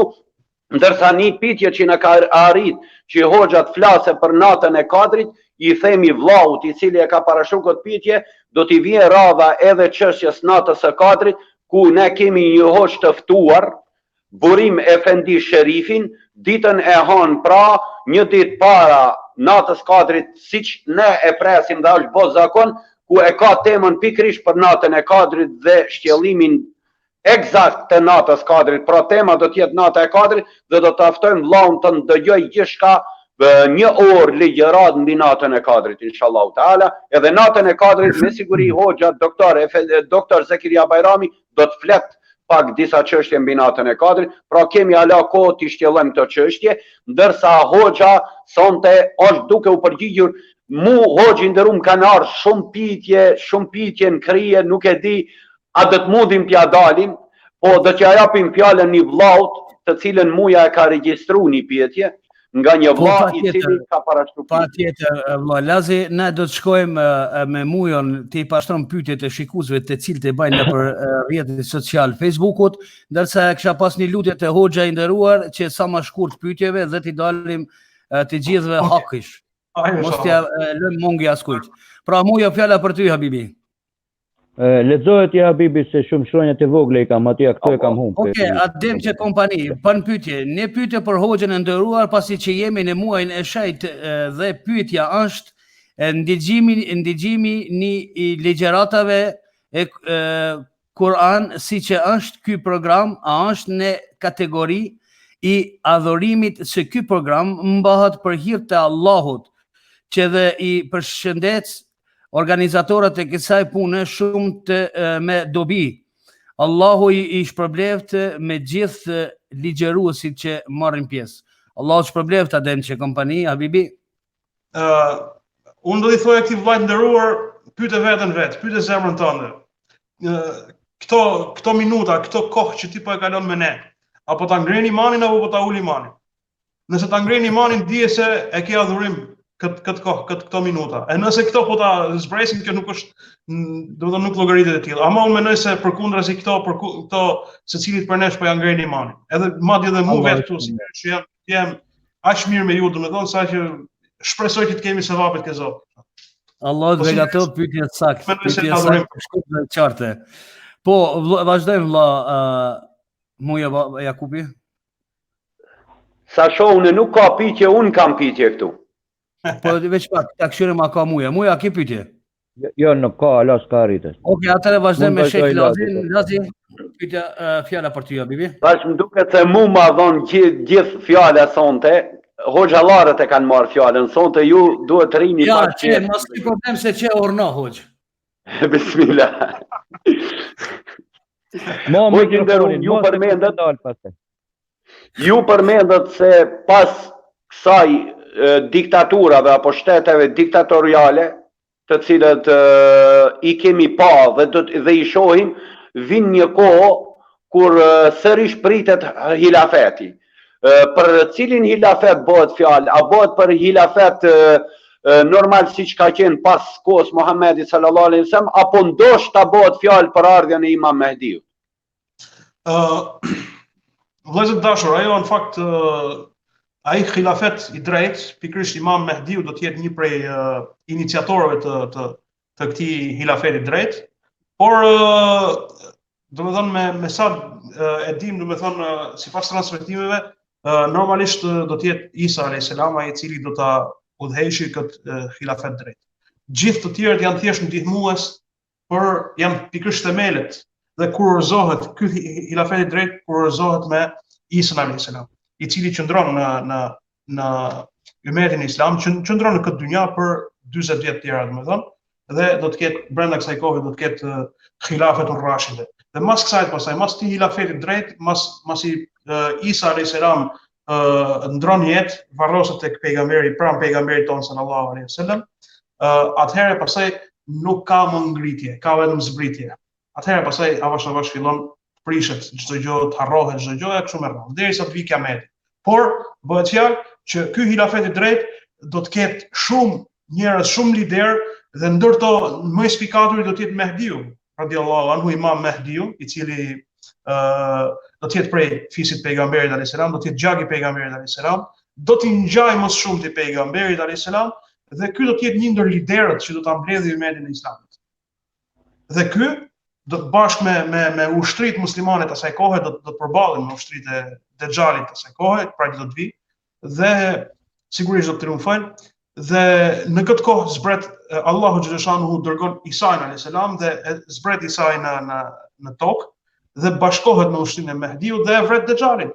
ndërsa një pyetje që na ka arrit që hoxha të flasë për natën e Kadrit, i themi vllaut i cili e ka parashur këtë pyetje, do t'i vijë radha edhe çështjes natës së Kadrit, ku ne kemi një hoxh të ftuar, Burim Efendi Sherifin, ditën e hanë pra, një ditë para natës Kadrit, siç ne e presim dhe është bë zakon, ku e ka temën pikërisht për natën e Kadrit dhe shtjellimin eksakt të natës Kadrit. Pra tema do t'jetë nata e Kadrit dhe do të ftojmë vllaun të ndëgjoj gjithçka një orë ligjërat mbi natën e Kadrit, inshallah taala. Edhe natën e Kadrit me siguri hoxha doktor Zekiria Bajrami do të flet pak disa çështje mbi natën e Kadrit, pra kemi ala kohë t'i shtjellojmë këto çështje, ndërsa hoxha sonte është duke u përgjigjur. Mu hoxhi nderuam kanë ardhur shumë pyetje në krije, nuk e di a do të mundim t'ja dalim, po do t'ja japim fjalën një vllaut të cilën muja e ka regjistruar një pyetje nga një vlla i cili ka parashkruar. Patjetër, vëlla Lazi, ne do të shkojmë me mujon të i pashtron pyetjet e shikuesve të cilët e bajnë nëpër rrjetin social Facebookut, ndërsa kisha pas një lutje te hoxha i nderuar që sa më shkurt pyetjeve dhe t'i dalim të gjithëve hakish. Mos t'ja lëm mungi askujt. Pra mujo fjala për ty Habibi. Lexohet ja Habibi se shumë shkronjat e vogla i kam atje, këto e kam humbur. Okej, atë që kompani, pan pyetje, ne pyetje për hoxhën e nderuar pasi që jemi në muajin e shejt dhe pyetja është ndigjimi i ligjëratave e Kuran, si që është ky program, a është në kategori i adhurimit se ky program mbahet për hir të Allahut, që dhe i përshëndet organizatorët e kësaj pune shumë me dobi. Allahu i shpërbleft me gjithë ligjëruesit që marrin pjesë. Allahu shpërbleft atë që kompani, Habibi. Unë do t'i thoja këtij vllajt nderuar, pyete veten vet, pyete zemrën tënde. Këto minuta, këto kohë që ti po e kalon me ne, apo ta ngren imanin apo po ta ul imanin. Nëse ta ngren imanin, dije se e ke adhurim këtë kohë, këto minuta. E nëse këto po ta zbresin, kjo nuk është, domethënë nuk llogaritet e tillë. Ama unë mendoj se përkundrazi këto secilit për nesh po ja ngrenin imanin. Edhe madje edhe mua vetë këtu, si jam aq mirë me ju, domethënë sa që shpresoj që të kemi sevapet ke Zot. Allah të begato pyetje saktë, shkurt dhe qartë. Po, vazhdojmë vlla Muja Jakubi. Sa shohun nuk ka pyetje, unë kam pyetje këtu. Po veç pak, ta këshirëm a ka muja. Muja, ki pyetje? Jo, nuk ka, ala s'ka rritet. Okej, atëre vazhdojmë me Shek Lazin. Lazi, pyetja fjala për ty, Habibi. Tash më duket se mu ma dhon gjithë fjala sonte, hoxhallarët e kanë marrë fjalën sonte, ju duhet të rini pak. Ja, mos ki problem se që orno hoxh. Bismillah. Ju përmendet se pas kësaj diktaturave apo shteteve diktatoriale, të cilët i kemi pa dhe i shohim, vin një kohë kur sërish pritet hilafeti. Për cilin hilafet bëhet fjalë? A bëhet për hilafet normal siç ka qenë pas kohës Muhamedit sallallahu alaihi wasallam, apo ndoshta bëhet fjalë për ardhjen e Imam Mehdiut? Vëllezër dashur, ajo në fakt ai khilafet i drejtë, pikërisht Imam Mehdiu do të jetë një prej iniciatorëve të këtij hilafeti drejt, por domethënë me sa e dim, domethënë sipas transmetimeve, normalisht do të jetë Isa alayhis salam ai i cili do ta udhëheqë këtë xhilafet drejt. Gjithë të tjerët janë thjesht ndihmues, por janë pikërisht themelet dhe kurorzohet ky xhilafet i drejt kurorzohet me Isa alayhis salam, i cili qëndron në ummetin islam, qëndron në këtë dynja për 40 vjet tjera, domethënë, dhe do të ketë brenda kësaj kohe do të ketë xhilafetur rashide. Dhe mas kësaj pastaj, mas këtij xhilafeti drejt, masi Isa alayhis salam ndron jetë, varroset tek pejgamberi, pranë pejgamberit ton sallallahu alaihi wasallam, atëherë pastaj nuk ka më ngritje, ka vetëm zbritje. Atëherë pastaj avash avash fillon të prishet çdo gjë, të harrohet çdo gjë, kështu me radhë, derisa të vijë kiameti. Por bëhet fjalë që ky xhilafet i drejt do të ketë shumë njerëz, shumë lider, dhe ndërto më i spikaturi do të jetë Mehdiu, radiallahu anhu, Imam Mehdiu, i cili do të jetë prej fisit pejgamberit alayhis salam, do të jetë gjak i pejgamberit alayhis salam, do t'i ngjajë më shumë te pejgamberi alayhis salam, dhe ky do të jetë një ndër liderët që do ta mbledhë ummetin e islamit. Dhe ky do të bashkë me ushtrit muslimane të asaj kohe do të përballen me ushtrit e Dexhalit të asaj kohe, pra që do të vi, dhe sigurisht do të triumfojnë. Dhe në këtë kohë zbret Allahu xhaleshanuhu dërgon Isain alayhis salam dhe zbret Isain në tokë dhe bashkohet me ushtrinë e Mehdiut dhe vret Dexhalin.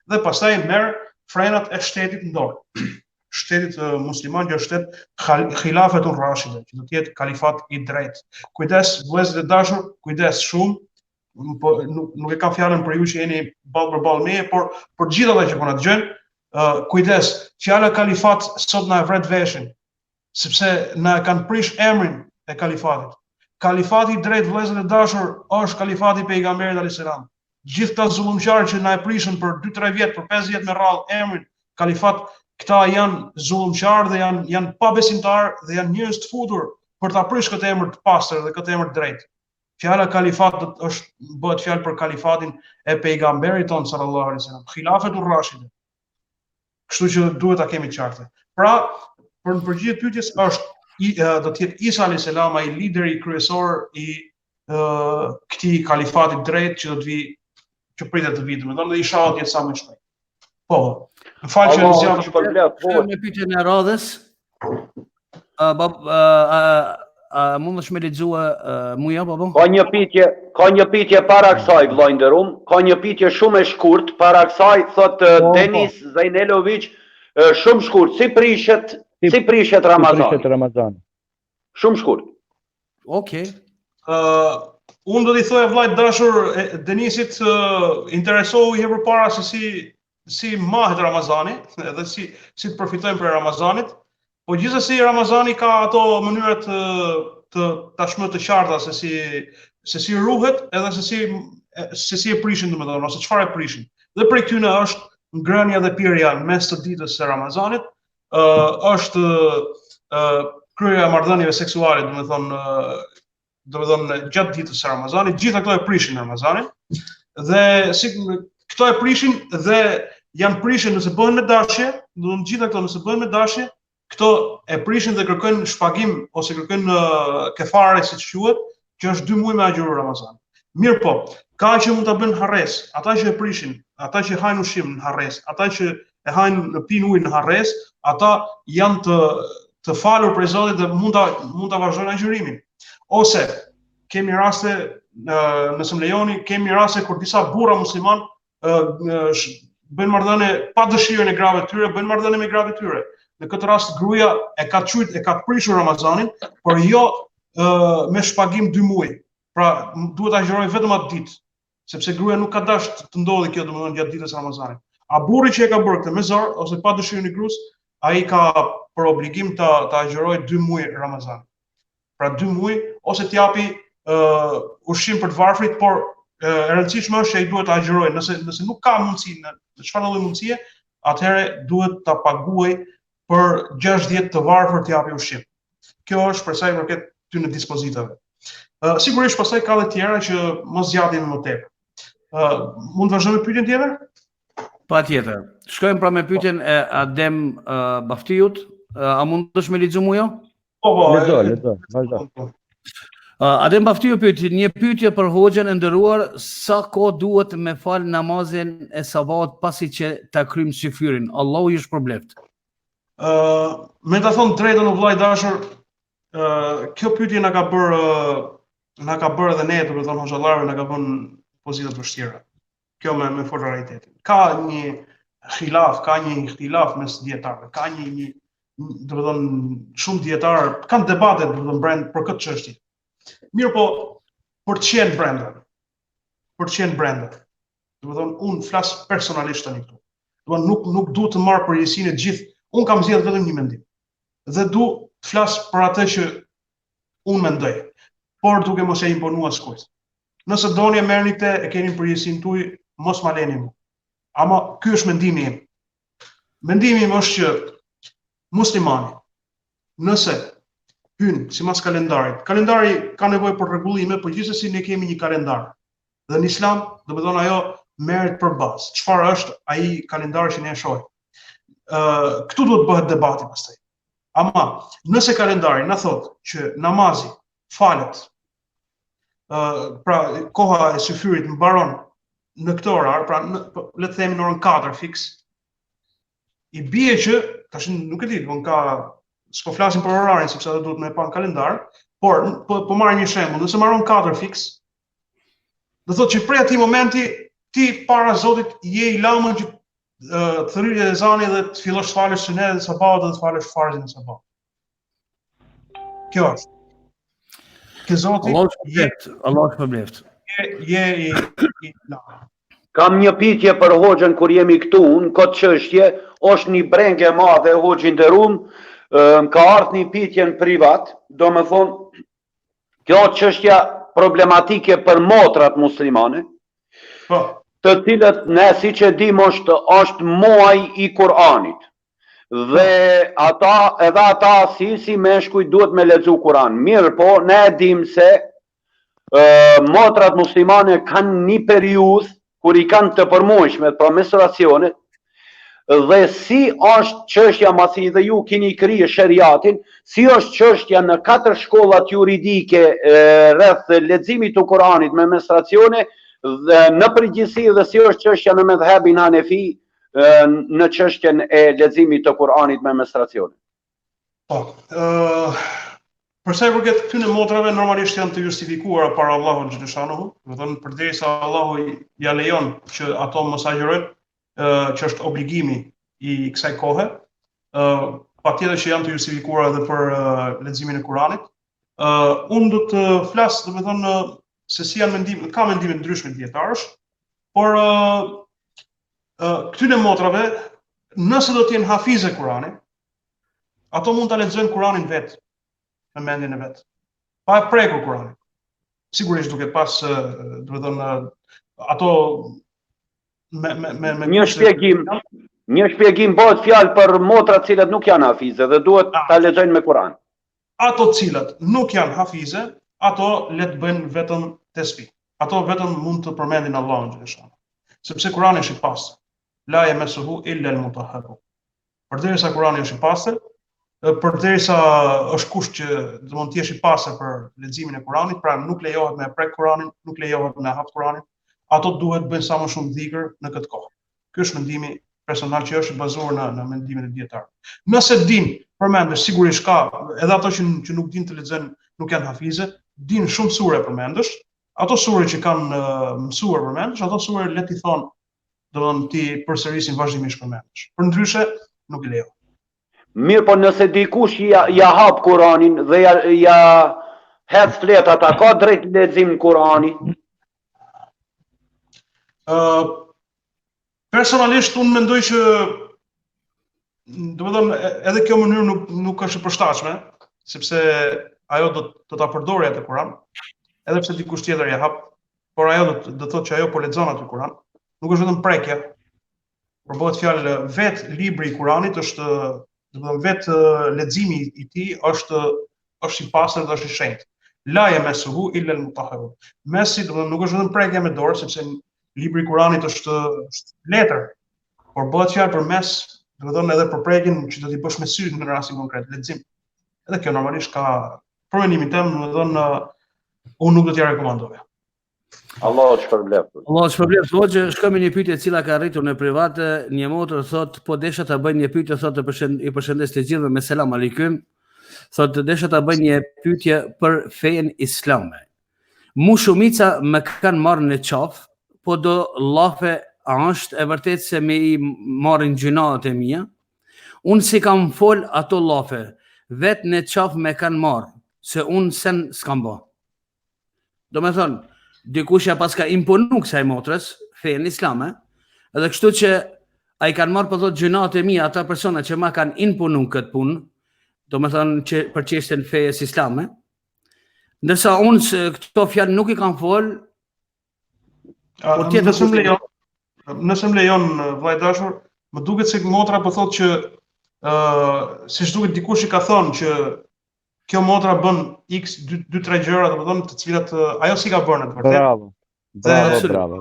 Dhe pastaj merr frenat e shtetit në dorë. Shtetit musliman që është xhilafetur rashide, që do të jetë kalifat i drejtë. Kujdes vëllezër e dashur, kujdes shumë. Nuk e kam fjalën për ju që jeni ballë për ballë meje, por për gjithë ata që po na dëgjojnë, kujdes, fjala kalifat sot na e vret veshin, sepse na kanë prish emrin e kalifatit. Kalifati i drejtë, vëllezër e dashur, është kalifati i pejgamberit alayhis salam. Gjithë këta zullumqarë që na e prishën për 2-3 vjet, për 5 vjet me radhë emrin kalifat, këta janë zullumqarë dhe janë pabesimtarë dhe janë njerëz të futur për ta prish këtë emër të pastër dhe këtë emër të drejtë. Fjala kalifat bëhet fjalë për kalifatin e pejgamberit ton sallallahu alaihi wasallam, xhilafetur rashide. Kështu që duhet ta kemi qartë. Pra, për në përgjigje pyetjes do të jetë Isa alayhis salam ai lideri kryesor i këtij kalifati drejt që do të vi, që pritet të vijë, domethënë inshallah të jetë sa më shpejt. Po. Më fal që zgjat me pyetjen e radhës. Mund të më lexua muja baba? Ka një pyetje para kësaj vllai nderuam, ka një pyetje shumë e shkurt para kësaj, thot Denis Zajnelović, shumë shkurt, si prishet Ramazani? Shumë shkurt. Okej. Unë do t'i thoj vllajt dashur Denisit, interesohu i përpara se si mahet Ramazani dhe si të përfitojmë për Ramazanit. Po gjithsesi Ramazani ka ato mënyrat të tashmë të qarta se si ruhet edhe se si e prishin, domethënë, ose çfarë e prishin. Dhe prej këtyre është ngrënia dhe pirja në mes të ditës së Ramazanit, është kryerja e marrëdhënieve seksuale, domethënë gjatë ditës së Ramazanit, gjitha këto e prishin Ramazanin. Dhe si këto e prishin dhe janë prishin nëse bëhen me dashje, domethënë gjitha këto nëse bëhen me dashje, këto e prishin dhe kërkojnë shpagim ose kërkojnë kefare, siç quhet, që është 2 muaj me agjëru Ramazan. Mirë po, ka që mund ta bëjnë harres, ata që e prishin, ata që hajnë ushqim në harres, ata që e hajnë në pinë ujë në harres, ata janë të falur prej Zotit dhe mund ta vazhdojnë agjërimin. Ose kemi raste, nëse më lejoni, kemi raste kur disa burra musliman bëjnë marrëdhënie pa dëshirën e grave të tyre, bëjnë marrëdhënie me gratë të tyre. Në këtë rast gruaja e ka prishur Ramazanin, por jo me shpagim 2 muaj. Pra duhet ta agjëroj vetëm atë ditë, sepse gruaja nuk ka dash të ndodhi kjo domethënë gjatë ditës Ramazanit. A burri që e ka bërë këtë me zor ose pa dëshirën e gruas, ai ka për obligim ta agjëroj 2 muaj Ramazan. Pra 2 muaj ose t'japi ushqim për të varfrit, por e rëndësishme është që ai duhet ta agjërojë. Nëse nuk ka mundësi, në çfarë lloj mundësie, atëherë duhet ta paguaj për 6 ditë të varfër të japi ushqim. Kjo është për sa i përket ty në dispozitave. Sigurisht pastaj ka edhe tjera që mos zgjatim më tepër. Mund të vazhdojmë me pyetjen tjetër? Patjetër. Shkojmë pra me pyetjen e Adem Baftiut. A mund të më lexoj mujo? Po, lexo, vazhdo. Adhe mbafty pyetje, një pyetje për Hoxhën e nderuar, sa kohë duhet me fal namazin e sabat pasi që ta krym syfyrin? Allahu ju shpërbleft. Me ta thonë drejtën o vllai dashur, kjo pyetje na ka bërë edhe ne, do të thonë hoxhallarëve na ka vënë pozita të vështira. Kjo me fort realitetin. Ka një khilaf, ka një ikhtilaf mes dietarëve, ka një do të thonë shumë dietarë kanë debate do të thonë brenda për këtë çështje. Mirë po, për të qenë brenda. Do të thonë unë flas personalisht tani këtu. Do të thonë nuk duhet të marr përgjegjësinë e gjithë. Unë kam zgjedhur vetëm një mendim. Dhe du të flas për atë që unë mendoj, por duke mos e imponuar askujt. Nëse doni e merrni e keni përgjegjësinë tuaj, mos ma leni mua. Ama ky është mendimi im. Mendimi im është që muslimani, nëse hyn sipas kalendarit, kalendari ka nevojë për rregullime, por gjithsesi ne kemi një kalendar. Dhe në Islam, do të thonë ajo merret për bazë. Çfarë është ai kalendari që ne e shohim? Këtu duhet bëhet debati pastaj. Ama nëse kalendari na thotë që namazi falet, pra koha e syfyrit mbaron në këtë orar, pra le të themi në orën 4 fiks, i bie që tash nuk e di, s'po flasim për orarin sepse ato duhet me pa në kalendar, por po marr një shembull, nëse mbaron 4 fiks, do thotë që prej atij momenti ti para Zotit je i lamën që të thërrë ezani dhe të fillosh të falësh sunetin e sabatit dhe të falësh farzin e sabatit. Kjo është. Ke Zoti Allah shpërbleft. Je i lamën. Kam një pyetje për Hoxhën kur jemi këtu, në këtë çështje, është një brengë e madhe Hoxhë nderuar, ka ardhur një pyetje në privat, domethënë kjo çështja problematike për motrat muslimane, të cilët ne siç e dim është muaji i Kuranit. Dhe edhe ata si meshkuj duhet me lexu Kuran. Mirë po, ne e dim se motrat muslimane kanë një periudhë kur i kanë të përmuajshme për menstruacionet, dhe si është çështja masi dhe ju keni krije shariatin, si është çështja në 4 shkollat juridike rreth leximit të Kuranit me menstruacione, dhe në përgjithësi dhe si është çështja në medhhabin Hanefi në çështjen e leximit të Kuranit me menstruacione. Po, për sa i përket këtyre motrave, normalisht janë të justifikuara para Allahut xhaleshanuhu, do të thonë përderisa Allahu ja lejon që ato mos agjërojnë, që është obligimi i kësaj kohe, patjetër që janë të justifikuara edhe për leximin e Kuranit. Unë do të flas, do të thonë, se si janë ka mendime ndryshme dietarësh, por këtyre motrave, nëse do të jenë hafize Kuranit, ato mund ta lexojnë Kuranin vetë, me mendjen e vet. Pa e prekur Kuranin. Sigurisht duke pas, do të thonë, ato me një shpjegim bëhet fjalë për motrat cilat nuk janë hafize dhe duhet ta lexojnë me Kuran. Ato cilat nuk janë hafize, ato le të bëjnë vetëm tesbih. Ato vetëm mund të përmendin Allahun xhaleshanuhu. Sepse Kurani është i pastër. La yamassuhu illa al-mutahharun. Përderisa Kurani është i pastër, përderisa është kusht që do mund të jesh i pastër për leximin e Kuranit, pra nuk lejohet me prek Kuranin, nuk lejohet me hap Kuranin, ato duhet bëjnë sa më shumë dhikr në këtë kohë. Ky është mendimi personal që është i bazuar në mendimin e dietarëve. Nëse din përmendesh, sigurisht ka edhe ato që nuk din të lexojnë, nuk janë hafize, din shumë sure përmendesh, ato sure që kanë mësuar përmendesh, ato sure le ti thonë, do të ti përsërisin vazhdimisht përmendesh. Përndryshe nuk i lejohet. Mirë, po nëse dikush ja hap Kuranin dhe ja hedh fletat, a ka drejt lexim Kurani? Personalisht unë mendoj që do të thonë edhe kjo mënyrë nuk është e përshtatshme, sepse ajo do ta përdorë atë Kuran, edhe pse dikush tjetër ja hap, por ajo do thotë që ajo po lexon atë Kuran, nuk është vetëm prekja, por bëhet fjalë vetë libri i Kuranit është, do të thonë vetë leximi i tij është i pastër dhe është i shenjtë. La yamassuhu illa al-mutahharun. Mesi do të thonë nuk është vetëm prekja me dorë, sepse libri i Kuranit është letër, por bëhet fjalë për mes, do të thonë edhe për prekjen që do t'i bësh me syrin në rastin konkret, lexim. Edhe kjo normalisht ka për mendimin tim, do të thonë unë nuk do t'ja rekomandoja. Allah shpërbleft. Allah shpërbleft. Hoxhë, shkojmë një pyetje e cila ka arritur në private, një motër thot, po desha ta bëj një pyetje, thot i përshëndes të gjithëve me selam aleikum. Thot desha ta bëj një pyetje për fejen islame. Mu shumica më kanë marrë në qafë, po do llafe, a është e vërtet se me i marrin gjunat e mia? Unë si kam fol ato llafe, vetë në qafë me kanë marrë, se unë sen s'kam bë. Do me thonë, dikush ja pas ka imponu kësaj motrës, fejen islame, edhe kështu që a i kanë marrë për thot gjunat e mia, ata persona që ma kanë imponu këtë punë, do me thonë që për çështjen fejes islame, ndërsa unë se këto fjalë nuk i kam fol, por tjetër nëse më lejon vllai dashur, më duket se motra po thotë që siç duket dikush i ka thonë që kjo motra bën x 2-3 gjëra, domethënë të cilat ajo si ka bërë në të vërtetë. Bravo.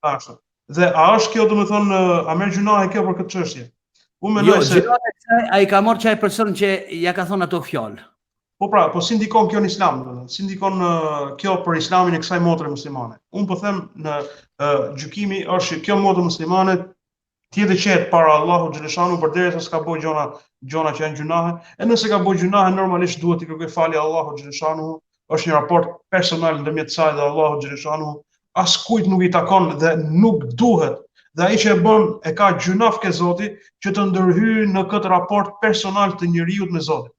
Ashtu. Dhe a është kjo domethënë a merr gjunahe kjo për këtë çështje? Unë mendoj se ai ka marrë çaj person që ja ka thonë ato fjalë. Po pra, po si ndikon kjo në islam, si ndikon kjo për islamin e kësaj motre muslimane. Unë po them në gjykimi është kjo motre muslimane tjetë qetë para Allahu xhaleshanu përderisa s'ka bëj gjona që janë gjunahe, e nëse ka bëj gjunahe normalisht duhet i kërkoj falje Allahu xhaleshanu, është një raport personal ndërmjet saj dhe Allahu xhaleshanu, as kujt nuk i takon dhe nuk duhet. Dhe ai që e bën e ka gjunaf ke Zoti që të ndërhyjë në këtë raport personal të njeriu me Zotin.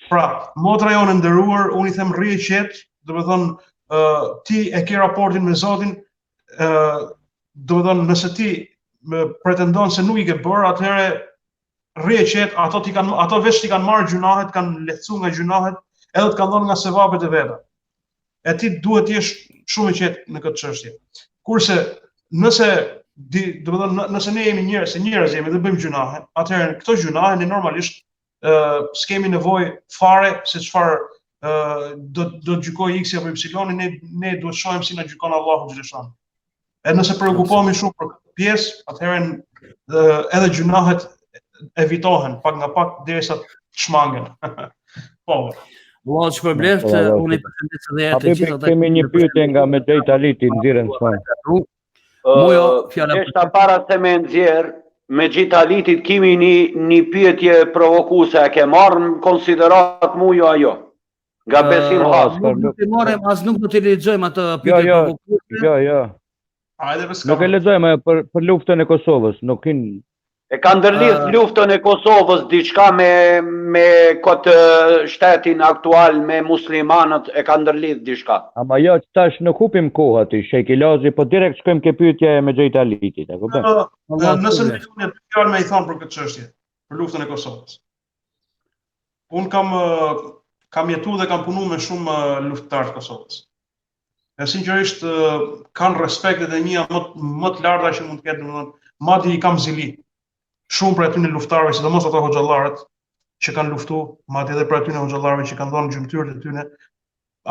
Pra, motra jonë nderuar, unë i them rrije qetë, do të thonë ti e ke raportin me Zotin, do të thonë nëse ti pretendon se nuk i ke bërë, atëherë rrije qetë, ato veç ti kanë marrë gjunahet, kanë lehtësuar nga gjunahet, edhe të kanë dhënë nga sevapet e veta. E ti duhet të jesh shumë i qetë në këtë çështje. Kurse nëse do të thonë nëse ne jemi njerëz jemi dhe bëjmë gjunahe, atëherë këto gjunahe ne normalisht s'kemi nevojë fare se çfarë do të gjykoj X apo Y, ne duhet shohim si na gjykon Allahu xhaleshanu. Edhe nëse preokupohemi shumë për këtë pjesë, atëherë edhe gjunahet evitohen pak nga pak derisa të shmangen. Po. Allah shpërbleft, unë i përshëndes edhe të gjithë ata. Kemi një pyetje nga me Drejt Aliti nxirren son. Eshta para se me nxjerr me gjithë Alitit kemi një pyetje provokuese, a ke marrë në konsiderat mu jo ajo? Nga Besim Hoxhë. Nuk i marrim, as nuk do t'i lexojmë atë pyetje provokuese. Jo. Nuk e lexojmë për luftën e Kosovës, E ka ndërlidh luftën e Kosovës diçka me këtë shtetin aktual me muslimanët, e ka ndërlidh diçka. Ama jo, tash nuk hupim kohë aty, Shejki Lazi, po direkt shkojmë ke pyetja me Drejt Alitit, e kupton? Nëse më jepni dy fjalë më i thon për këtë çështje, për luftën e Kosovës. Unë kam jetuar dhe kam punuar me shumë luftëtarë të Kosovës. E sinqerisht kanë respektet e mia më të larta që mund të ketë, domethënë, madje I kam zili. Shumë për aty në luftarëve, sidomos ato hoxhallarët që kanë luftuar, madje edhe për aty në hoxhallarëve që kanë dhënë gjymtyrët e tyre,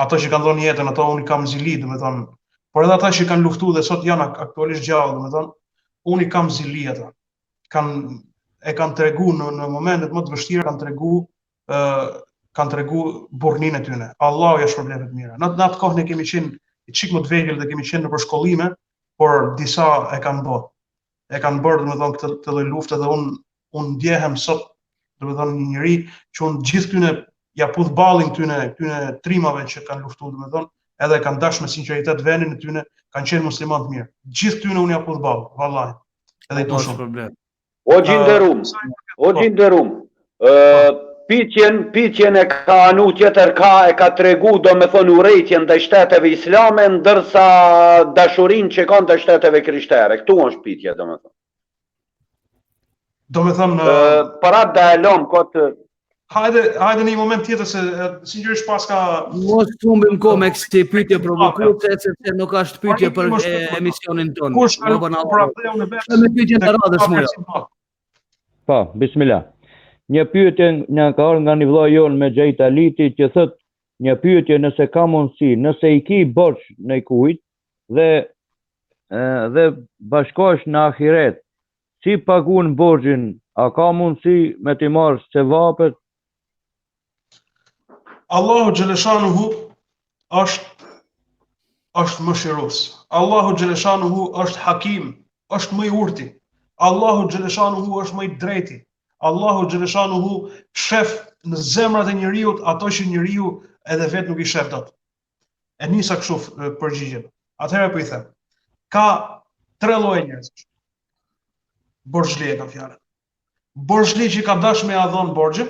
ato që kanë dhënë jetën, ato unë kam zili, domethënë. Por edhe ata që kanë luftuar dhe sot janë aktualisht gjallë, domethënë, unë kam zili ata. Kanë treguar në momentet më të vështira, kanë treguar burrnin e tyre. Allahu ja shpërblet të mira. Në atë kohë ne kemi qenë çik më të vogël dhe kemi qenë në përshkollime, por disa e kanë bërë. E kanë bërë domethënë këtë lloj lufte dhe unë ndjehem sot domethënë një njeri që unë gjithë këtyne ja pudh ballin këtyne trimave që kanë luftuar domethënë, edhe kanë dashur me sinqeritet vendin e tyne, kanë qenë musliman të mirë. Gjithë këtyne unë ja pudh ball, vallahi. Edhe I dua shumë. O gjinderum. Pitjen e ka anu tjetër e ka tregu do me thonë urrejtjen ndaj shteteve islame, ndërsa dashurin që kanë ndaj shteteve krishtere. Këtu është pitje do me thonë. Do me thonë... Para da e lom këtë... Hajde në një moment tjetër se sinqerisht pas ka... Mos humbim kohë me kësi pyetje provokuese, sepse nuk është pyetje për emisionin tonë. Kush ka problem me me pyetjen e radhës mua. Po, bismillah. Një pyetje ka ardhur nga një vëllai jon me Drejt Aliti që thot një pyetje nëse ka mundësi, nëse I ki borx në kujt dhe bashkohesh në ahiret, si paguën borxhin, a ka mundësi me t'i marrë sevapet? Allahu xhaleshanuhu është mëshirues. Allahu xhaleshanuhu është hakim, është më i urti. Allahu xhaleshanuhu është më i drejti. Allahu xhaleshanuhu shef në zemrat e njeriut ato që njeriu edhe vetë nuk i shef dot. E nisa kështu përgjigjen. Atëherë po i them. Ka 3 lloje njerëzish. Borxhli e ka fjalën. Borxhli që ka dash me ia dhon borxhin,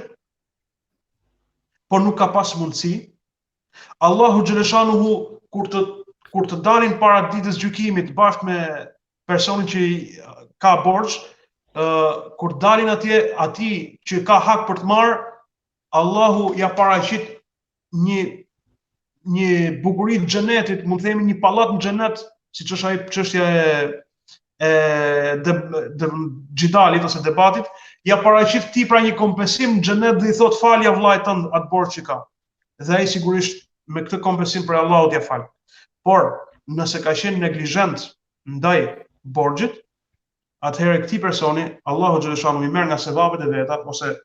por nuk ka pas mundësi. Allahu xhaleshanuhu kur të dalin para ditës gjykimit bashkë me personin që ka borxh, kur dalin atij që ka hak për të marrë, Allahu ja paraqit një bukuri të xhenetit, mund të themi një pallat në xhenet, siç është ai çështja e xhidalit ose debatit, ja paraqit ti pra një kompensim në xhenet dhe i thot falja vllajt tënd atë borxh që ka. Dhe ai sigurisht me këtë kompensim për Allahut ja fal. Por nëse ka qenë neglizhent ndaj borxhit, atëherë këtij personi Allahu xhaleshanuhu i merr nga sevapet e veta ose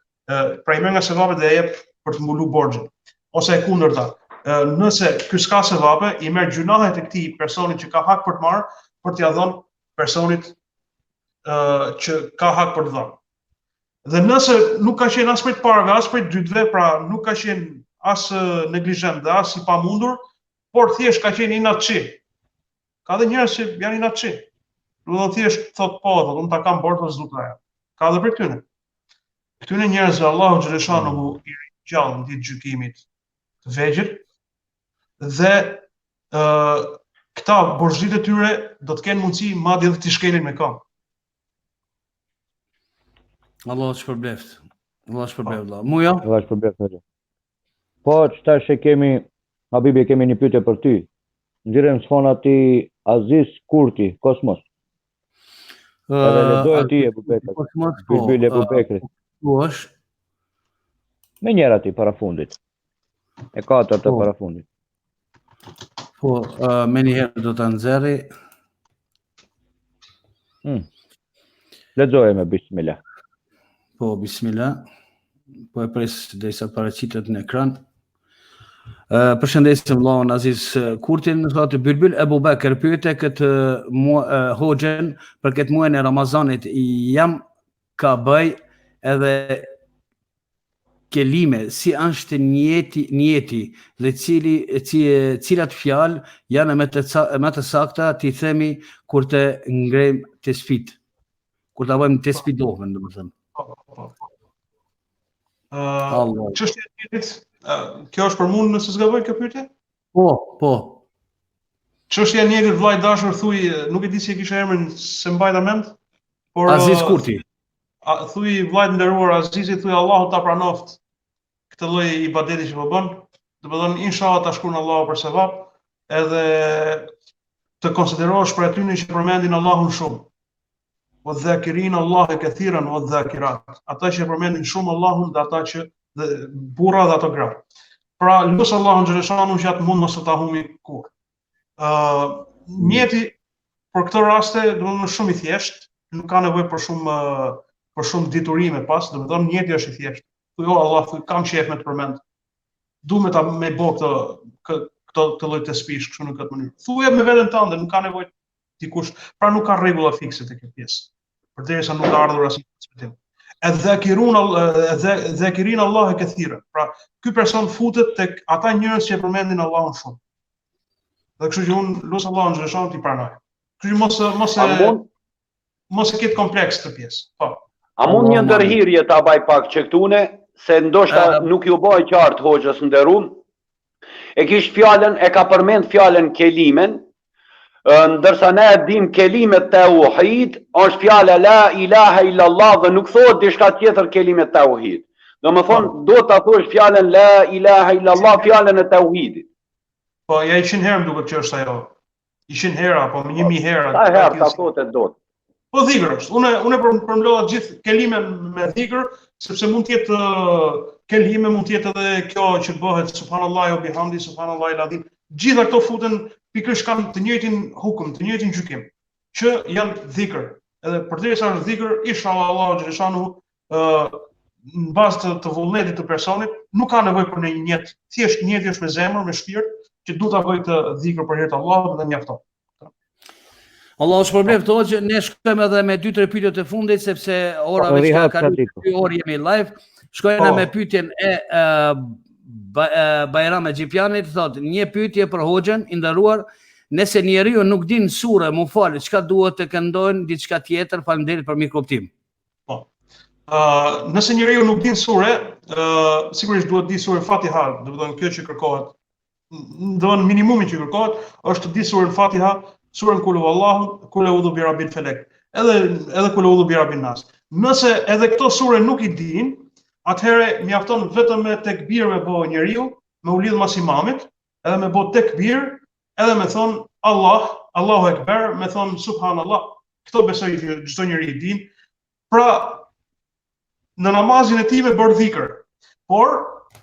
pra i merr nga sevapet e jep për të mbuluar borxhin. Ose e kundërta. Nëse ky s'ka sevape, i merr gjunahet e këtij personi që ka hak për të marrë për t'ia dhënë personit që ka hak për të dhënë. Dhe nëse nuk ka qenë as prej të parëve, as prej të dytëve, pra nuk ka qenë as neglizhent dhe as i pamundur, por thjesht ka qenë inatçi. Ka dhe njerëz që janë inatçi. Do të thjesht thot po, unë ta kam borxh ose zotëraja. Ka dhe për këtyne. Këtyne njerëzve Allahu xhaleshanuhu i ringjall në ditë gjykimit të vegjël dhe këta borxhit e tyre do të kenë mundësi madje edhe të shkelin me këmbë. Allah shpërbleft. Allah shpërbleft. Muja? Allah shpërbleft. Po, tash e kemi, Habibi, kemi një pyetje për ty. Nxjerrem sfon ati Aziz Kurti, Kosmos. Edhe lexoj ti e Bubekrit. Kosmos, Bylbyle Bubekrit. Ku është? Me njëra ti para fundit. E katërt të para fundit. Po, me njëherë do të nxerri. Lexoj me bismillah. Po, bismillah. Po e pres derisa paraqitet në ekran. Përshëndesim vllahun Aziz Kurtin, thotë Bylbyl Ebu Bekër pyete këtë hoxhen për këtë muajin e Ramazanit jam ka bëj edhe kelime, si është njeti dhe cilat fjalë janë më të sakta ti themi kur të ngrejmë tespit. Kur ta bëjmë tespit dohen, domethënë. Çështja e njetit, kjo është për mua nëse s'gaboj kjo pyetje? Po. Çështja e njetit vllai dashur thuj, nuk e di si e kisha emrin, se mbajta mend, por Aziz Kurti. Thuj vllajt nderuar Azizit, thuj Allahu ta pranoft këtë lloj ibadeti që po bën, domethënë inshallah ta shkruan Allahu për sevap, edhe të konsiderohesh për atyre që përmendin Allahun shumë. O dhakirin Allahe kathiran o dhakirat. Ata që përmendin shumë Allahun dhe ata që burra dhe ato gra. Pra lut Allahun xhaleshanuhu që atë mund mos ta humbi kurrë. Njeti për këtë raste domethënë shumë i thjesht, nuk ka nevojë për shumë diturime pas, domethënë njeti është i thjeshtë. Jo Allah, kam qejf me të përmend. Du me bë këtë lloj të spish kështu në këtë mënyrë. Thuaj me veten tënde, nuk ka nevojë dikush, pra nuk ka rregulla fikse te kjo pjesë. Përderisa nuk ka ardhur asnjë transmetim. Dhakirin Allahe kathiran. Pra ky person futet tek ata njerëz që përmendin Allahun shumë. Dhe kështu që unë lut Allahun xhaleshanuhu ti pranoj. Kështu mos e ketë kompleks këtë pjesë. Po. A mund një ndërhirje ta baj pak që këtune, se ndoshta nuk ju bëj qartë hoxhës nderuar. E kish fjalën, e ka përmend fjalën kelimen, ndërsa ne e dim kelimet tauhid është fjala la ilaha illallah dhe nuk thotë diçka tjetër kelimet tauhid. Domethënë do ta thosh fjalën la ilaha illallah, fjalën e tauhidit. Po ja 100 herë më duket që është ajo. 100 hera apo 1000 hera. Sa herë ta thotë dot. Po dhikr është. Unë përmbledha gjithë kelimen me dhikr, sepse mund të jetë kelime, mund të jetë edhe kjo që bëhet subhanallahi wa bihamdi, subhanallahi alazim. Gjitha këto futen pikërisht kanë të njëjtin hukum, të njëjtin gjykim, që janë dhikr. Edhe përderisa është dhikr, inshallah Allahu xhaleshanuhu në bazë të vullnetit të personit, nuk ka nevojë për një njet, thjesht njeti është me zemër, me shpirt, që du ta bëj këtë dhikr për hir të Allahut dhe mjafton. Allah është problem të që ne shkojmë edhe me 2-3 pyetjet e fundit sepse ora veç ka kaluar 2 orë jemi live. Shkojmë me pyetjen e Bajram Xhipjanit, thotë një pyetje për Hoxhën i nderuar, nëse njeriu nuk din sure, mu fal, çka duhet të këndojnë diçka tjetër, faleminderit për mirëkuptim. Po. Nëse njeriu nuk din sure, sigurisht duhet di surën Fatiha, domethënë kjo që kërkohet, domethënë minimumi që kërkohet është të di surën Fatiha, surën Kul huwallahu, Kul a'udhu birabbil falaq, edhe Kul a'udhu birabbin nas. Nëse edhe këto sure nuk i din, atëherë mjafton vetëm me tekbir me bëu njeriu, me u lidh mas imamit, edhe me bëu tekbir, edhe me thon Allahu Ekber, me thon Subhanallah. Këto besoj që çdo njeri i din. Pra, në namazin e tij me bërë dhikr, por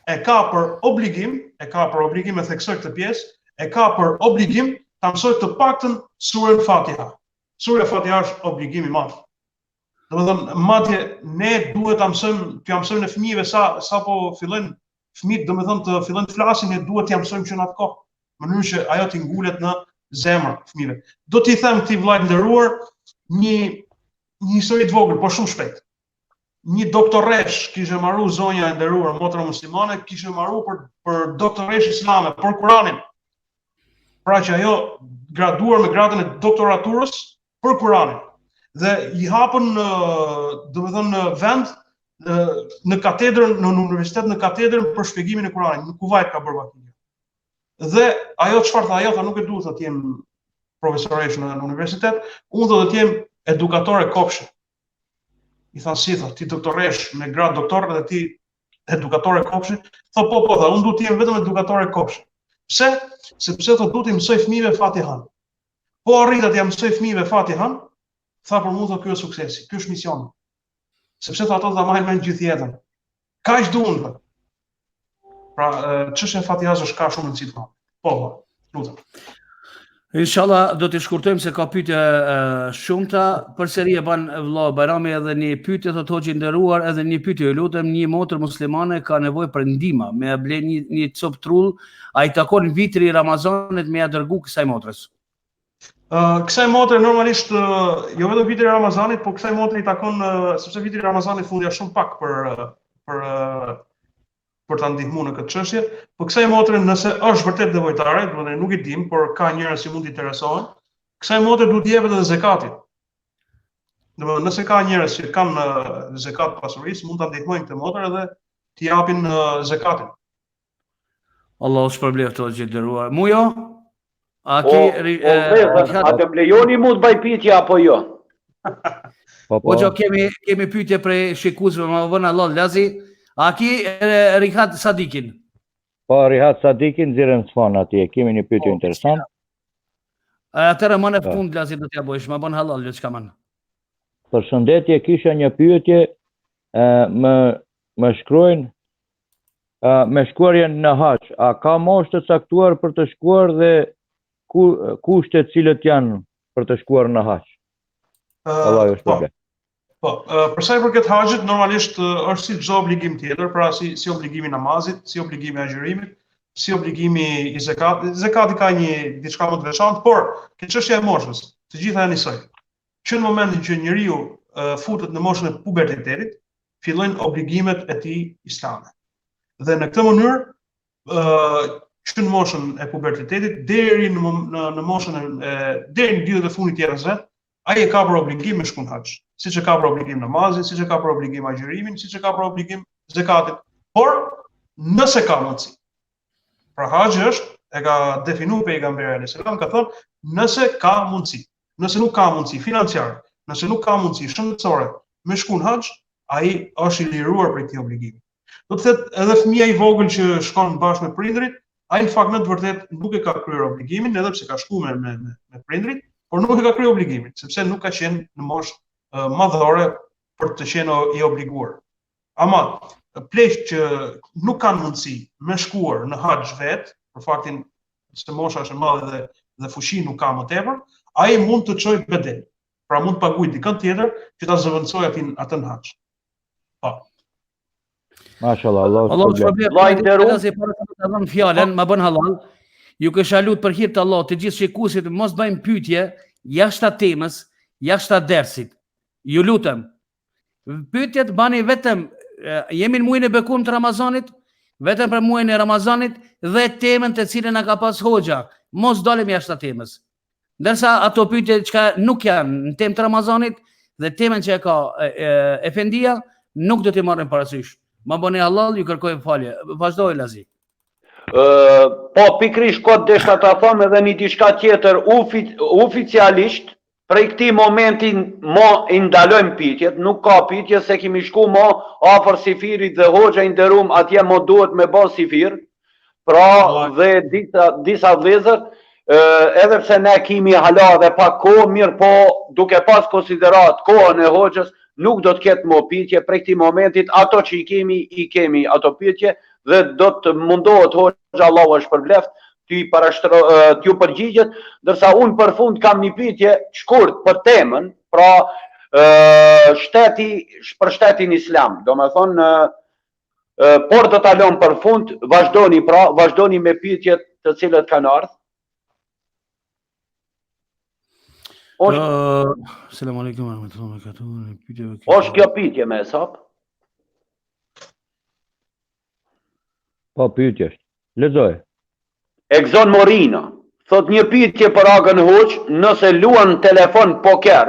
e ka për obligim e theksoj këtë pjesë, e ka për obligim ta mësoj të paktën surën Fatiha. Surja Fatiha është obligim i madh. Domethënë, madje ne duhet ta mësojmë në fëmijëve sa po fillojnë fëmijët, domethënë të fillojnë të flasin, ne duhet t'ia mësojmë që në atë kohë, në mënyrë që ajo t'i ngulet në zemër fëmijëve. Do t'i them këtij vllai nderuar një histori të vogël, por shumë shpejt. Një doktoresh kishte marrë zonja e nderuar motra muslimane, kishte marrë për doktoresh islame, për Kuranin. Pra që ajo graduar me gradën e doktoraturës për Kuranin. Dhe i hapën domethënë në vend në katedrën, në universitet në katedrën për shpjegimin e Kuranit, në Kuvajt ka bërë vaktin. Dhe ajo çfarë tha ajo, tha nuk e dua të jem profesoresh në universitet, unë do të jem edukatore kopshte. I tha si, tha, ti doktoresh me gradë doktor dhe ti edukatore kopshte? Tha po, tha, unë du të jem vetëm edukatore kopshte. Pse? Sepse tha du të mësoj fëmijëve Fatihan. Po arrita t'ja mësoj fëmijëve Fatihan, tha për mua ky është suksesi, ky është misioni. Sepse tha ato ta marrin me gjithë jetën. Kaq duan tha. Pra, çështja e Fatihas është ka shumë rëndësi. Po, lutem. Inshallah do t'i shkurtojmë se ka pyetje shumëta. Përsëri e ban vëlla Bajrami edhe një pyetje thotë Hoxhë i nderuar, edhe një pyetje, ju lutem, një motër muslimane ka nevojë për ndihmë, me ia ble një cop trull, ai takon vitri i Ramazanit me ia dërgu kësaj motrës. Kësaj motre normalisht jo vetëm vitri i Ramazanit, po kësaj motre i takon sepse vitri i Ramazanit fundi është shumë pak për ta ndihmuar në këtë çështje, po kësaj motre nëse është vërtet nevojtare, do të nuk i dim, por ka njerëz që mund t'i interesohen, kësaj motre duhet t'i jepet edhe zakatin. Domethënë nëse ka njerëz që kanë zakat pasurisë, mund ta ndihmojnë këtë motër edhe t'i japin zakatin. Allahu shpërbleft të gjithë nderuar. Mujo? A të lejoni mu të baj pyetje apo jo? Hoxha, kemi pyetje prej shikuesve, më vjen Allah lazi. A ki Rihat Sadikin? Po, Rihat Sadikin, zirën s'fon atje, kemi një pyetje interesant. Atëra më në fund lazi do t'ja bëjsh, më bën halal që s'ka mën. Përshëndetje, kisha një pyetje, më shkruajnë me shkuarjen në hax, a ka moshë të caktuar për të shkuar dhe kushtet cilët janë për të shkuar në hax? Allah ju shpërblet. Po, për sa i përket haxhit, normalisht është si çdo obligim tjetër, pra si obligimi i namazit, si obligimi i agjërimit, si obligimi i zakatit. Zakati ka diçka më të veçantë, por kjo çështja e moshës, të gjitha janë njësoj. Që në momentin që njeriu futet në moshën e pubertetit, fillojnë obligimet e tij islame. Dhe në këtë mënyrë, që në moshën e pubertetit deri në moshën deri në ditët e fundit të jetës së vet, ai e ka për obligim me shku në haxh. Siç e ka për obligim namazin, siç e ka për obligim agjërimin, siç e ka për obligim zakatin. Por nëse ka mundësi. Pra haxhi është, e ka definuar pejgamberi alayhis salam, ka thënë, nëse ka mundësi. Nëse nuk ka mundësi financiare, nëse nuk ka mundësi shëndetësore me shku në haxh, ai është i liruar prej këtij obligimi. Do të thotë edhe fëmia i vogël që shkon bashkë me prindrit, ai në fakt në të vërtetë nuk e ka kryer obligimin, edhe pse ka shkuar me prindrit, por nuk e ka kryer obligimin, sepse nuk ka qenë në moshë madhore për të qenë i obliguar. Ama pleqt që nuk kanë mundësi me shkuar në haxh vet, për faktin se mosha është e madhe dhe fuqi nuk ka më tepër, ai mund të çojë bedel. Pra mund të paguajë dikën tjetër që ta zëvendësojë atë në haxh. Po. Mashallah, Allah shpërblet. Vllai nderuar, se para të dhënë fjalën, më bën halal. ju kisha lutur për hir të Allahut të gjithë shikuesit mos bëjmë pyetje jashtë temës, jashtë dersit. Ju lutem. Pyetjet bani vetëm jemi në muajin e bekuar të Ramazanit, vetëm për muajin e Ramazanit dhe temën të cilën na ka pas Hoxha. Mos dalim jashtë temës. Ndërsa ato pyetje që nuk janë në temë të Ramazanit dhe temën që e ka Efendia nuk do t'i marrim parasysh. Ma bëni Allah, ju kërkoj falje. Vazhdoj Lazi. Po pikrisht kot desha ta them edhe një diçka tjetër oficialisht. Prej këtij momenti i ndalojmë pyetjet, nuk ka pyetje se kemi shku afër sifirit dhe Hoxha i nderuam atje duhet me bë sifir. Pra dhe disa vëllezër, edhe pse ne kemi hala dhe pak kohë, mirë po duke pas konsiderat kohën e Hoxhës, nuk do të ketë pyetje prej këtij momentit, ato që i kemi ato pyetje dhe do të mundohet Hoxha, Allahu është përbleft, t'ju përgjigjet, ndërsa unë për fund kam një pyetje shkurt për temën, pra për shtetin islam, do me thonë, por do ta lëm për fund, vazhdoni me pyetjet të cilët kanë ardhur. Selam aleikum warahmatullahi wabarakatuh. Është kjo pyetje me sap? Po pyetje është. Lexoj. Egzon Morina, thot një pyetje për Agën Hoxhë, nëse luan telefon poker,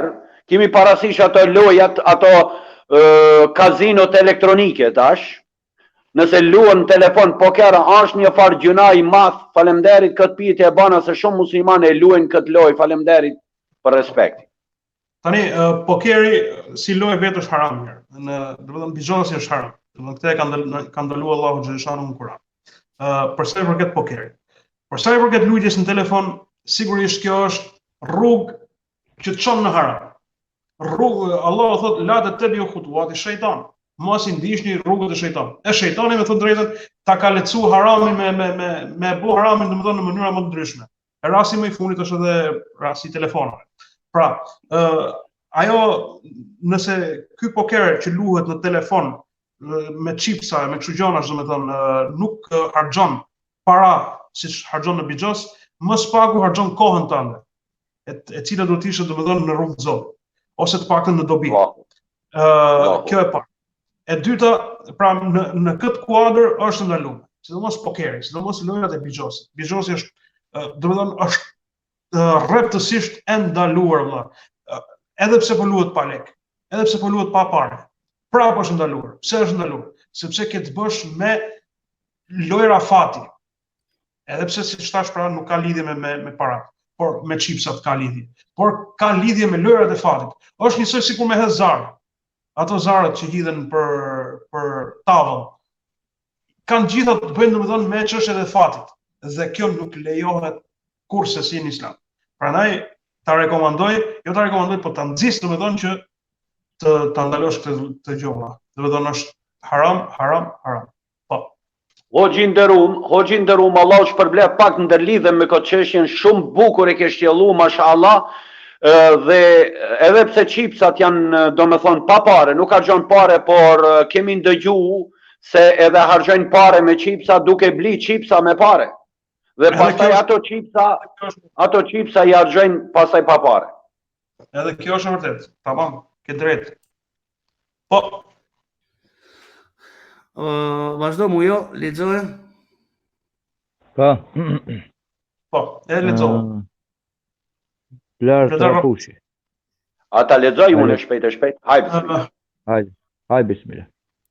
kemi parasysh ato lojat, ato kazinot elektronike tash, nëse luan telefon poker, është një farë gjuna i madh, falemderit këtë pyetje e bana se shumë muslimanë e luajnë këtë lojë, falemderit për respekt. Tani, pokeri si lojë vetë është haram mirë, domethënë bizhosi është haram, këtë ka ndaluar Allahu xhaleshanu në Kuran. Për sa i përket pokerit. Për sa i përket lutjes në telefon, sigurisht kjo është rrugë që të çon në haram. Allah thot la tattabi'u khutuwati shejtan. Mos i ndiqni rrugët e shejtanit. E shejtani me thënë drejtën ta ka lecu haramin me bu haramin domethënë në mënyra më të ndryshme. Rasti më i fundit është edhe rasti i telefonave. Pra, ajo nëse ky poker që luhet në telefon me chipsa, me kështu gjëra, domethënë nuk harxhon para siç harxhon në bixhos, më spaku harxhon kohën tënde, e cila do të ishte domethënë në rrugë të Zotit, ose të paktën në dobi. Kjo e parë. E dyta, pra në këtë kuadër është ndaluar, sidomos pokeri, sidomos lojrat e bixhosit. Bixhosi është domethënë është rreptësisht e ndaluar vëlla. Edhe pse po luhet pa lek, edhe pse po luhet pa parë. Prapë është ndaluar. Pse është ndaluar? Sepse ke të bësh me lojra fati. Edhe pse si thash pra nuk ka lidhje me parat, por me chipsat ka lidhje. Por ka lidhje me lojrat e fatit. Është njësoj sikur me hedh zarë. Ato zarët që hidhen për tavën. Kanë gjitha të bëjnë domethënë me çështjet e fatit. Dhe kjo nuk lejohet kurse si në Islam. Prandaj ta rekomandoj, jo ta rekomandoj, po ta nxis domethënë që të ndalosh këtë gjë. Domethënë është haram. Po. Hoxhë i nderuam, Allahu shpërblet pak ndërlidhem me këtë çështjen, shumë bukur e ke shtjelluar, mashallah, dhe edhe pse chipsat janë domethënë pa parë, nuk harxhon parë, por kemi ndëgjuar se edhe harxhojnë parë me chipsa duke bli chipsa me parë. Dhe pastaj ato chipsa i harxhojnë pastaj pa parë. Edhe kjo është vërtet. Tamam, ke drejt. Po. Vazhdo mu jo, lexoj. Po. Po, e lexoj. Lart trafushi. Ata lexoj unë shpejt. Hajde bismillah.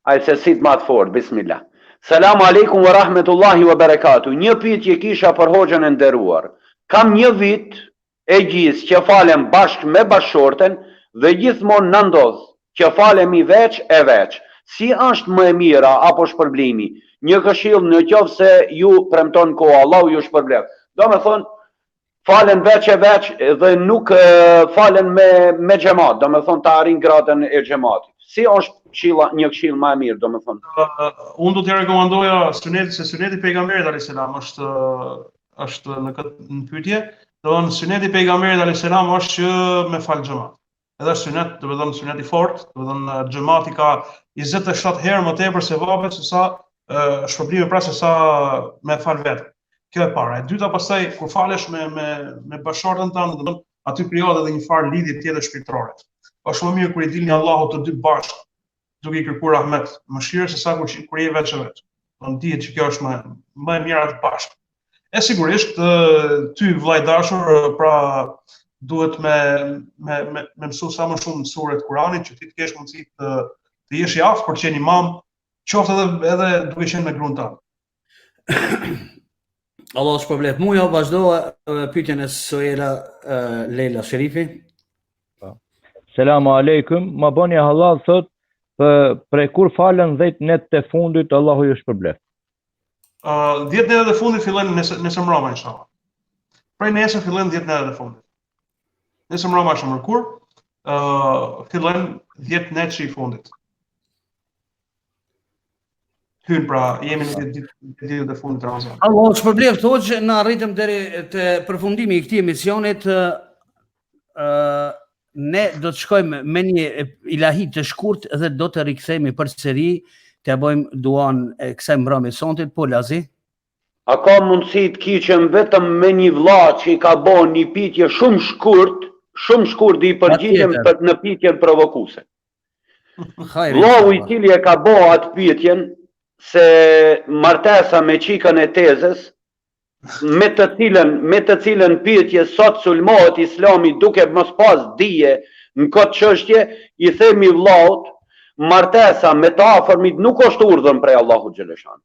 Ai se sit më të fort, bismillah. Selam aleikum wa rahmetullahi wa barakatuh. Një pyetje kisha për Hoxhën e nderuar. Kam një vit e gjithë që falem bashkë me bashkëshorten dhe gjithmonë na ndodh që falemi veç. Si është më e mira apo shpërblimi? Një këshill në qoftë se ju premton kohë, Allahu ju shpërblet. Domethënë falen veç dhe nuk falen me xhamat, domethënë ta arrin gradën e xhamatit. Si është një këshill më e mirë, domethënë? Unë do t'ja rekomandoja sunetin, se suneti pejgamberit alayhis salam është në këtë pyetje. Domethënë suneti pejgamberit alayhis salam është që me fal xhamat. Edhe sunet, domethënë sunet i fortë, domethënë xhamati ka 27 herë më tepër se vapet se sa shpërblimi pra se sa me fal vetë. Kjo e para. E dyta pastaj kur falesh me bashkëshortën tënde, domethënë aty krijohet edhe një farë lidhje tjetër shpirtërore. Është më mirë kur i dilni Allahut të dy bashkë, duke i kërkuar rahmet, mëshirë sesa kur je veç e veç. Do dihet që kjo është më e mira të bashkë. E sigurisht ty vllai dashur, pra duhet me mësu sa më shumë suret Kuranit që ti të kesh mundësi të jesh i aftë për të qenë imam, qoftë edhe duke qenë me gruan tënde. Allah shpërblet. Muja vazhdo pyetjen e Soela Leila Sherifi. Selamu alaikum, ma bani halal thot, prej kur falen 10 net të fundit, Allahu ju shpërblet. 10 netet e fundit fillojnë nesër mbrëmë inshallah. Prej nesër fillojnë 10 netet e fundit. Nesër mbrëmë është mërkur, fillojnë 10 netësh i fundit. Hyn pra, jemi në ditët e fundit të Ramazanit. Allah shpërblet, Hoxhë, na arritëm deri te përfundimi i këtij emisionit. Ne do të shkojmë me një ilahi të shkurt dhe do të rikthehemi përsëri të bëjmë duan e kësaj mbrëmje sontit, po Lazi. A ka mundësi të kiqem vetëm me një vlla që i ka bën një pyetje shumë shkurt i përgjigjem në pyetjen provokuese. Vllau i cili e ka bën atë pyetjen se martesa me çikën e tezës, me të cilën pyetje sot sulmohet Islami duke mos pas dije në këtë çështje, i themi vllaut, martesa me të afërmit nuk është urdhën prej Allahut xhaleshan.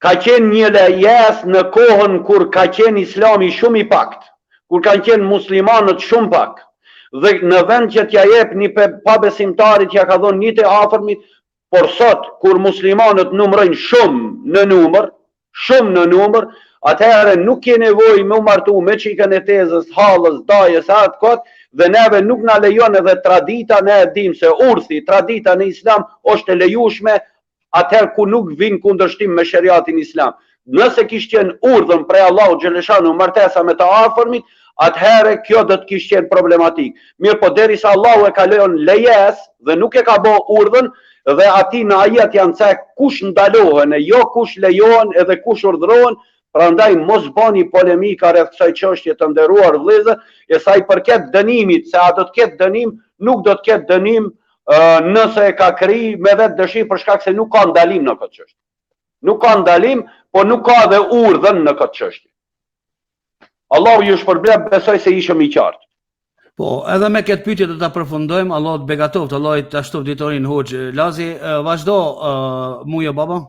Ka qenë një lejes në kohën kur ka qenë Islami shumë i pakt, kur kanë qenë muslimanët shumë pak, dhe në vend që t'ja jep një pabesimtarit ja ka dhënë një të afërmit, por sot kur muslimanët numrojnë shumë në numër, atëherë nuk ke nevojë me u martu me çikën e tezës, hallës, dajës, atë kot, dhe neve nuk na lejon edhe tradita, ne e dim se urthi, tradita në Islam është e lejueshme atëherë ku nuk vin kundërshtim me shariatin Islam. Nëse kishte qenë urdhën prej Allahut xhaleshanu martesa me të afërmit, atëherë kjo do të kishte qenë problematik. Mirë, po derisa Allahu e ka lënë lejes dhe nuk e ka bë urdhën, dhe aty në ajet janë se kush ndalohen e jo kush lejohen edhe kush urdhërohen. Prandaj mos bani polemika rreth kësaj çështje të nderuar vëllezër, e sa i përket dënimit, se a do të ketë dënim, nuk do të ketë dënim nëse e ka kri me vetë dëshirë për shkak se nuk ka ndalim në këtë çështje. Nuk ka ndalim, po nuk ka dhe urdhën në këtë çështje. Allahu ju shpërblet, besoj se ishëm i qartë. Po, edhe me këtë pyetje do ta përfundojmë, Allah të begatoft, Allah të ashtoft ditorin Hoxhë. Lazi, vazhdo mujo baba.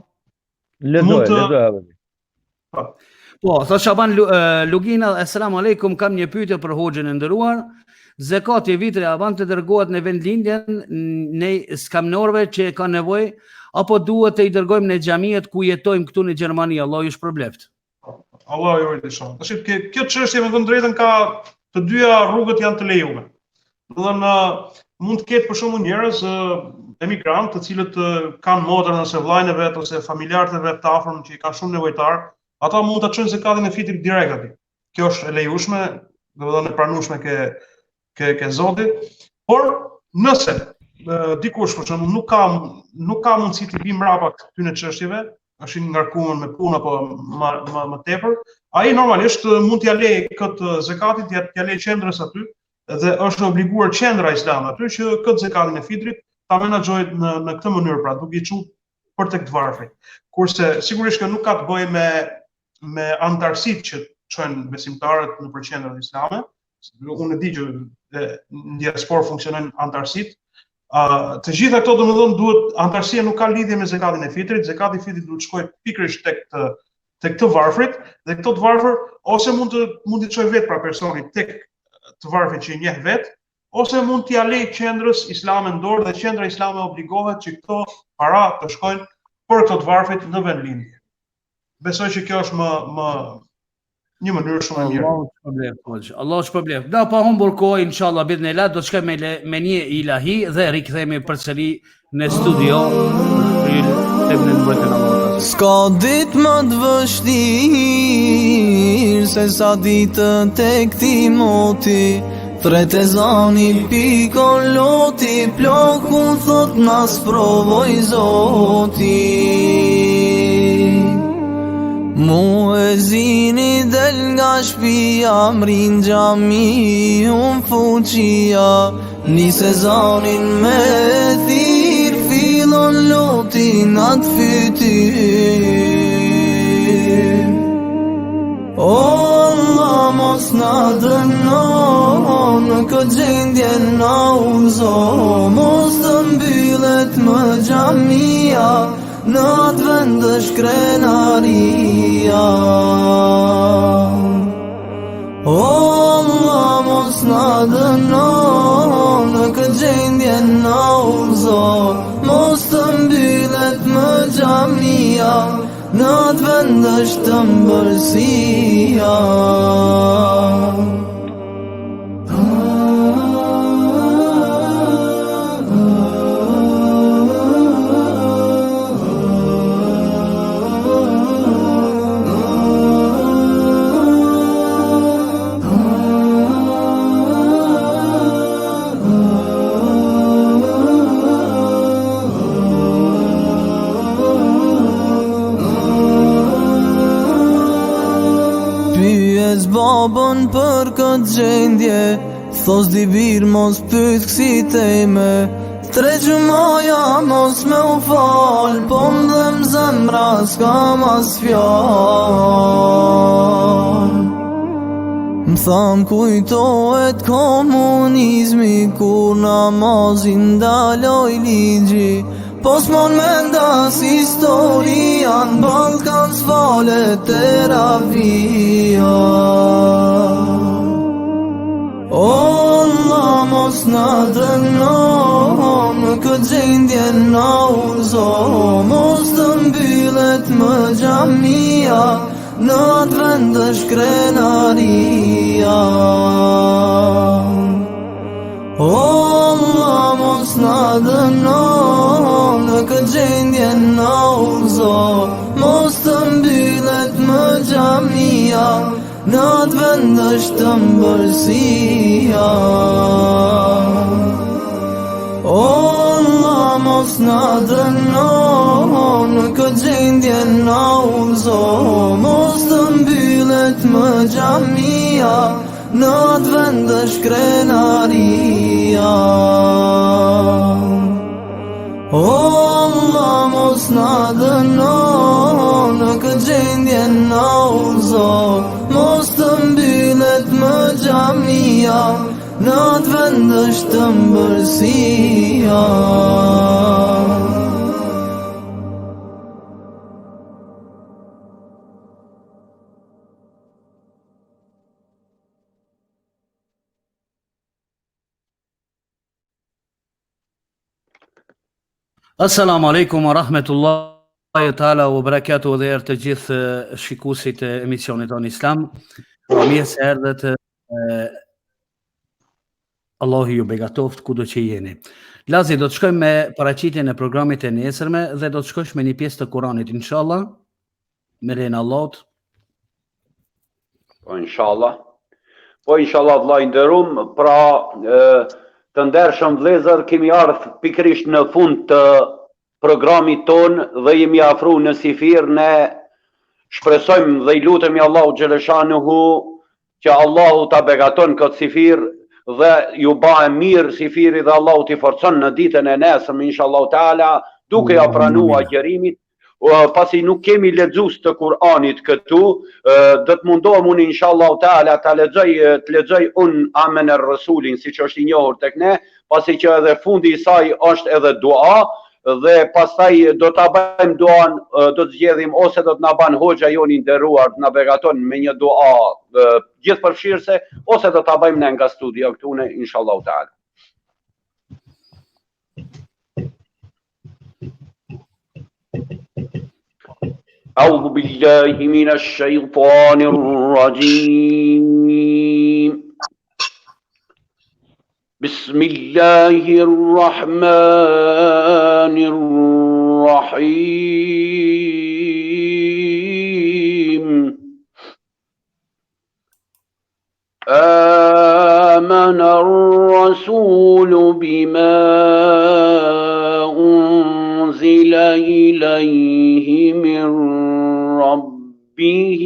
Lezoj. Po, thot Shaban Lugina, asalamu alaikum, kam një pyetje për Hoxhën e nderuar. Zekati i vitit avan të dërgohet në vendlindjen në skamnorëve që kanë nevojë apo duhet të i dërgojmë në xhamiet ku jetojmë këtu në Gjermani? Allah ju shpërbleft. Allah ju rritëshon. Tash kjo çështje me të drejtën ka të dyja rrugët janë të lejuara. Do të thënë mund të ketë për shembull njerëz emigrantë të cilët kanë motrën ose vllajën e vet ose familjarët e vet të afërm që i kanë shumë nevojtar, ata mund ta çojnë zekatin e fitrit direkt aty. Kjo është e lejueshme, do të thënë e pranueshme ke Zoti, por nëse dikush për shembull nuk ka mundësi të bëjë mbrapa këtyre çështjeve, është i ngarkuar me punë apo më tepër, ai normalisht mund t'ia lejë këtë zekatin, t'ia lejë qendrës aty dhe është obliguar qendra islame aty që këtë zekatin e fitrit ta menaxhojë në këtë mënyrë, pra duke i çuar për tek të varfrit. Kurse sigurisht që nuk ka të bëjë me antarësitë që çojnë besimtarët në qendrat islame. Unë e di që në diaspor funksionojnë antarësitë. Të gjitha këto domethënë duhet, antarësia nuk ka lidhje me zekatin e fitrit, zekati i fitrit duhet shkojë pikërisht tek të varfrit, dhe këto të varfër ose mund t'i çojë vetë pra personi tek të varfrit që i njeh vetë, ose mund t'ia lejë qendrës islame në dorë dhe qendra islame obligohet që këto para të shkojnë për këto të varfrit në vendlindje. Besoj që kjo është një mënyrë shumë e mirë. Allah shpërblet. Da pa humbur kohë, inshallah bidhnillah do të shkojmë me një ilahi dhe rikthehemi përsëri në studio. S'ka ditë më të vështirë se sa ditën tek ti moti, thret e zani pikon loti, plokun thot nas provoj Zoti. Mu e Muezini del nga shpia, mrin gjami unë fuqia. Një sezonin me thirë, fillon lotin atë fytyr. O Allah mos na dëno, në këtë gjendje na uzo, mos të mbyllet më gjamia, në atë vend është krenaria. O Allah mos na dëno, në këtë gjendje na uzo, mos të mbyllet më gjamia, në atë vend është ëmbëlsia. Babën për këtë gjendje, thos di birë mos pyt kësi teme. Tre gjumaja mos me u fal, po m'dhem zemra s'ka mas fjall. M'tham kujtohet komunizmi, kur namazin daloj ligji, po s'mon me ndas historia, në Balkan s'fale terapia. O Allah mos na dëno, në këtë gjendje na uzo, mos të mbyllet më gjamia, në atë vend është krenaria. O Allah mos na dëno, në këtë gjendje na uzo, mos të mbyllet më gjamia, në atë vend është ëmbëlsia. O Allah mos na dëno, në këtë gjendje na uzo, mos të mbyllet më gjamia, në atë vend është krenaria. O Allah mos na dëno, në këtë gjendje na uzo, mos të mbyllet më gjamia, në atë vend është ëmbëlsia. Assalamu alaikum wa rahmetullahi ta'ala wa barakatuh dhe të gjithë shikuesit e emisionit tonë Islam. Mirë se erdhët, Allahu ju begatoft kudo që jeni. Lazi, do të shkojmë me paraqitjen e programit e nesërme dhe do të shkosh me një pjesë të Kuranit, inshallah, me lejen e Allahut. Po inshallah. Po inshallah vllai nderuam, pra të ndershëm vëllezër, kemi ardhur pikërisht në fund të programit ton dhe jemi afruar në sifir. Ne shpresojmë dhe i lutemi Allahu xhaleshanuhu që Allahu ta begaton këtë sifir dhe ju bëhe mirë sifiri dhe Allahu t'i forcon në ditën e nesërme inshallah taala, duke ja pranuar agjërimit. Pasi nuk kemi lexues të Kuranit këtu, do të mundohem unë inshallah taala ta lexoj unë Amen ar-Rasulin, siç është i njohur tek ne, pasi që edhe fundi i saj është edhe dua, dhe pastaj do ta bëjmë duan, do të zgjedhim ose do të na ban hoxha joni nderuar të na begaton me një dua gjithëpërfshirëse, ose do ta bëjmë ne nga studio këtu ne inshallah taala. أعوذ بالله من الشيطان الرجيم بسم الله الرحمن الرحيم آمن الرسول بما أنزل إليه من ربه به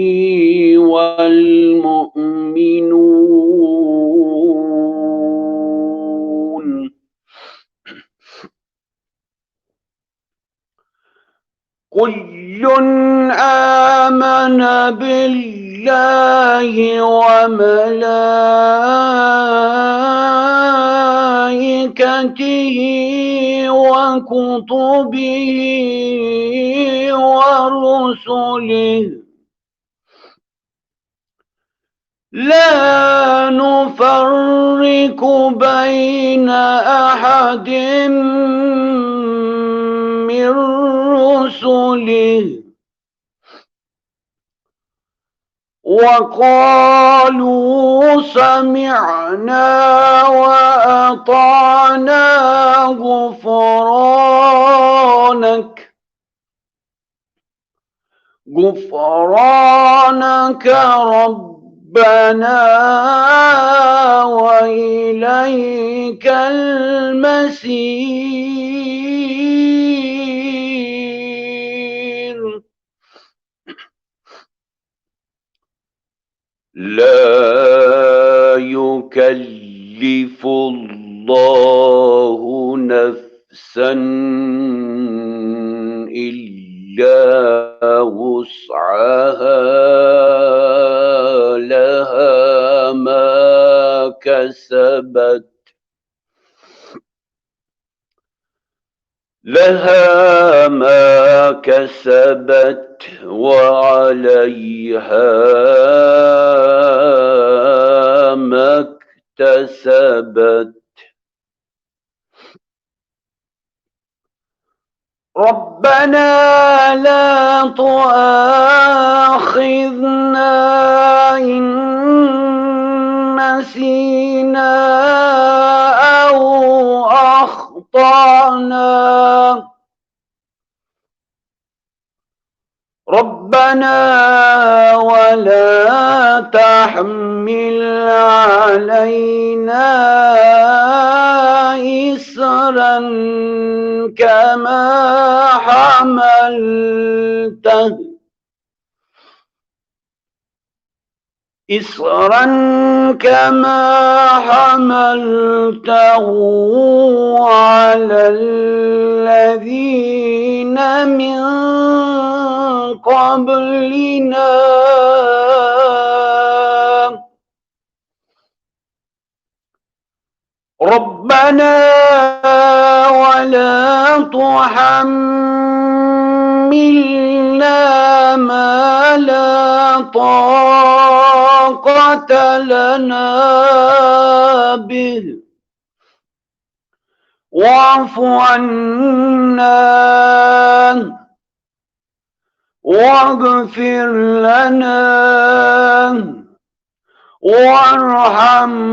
والمؤمنون كل آمن بالله وملائكته وكتبه ورسله لا نفرق بين أحد من رسله وقالوا سمعنا وأطعنا غفرانك ربنا وإليك المسير لا يكلف الله نفسا إلا وسعها لها ما كسبت وعليها ما اكتسبت ربنا لا تؤاخذنا إن نسينا أو أخطأنا ربنا ولا تحمل علينا إصرا كما حملته على الذين من قبلنا ربنا ولا تحملنا ما لا طاقة لنا به واعف عنا واغفر لنا وارحمنا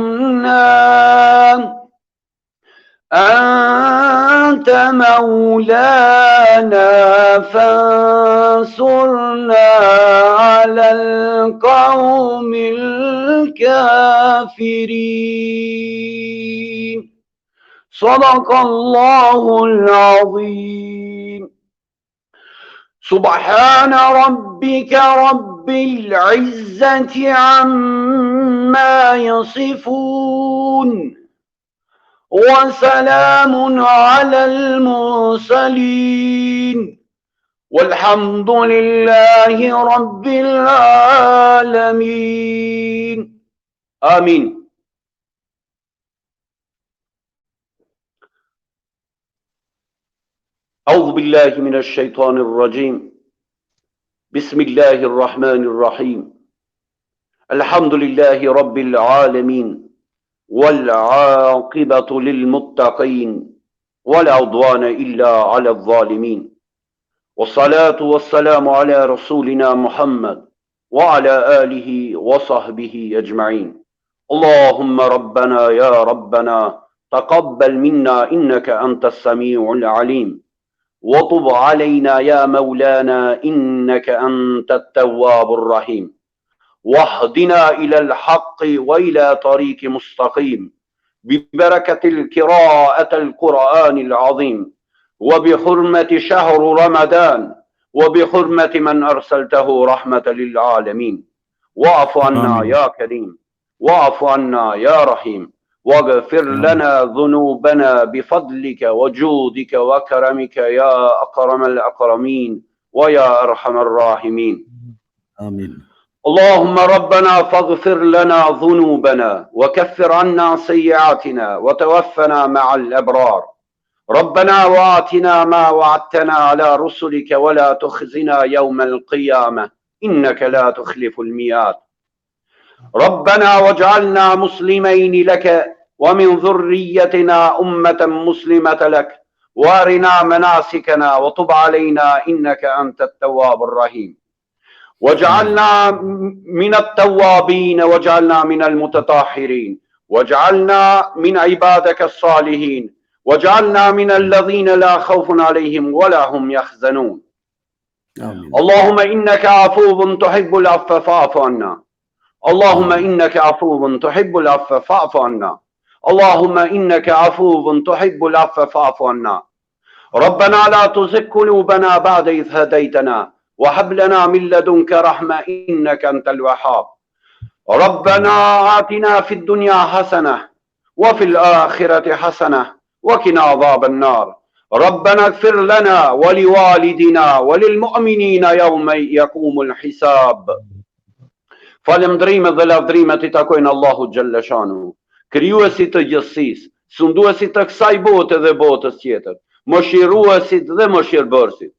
أنت مولانا فانصرنا على القوم الكافرين صدق الله العظيم سبحان ربك رب العزة عما يصفون وسلام على المرسلين والحمد لله رب العالمين آمين. أعوذ بالله من الشيطان الرجيم بسم الله الرحمن الرحيم الحمد لله رب العالمين والعاقبة للمتقين ولا عدوان إلا على الظالمين والصلاة والسلام على رسولنا محمد وعلى آله وصحبه أجمعين اللهم ربنا يا ربنا تقبل منا إنك أنت السميع العليم وطب علينا يا مولانا إنك أنت التواب الرحيم واهدنا إلى الحق وإلى طريق مستقيم ببركة القراءة القرآن العظيم وبحرمة شهر رمضان وبحرمة من أرسلته رحمة للعالمين واعف عنا يا كريم واعف عنا يا رحيم واغفر لنا ذنوبنا بفضلك وجودك وكرمك يا أكرم الأكرمين ويا أرحم الراحمين. آمين. اللهم ربنا فاغفر لنا ذنوبنا وكفر عنا سيئاتنا وتوفنا مع الأبرار. ربنا وآتنا ما وعدتنا على رسلك ولا تخزنا يوم القيامة إنك لا تخلف الميعاد. ربنا واجعلنا مسلمين لك ومن ذريتنا أمة مسلمة لك وارنا مناسكنا وتب علينا إنك أنت التواب الرحيم. واجعلنا من التوابين واجعلنا من المتطهرين واجعلنا من عبادك الصالحين واجعلنا من الذين لا خوف عليهم ولا هم يحزنون. آمين. اللهم إنك عفو تحب العفو فاعف عنا. اللهم إنك عفو تحب العفو فاعف عنا. اللهم إنك عفو تحب العفو فاعف عنا. ربنا لا تزغ قلوبنا بعد إذ هديتنا وهب لنا من لدنك رحمة إنك أنت الوهاب. ربنا آتنا في الدنيا حسنة وفي الآخرة حسنة وقنا عذاب النار. ربنا اغفر لنا ولوالدنا وللمؤمنين يوم يقوم الحساب. Falem drime dhe lavdrime t'i takojnë Allahu Gjelle Shanu, krijuesit të gjithësisë, sunduesit të kësaj bote dhe botës tjetër, mëshiruesit dhe mëshirbërësit.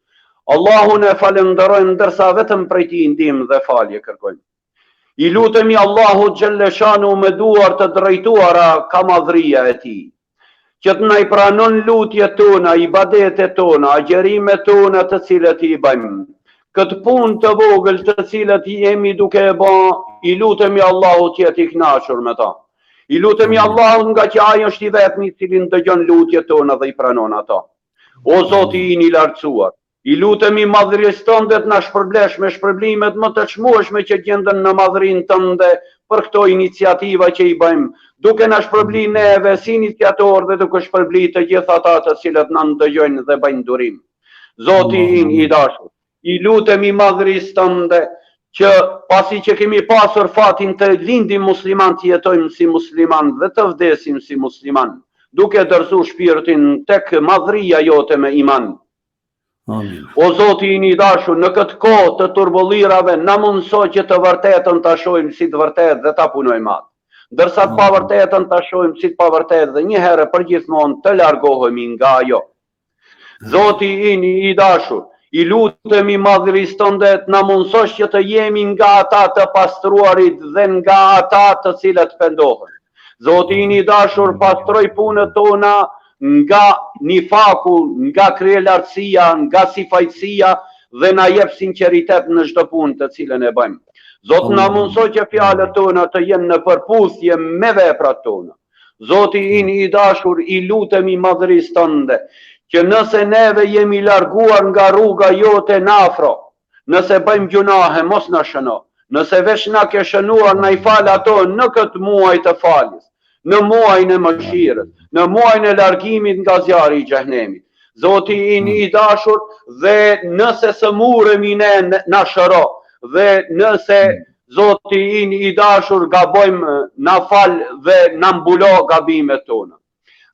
Allahun e falenderojmë ndërsa vetëm prej tij ndihmë dhe falje kërkojmë. I lutemi Allahu Gjelle Shanu me duar të drejtuara ka madhëria e tij, që të na i pranon lutjet tona, ibadetet tona, agjerimet tona të cilat i bëjmë. Këtë punë të vogël të cilat jemi duke e bë, i lutemi Allahu të jetë i kënaqur me ta. I lutemi Allahut nga që ai është i vetmi i cili ndëgjon lutjet tona dhe i pranon ata. O Zoti i lartësuar, i lutemi madhërisë tënde të na shpërblesh me shpërblimet më të çmueshme që gjenden në madhërinë tënde për këto iniciativa që i bëjmë, duke na shpërbli neve si iniciator dhe duke shpërbli të gjithë ata të cilët na ndëgjojnë dhe bëjnë durim. Zoti i dashur, i lutemi madhërisë tënde që pasi që kemi pasur fatin të lindim musliman të jetojmë si musliman dhe të vdesim si musliman, duke dërzu shpirtin tek madhëria jote me iman. Amin. O Zoti i dashur, në këtë kohë të turbollirave na mundëso që të vërtetën ta shohim si të vërtetë dhe ta punojmë atë. Ndërsa të pavërtetën ta shohim si të pavërtetë dhe një herë përgjithmonë të largohemi nga ajo. Zoti i dashur, i lutemi madhërisë tënde të na mundësosh që të jemi nga ata të pastruarit dhe nga ata të cilët pendohen. Zoti i dashur, pastroj punët tona nga nifaku, nga kryelartësia, nga sifajtësia dhe na jep sinqeritet në çdo punë të cilën e bëjmë. Zoti na mundëso që fjalët tona të jenë në përputhje me veprat tona. Zoti i dashur, i lutemi madhërisë tënde që nëse neve jemi larguar nga rruga jote në afro, nëse bëjmë gjunahe mos na shëno, nëse veç na ke shënuar na i fal ato në këtë muaj të faljes, në muajin e mëshirës, në muajin e largimit nga zjarri i xhehenemit. Zoti i dashur, dhe nëse sëmuremi ne na shëro, dhe nëse Zoti i dashur gabojmë na fal dhe na mbulo gabimet tona.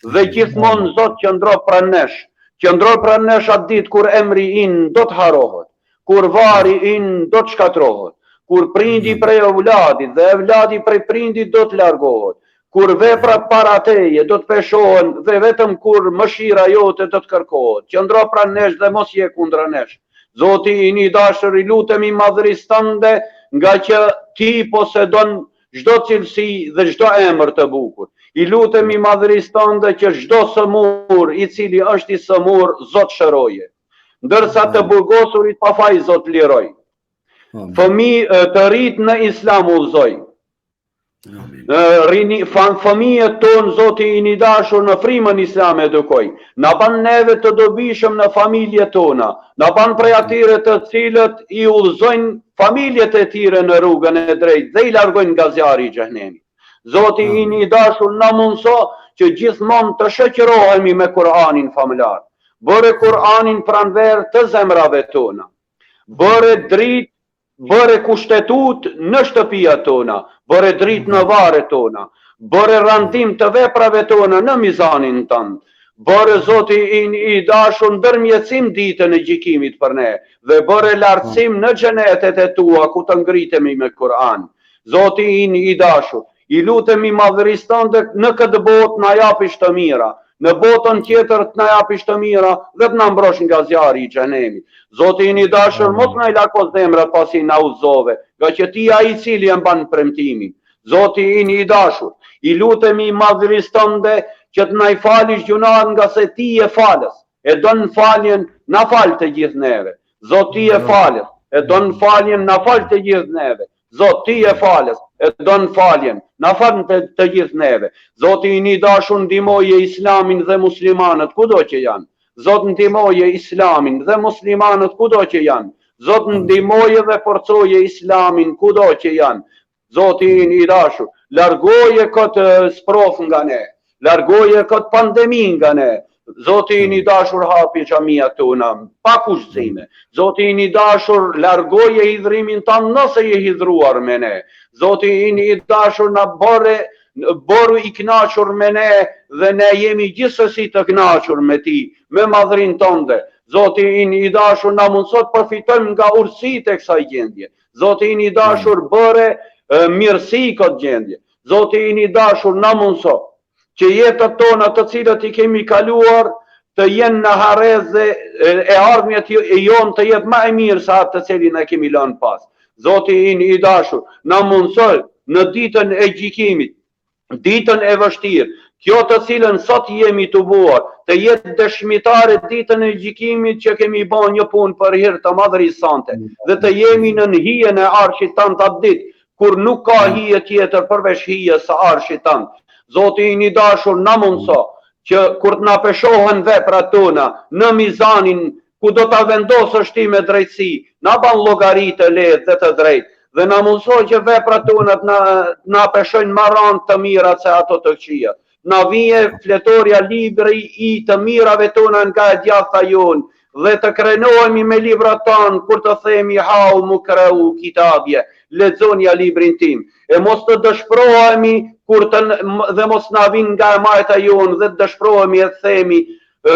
Dhe gjithmonë Zot qëndro pranë nesh. Qëndro pranë nesh atë ditë kur emri in do të harohet, kur vari in do të shkatrohet, kur prindi prej evladit dhe evladi prej prindit do të largohet, kur veprat para teje do të peshohen dhe vetëm kur mëshira jote do të kërkohet. Qëndro pranë nesh dhe mos je kundra nesh. Zoti i dashur, i lutemi madhërisë tënde, nga që ti posedon çdo cilësi dhe çdo emër të bukur. I lutemi madhërisë tënde që çdo sëmur i cili është i sëmur, Zot shëroje. Ndërsa të burgosurit pa faj, Zot liroj. Fëmijë të rit në Islam udhëzoj. Fëmijët tonë, Zoti i dashur, në frymën Islam edukoj. Na ban neve të dobishëm në familjet tona. Na ban prej atyre të cilët i udhëzojnë familjet e tyre në rrugën e drejtë dhe i largojnë nga zjarri i xhehenemit. Zoti i dashur, na mundso që gjithmonë të shoqërohemi me Kur'anin familjar. Bëre Kur'anin pranver të zemrave tona. bëre dritë, bëre kushtetut në shtëpia tona, bëre dritë në varet tona, bëre randim të veprave tona në mizanin tënd, bëre Zoti i dashur ndërmjetësim ditën e gjykimit për ne, dhe bëre lartësim në xhenetet e tua ku të ngritemi me Kur'an. Zoti i dashur, i lutemi madhërisë tënde në këtë botë na japish të mira, në botën tjetër të na japish të mira dhe të na mbrosh nga zjarri i xhenemit. Zoti i dashur, mos na i lakos zemrat pasi na udhëzove, nga që ti ai i cili e mban premtimin. Zoti i dashur, i lutemi madhërisë tënde që të na i falish gjunat nga se ti e falës, e don faljen, na fal të gjithë neve. Zot ti e falës, e don faljen, na fal të gjithë neve. Zot ti e falës, e don faljen, na fal të gjithë neve. Zoti i dashur, ndihmoje islamin dhe muslimanët kudo që janë. Zot ndihmoje islamin dhe muslimanët kudo që janë. Zot ndihmoje dhe forcoje islamin kudo që janë. Zoti i dashur, largoje këtë sprof nga ne, largoje këtë pandemi nga ne. Zoti i dashur, hapi xhamia tona pa kushtime. Zoti i dashur, largoje hidhrimin tanë nëse je hidhruar me ne. Zoti i dashur, na boru i kënaqur me ne dhe ne jemi gjithsesi të kënaqur me ti, me madhrin tënde. Zoti i dashur, na mundësot përfitojmë nga urësitë e kësaj gjendje. Zoti i dashur, bëre mirësi këtë gjendje. Zoti i dashur, na mundësot që jetët tona të cilët i kemi kaluar të jenë në harez dhe e ardhmjet e jonë të jetë ma e mirë sa atë të cilin e kemi lënë pas. Zoti i dashur, na mundësoj në ditën e gjykimit, ditën e vështirë, kjo të cilën sot jemi të buar, të jetë dëshmitare ditën e gjykimit që kemi bën një punë për hir të madhërisë sante, dhe të jemi në hijen e arshit tant atë ditë, kur nuk ka hije tjetër përveç hijes së arshit tant. Zoti i dashur, na mundëso që kur të na peshohen veprat tona në mizanin ku do ta vendosësh ti me drejtësi, na ban llogaritë të lehtë dhe të drejtë, dhe na mundëso që veprat tona na peshojnë marran të mira se ato të këqija. Na vije fletorja libri i të mirave tona nga e djathta jonë, dhe të krenohemi me librat tanë kur të themi hau mu kreu kitabje, lexonja librin tim, e mos të dëshpërohemi dhe mos na vinë nga e majta jonë dhe të dëshpërohemi e themi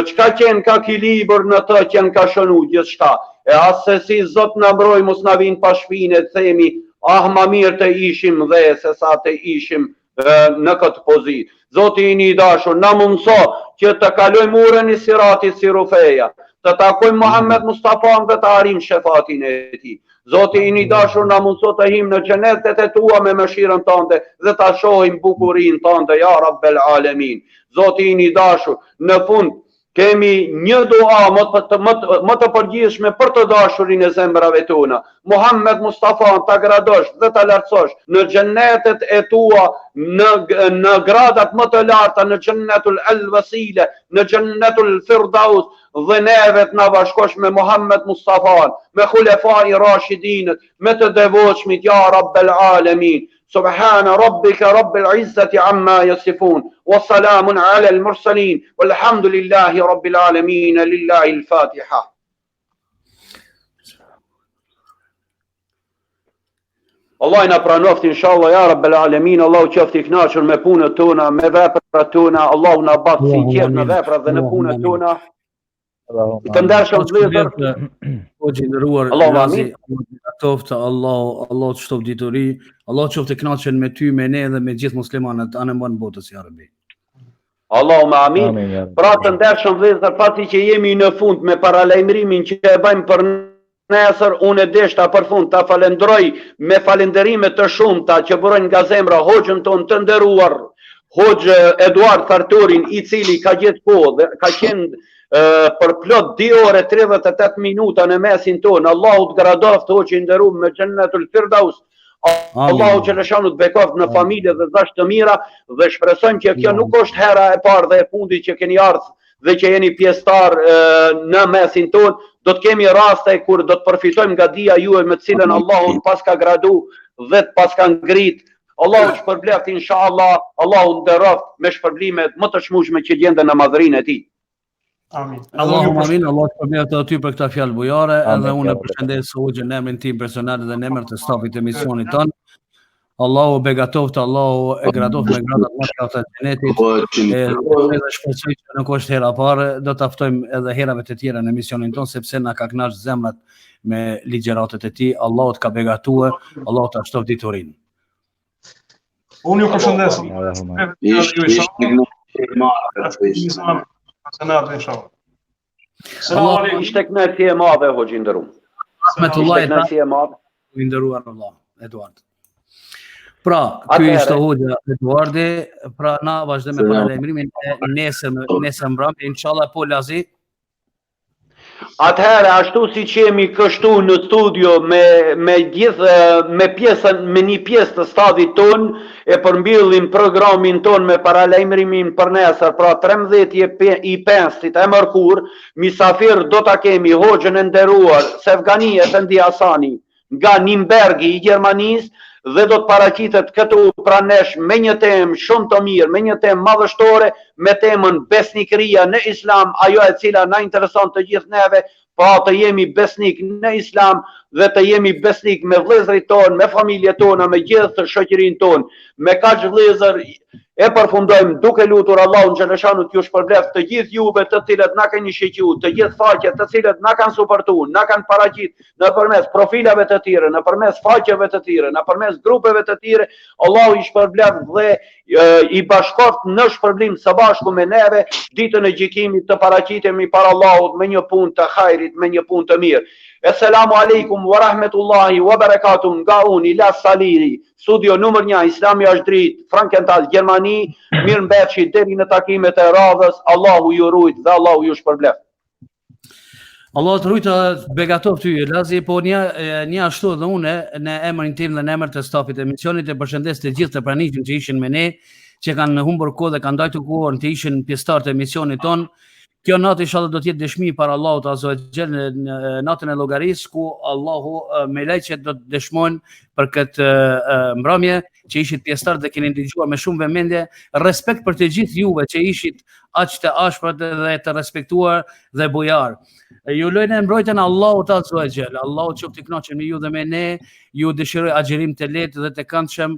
çka qenë ka ki libër në të qenë ka shënu gjithçka, e asë si Zot na mbroj mos na vinë pa shpinë të themi ah ma mirë të ishim dhe se sa të ishim në këtë pozitë. Zoti i dashur, na mundëso që të kalojmë urën i siratit si rufeja, të takojmë Muhammed Mustafan dhe të arim shefatin e tij. Zoti i dashur, na mundëso të him në xhenetet e tua me mëshirën tënde dhe ta shohim bukurinë tënde ya Rabbel Alamin. Zoti i dashur, në fund kemi një dua më të përgjithshme për të dashurin e zemrave tona. Muhammed Mustafa ta gradosh dhe ta lartësosh në xhenetet e tua, në gradat më të larta, në xhennetul al-wasile, në xhennetul firdaus, dhe neve të na bashkosh me Muhammed Mustafa, me khulefai rashidinët, me të devotshmit ya Rabbel Alamin. سبحان ربك رب العزة عما يصفون وسلام على المرسلين والحمد لله رب العالمين لله الفاتحة. Allah i na pranoft inshallah ya Rabbel Alamin, Allahu qoftë i kënaqur me punët tona, me veprat tona, Allahu na baf sinqert në veprat dhe në punët tona. Të ndershëm vëllezër, o gjendëruar Lazi, Allah të shtoft dituri, Allah qoftë i kënaqur me ty, me ne dhe me gjithë muslimanët anë mban botës ya Rabbi. Allahumma amin. Pra të ndershëm vëllezër, fati që jemi në fund me paralajmërimin që e bëjmë për nesër, unë e deshta për fund ta falenderoj me falënderime të shumta që burojnë nga zemra Hoxhën tonë të nderuar, Hoxhë Eduard Thartorin, i cili ka gjetë kohë dhe ka qenë për plot 2 orë 38 minuta në mesin tonë. Allahu të gradoft Hoxhë nderuar me xhennetul firdaus. Allahu që lëshanu të bekoft në familje dhe dash të mira, dhe shpresojmë që kjo nuk është hera e parë dhe e fundit që keni ardhur dhe që jeni pjesëtar në mesin tonë. Do të kemi raste kur do të përfitojmë nga dia juaj me të cilën Allahu pas ka gradu dhe pas ka ngrit. Allahu shpërbleft inshallah, Allahu nderoft me shpërblimet më të çmueshme që gjenden në madhrinë e tij. Amin. Allahumma amin, Allah të përmjet të ty për këta fjalë bujare, edhe unë e përshëndes Hoxhën në emrin tim personal dhe në emër të stafit të misionit tonë. Allahu begatoft, Allahu e gradoft me gradat më të larta të xhenetit. Edhe shpresoj që nuk është hera parë, do të ftojmë edhe herave të tjera në misionin tonë sepse na ka kënaqur zemrat me ligjëratat e tij. Allahu të ka begatuar, Allahu ta shtoft diturinë. Unë ju përshëndes. Ishte kënaqësi e madhe Hoxhë nderuar. Rahmetullahi i nderuar Allah, Eduard. Pra, ky ishte Hoxhë Eduardi, pra na vazhdojmë me paralajmërimin e nesër mbrëmje, inshallah po lazi. Atëherë, ashtu si që jemi kështu në studio me një pjesë të stafit ton, e përmbyllim programin ton me paralajmërimin për nesër, pra 13/5 e mërkur, misafir do ta kemi Hoxhën e nderuar Sevgani Efendi Hasani nga Nimbergi i Gjermanisë, dhe do të paraqitet këtu pranesh me një temë shumë të mirë, me një temë madhështore, me temën besnikëria në Islam, ajo e cila na intereson të gjithë neve, pra të jemi besnik në Islam dhe të jemi besnik me vëllezërit tonë, me familjet tona, me gjithë shoqërinë tonë. Me kaq vëllezër e përfundojmë duke lutur Allahun xhaleshanu t'ju shpërbleft të gjithë juve të cilët na keni shiqur, të gjithë faqet të cilët na kanë suportuar, na kanë paraqit nëpërmes profilave të tjera, nëpërmes faqeve të tjera, nëpërmes grupeve të tjera. Allahu i shpërbleft dhe i bashkoft në shpërblim së bashku me neve ditën e gjykimit të paraqitemi para Allahut me një punë të hajrit, me një punë të mirë. Assalamu alaikum wa rahmetullahi wa barakatuh nga unë Ila Saliri, studio numër 1, Islami është dritë, Frankenthal, Gjermani, mirë mbetshi deri në takimet e radhës, Allahu ju rujt dhe Allahu ju shpërbleft. Allah të rujtë begatoft ty, Lazi, po një ashtu dhe une në emrin tim dhe në emër të stafit e misionit e përshëndes të gjithë të pranishëm që ishin me ne, që kanë humbur kohë dhe kanë dajtu kohën të ishin pjesëtar të misionit tonë. Kjo natë inshallah do të jetë dëshmi para Allahut azza wa jall në natën e llogarisë ku Allahu me lejqet do të dëshmojnë për këtë mbrëmje që ishit pjesëtar dhe keni ndëgjuar me shumë vëmendje, respekt për të gjithë juve që ishit aq të ashprat dhe të respektuar dhe bujar. Ju lojnë mbrojtjen Allahut azza wa jall. Allahu qoftë i kënaqur me ju dhe me ne, ju dëshiroj agjerim të lehtë dhe të këndshëm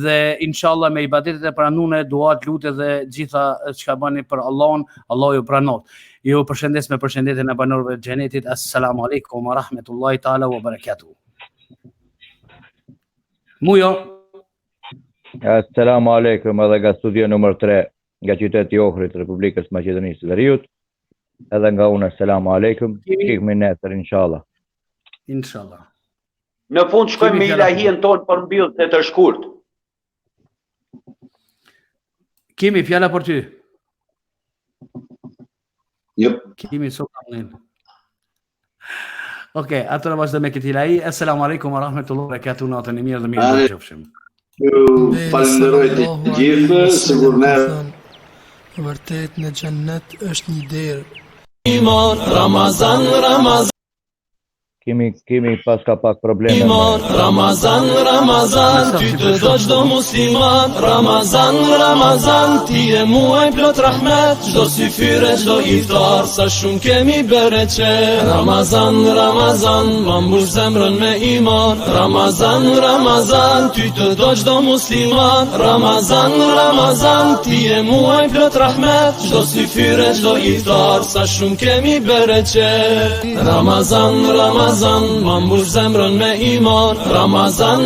dhe inshallah me ibadetet e pranuara, duat, lutje dhe gjitha çka bani për Allahun, Allahu ju pranon. Ju përshëndes me përshëndetjen e banorëve të xhenetit. Assalamu alaikum wa rahmatullahi taala wa barakatuh. Mujo. Assalamu alaikum edhe nga studio numër 3 nga qyteti i Ohrit, Republikës Maqedonisë së Veriut. Edhe nga unë assalamu alaikum. Shikmi nesër inshallah. Inshallah. Në fund shkojmë me ilahien tonë për mbyllje të shkurt. Kemi fjala për ty. Jep. Kemi sokanin. Okej, atëra vazhdojmë me këtë ilahi. Assalamu alaikum wa rahmatullahi wa barakatuh. Natën e mirë dhe mirë të qofshim. Ju falenderoj të gjithë, sigur ne vërtet në xhennet është një derë. Ramazan Kemi paska pak probleme. Ramazan, ty të do çdo musliman. Ramazan, ti e muaj plot rahmet. Çdo syfyre, çdo iftar, sa shumë kemi bereqet. Ramazan, ma mbush zemrën me iman. Ramazan, ty të do çdo musliman. Ramazan, ti e muaj plot rahmet. Çdo syfyre, çdo iftar, sa shumë kemi bereqet. Ramazan, ma mbush zemrën me iman. Ramazan